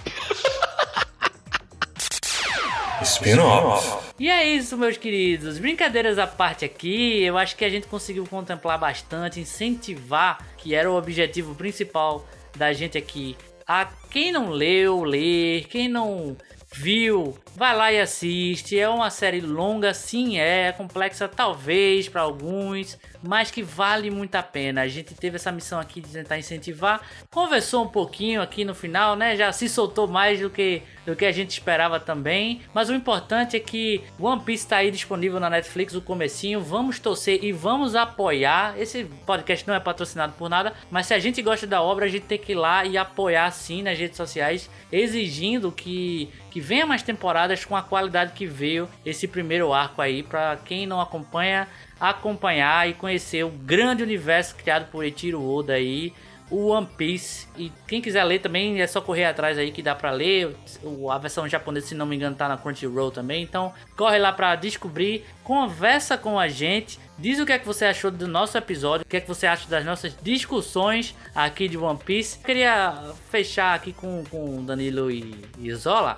Spin-off. E é isso, meus queridos. Brincadeiras à parte aqui, eu acho que a gente conseguiu contemplar bastante, incentivar, que era o objetivo principal da gente aqui. A quem não leu, ler, quem não viu, vai lá e assiste. É uma série longa, sim, é complexa talvez para alguns, mas que vale muito a pena. A gente teve essa missão aqui de tentar incentivar, conversou um pouquinho aqui no final, né? Já se soltou mais do que a gente esperava também, mas o importante é que One Piece tá aí disponível na Netflix, o comecinho. Vamos torcer e vamos apoiar. Esse podcast não é patrocinado por nada, mas se a gente gosta da obra, a gente tem que ir lá e apoiar sim nas redes sociais, exigindo que venha mais temporadas com a qualidade que veio esse primeiro arco aí, para quem não acompanha, acompanhar e conhecer o grande universo criado por Eiichiro Oda aí, o One Piece. E quem quiser ler também é só correr atrás aí que dá pra ler. A versão japonesa, se não me engano, tá na Crunchyroll também. Então corre lá pra descobrir, conversa com a gente, diz o que é que você achou do nosso episódio, o que é que você acha das nossas discussões aqui de One Piece. Queria fechar aqui com Danilo e Zola.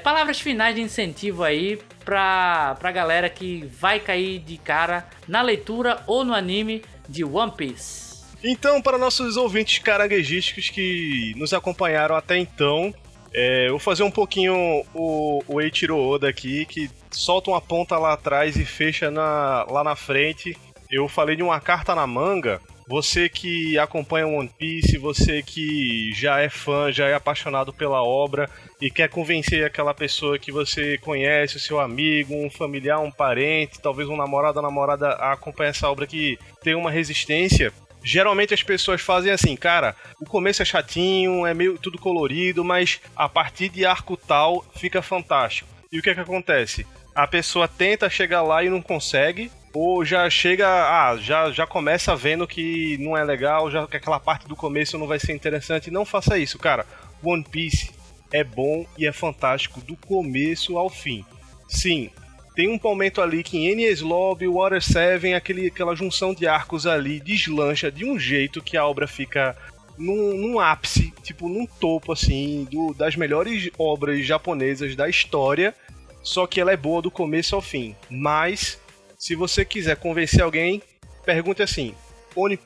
Palavras finais de incentivo aí pra galera que vai cair de cara na leitura ou no anime de One Piece. Então, para nossos ouvintes caranguejísticos que nos acompanharam até então, eu vou fazer um pouquinho o Eiichiro Oda aqui, que solta uma ponta lá atrás e fecha lá na frente. Eu falei de uma carta na manga. Você que acompanha One Piece, você que já é fã, já é apaixonado pela obra e quer convencer aquela pessoa que você conhece, o seu amigo, um familiar, um parente, talvez um namorado ou namorada a acompanhar essa obra que tem uma resistência. Geralmente as pessoas fazem assim, cara, o começo é chatinho, é meio tudo colorido, mas a partir de arco tal fica fantástico. E o que é que acontece? A pessoa tenta chegar lá e não consegue, ou já chega, já começa vendo que não é legal, já que aquela parte do começo não vai ser interessante. Não faça isso, cara. One Piece é bom e é fantástico do começo ao fim. Sim, tem um momento ali que em Enies Lobby, Water 7, aquela junção de arcos ali deslancha de um jeito que a obra fica num ápice, tipo num topo assim, das melhores obras japonesas da história, só que ela é boa do começo ao fim. Mas se você quiser convencer alguém, pergunte assim: One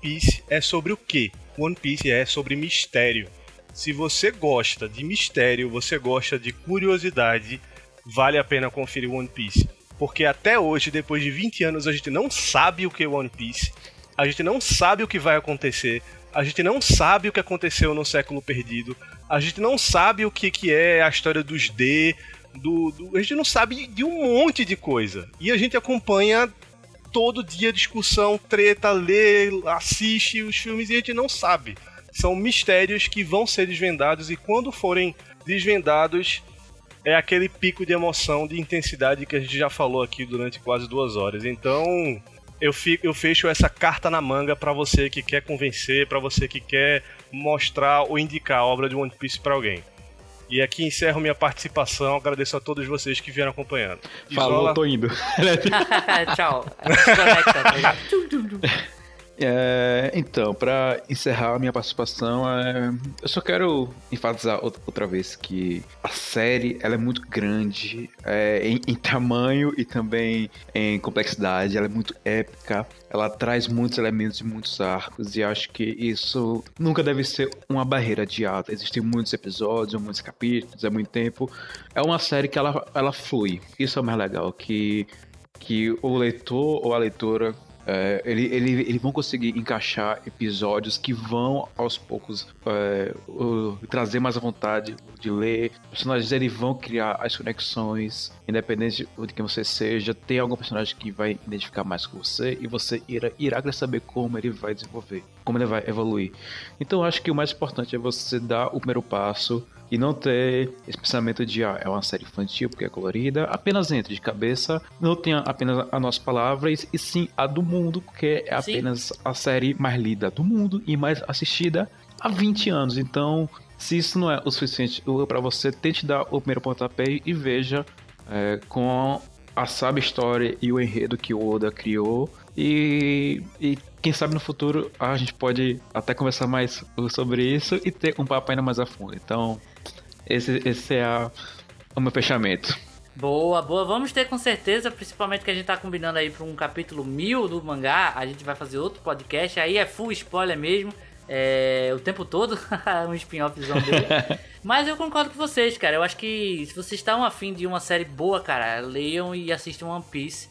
Piece é sobre o quê? One Piece é sobre mistério. Se você gosta de mistério, você gosta de curiosidade, vale a pena conferir One Piece. Porque até hoje, depois de 20 anos, a gente não sabe o que é One Piece, a gente não sabe o que vai acontecer, a gente não sabe o que aconteceu no Século Perdido, a gente não sabe o que é a história dos D, a gente não sabe de um monte de coisa. E a gente acompanha todo dia discussão, treta, lê, assiste os filmes e a gente não sabe. São mistérios que vão ser desvendados e quando forem desvendados é aquele pico de emoção, de intensidade que a gente já falou aqui durante quase 2 horas. Então eu fecho essa carta na manga pra você que quer convencer, pra você que quer mostrar ou indicar a obra de One Piece pra alguém. E aqui encerro minha participação, agradeço a todos vocês que vieram acompanhando. Falou, tô indo. Tchau. Então, para encerrar a minha participação, eu só quero enfatizar outra vez que a série ela é muito grande em tamanho e também em complexidade, ela é muito épica, ela traz muitos elementos e muitos arcos e acho que isso nunca deve ser uma barreira adiada. Existem muitos episódios, muitos capítulos, é muito tempo. É uma série que ela flui, isso é o mais legal, que o leitor ou a leitora eles vão conseguir encaixar episódios que vão aos poucos trazer mais a vontade de ler. Os personagens eles vão criar as conexões, independente de quem você seja. Tem algum personagem que vai identificar mais com você e você irá querer saber como ele vai desenvolver, como ele vai evoluir. Então eu acho que o mais importante é você dar o primeiro passo e não ter esse pensamento de é uma série infantil porque é colorida, apenas entre de cabeça, não tenha apenas as nossas palavras e sim a do mundo, porque é apenas a série mais lida do mundo e mais assistida há 20 anos. Então, se isso não é o suficiente para você, tente dar o primeiro pontapé e veja com a sábia história e o enredo que o Oda criou. E quem sabe no futuro a gente pode até conversar mais sobre isso e ter um papo ainda mais a fundo. Então, esse é o meu fechamento. Boa. Vamos ter com certeza, principalmente que a gente tá combinando aí pra um capítulo 1000 do mangá. A gente vai fazer outro podcast, aí é full spoiler mesmo. O tempo todo, um spin-offzão dele. Mas eu concordo com vocês, cara. Eu acho que se vocês estão afim de uma série boa, cara, leiam e assistam One Piece.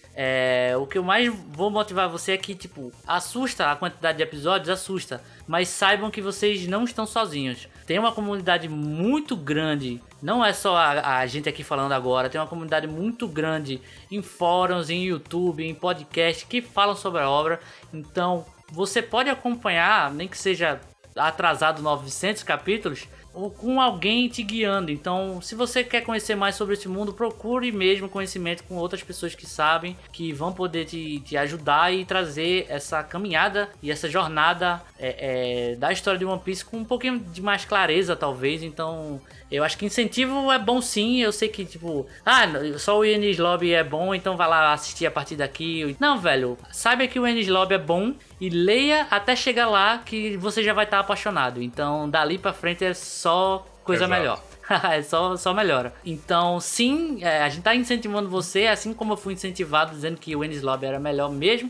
O que eu mais vou motivar você é que, tipo, assusta a quantidade de episódios, assusta. Mas saibam que vocês não estão sozinhos. Tem uma comunidade muito grande, não é só a gente aqui falando agora, tem uma comunidade muito grande em fóruns, em YouTube, em podcast que falam sobre a obra. Então, você pode acompanhar, nem que seja atrasado 900 capítulos, ou com alguém te guiando. Então, se você quer conhecer mais sobre esse mundo, procure mesmo conhecimento com outras pessoas que sabem, que vão poder te ajudar e trazer essa caminhada e essa jornada da história de One Piece com um pouquinho de mais clareza, talvez. Então, eu acho que incentivo é bom sim. Eu sei que, tipo, só o Enies Lobby é bom, então vai lá assistir a partir daqui. Não, velho, saiba que o Enies Lobby é bom e leia até chegar lá que você já vai estar apaixonado. Então, dali pra frente é só coisa melhor. É só melhora. Então, sim, a gente tá incentivando você, assim como eu fui incentivado dizendo que o Enies Lobby era melhor mesmo.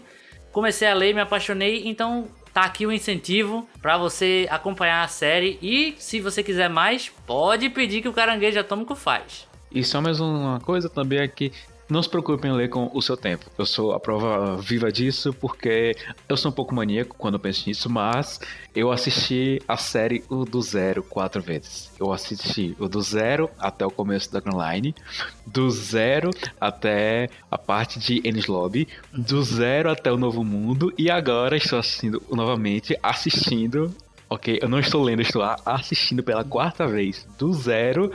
Comecei a ler, me apaixonei, então tá aqui o incentivo pra você acompanhar a série. E se você quiser mais, pode pedir que o Caranguejo Atômico faz. E só mais uma coisa também é que não se preocupem em ler com o seu tempo. Eu sou a prova viva disso porque eu sou um pouco maníaco quando eu penso nisso, mas eu assisti a série o do zero 4 vezes. Eu assisti o do zero até o começo da Grand Line, do zero até a parte de Enies Lobby, do zero até o Novo Mundo e agora estou assistindo novamente, ok? Eu não estou lendo, estou assistindo pela 4ª vez, do zero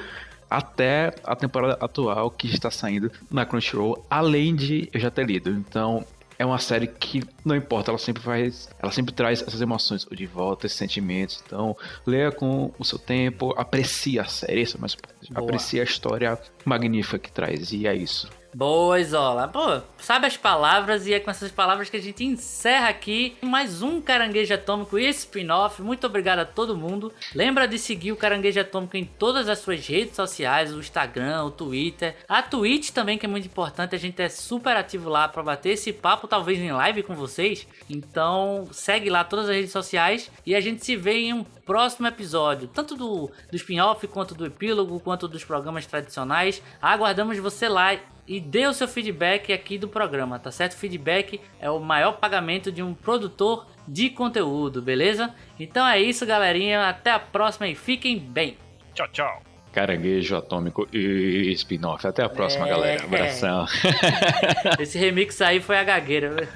até a temporada atual que está saindo na Crunchyroll, além de eu já ter lido. Então, é uma série que não importa, ela sempre traz essas emoções de volta, esses sentimentos. Então, leia com o seu tempo, aprecie a série, isso é mais importante. Boa. Aprecie a história magnífica que traz, e é isso. Boa, Isola. Pô, sabe as palavras e é com essas palavras que a gente encerra aqui mais um Caranguejo Atômico e spin-off. Muito obrigado a todo mundo. Lembra de seguir o Caranguejo Atômico em todas as suas redes sociais, o Instagram, o Twitter, a Twitch também, que é muito importante. A gente é super ativo lá pra bater esse papo, talvez em live com vocês. Então segue lá todas as redes sociais e a gente se vê em um próximo episódio, tanto do spin-off, quanto do epílogo, quanto dos programas tradicionais. Aguardamos você lá e dê o seu feedback aqui do programa, tá certo? Feedback é o maior pagamento de um produtor de conteúdo, beleza? Então é isso, galerinha. Até a próxima e fiquem bem. Tchau, tchau. Caranguejo Atômico e spin-off. Até a próxima, galera. Abração. Esse remix aí foi a gagueira.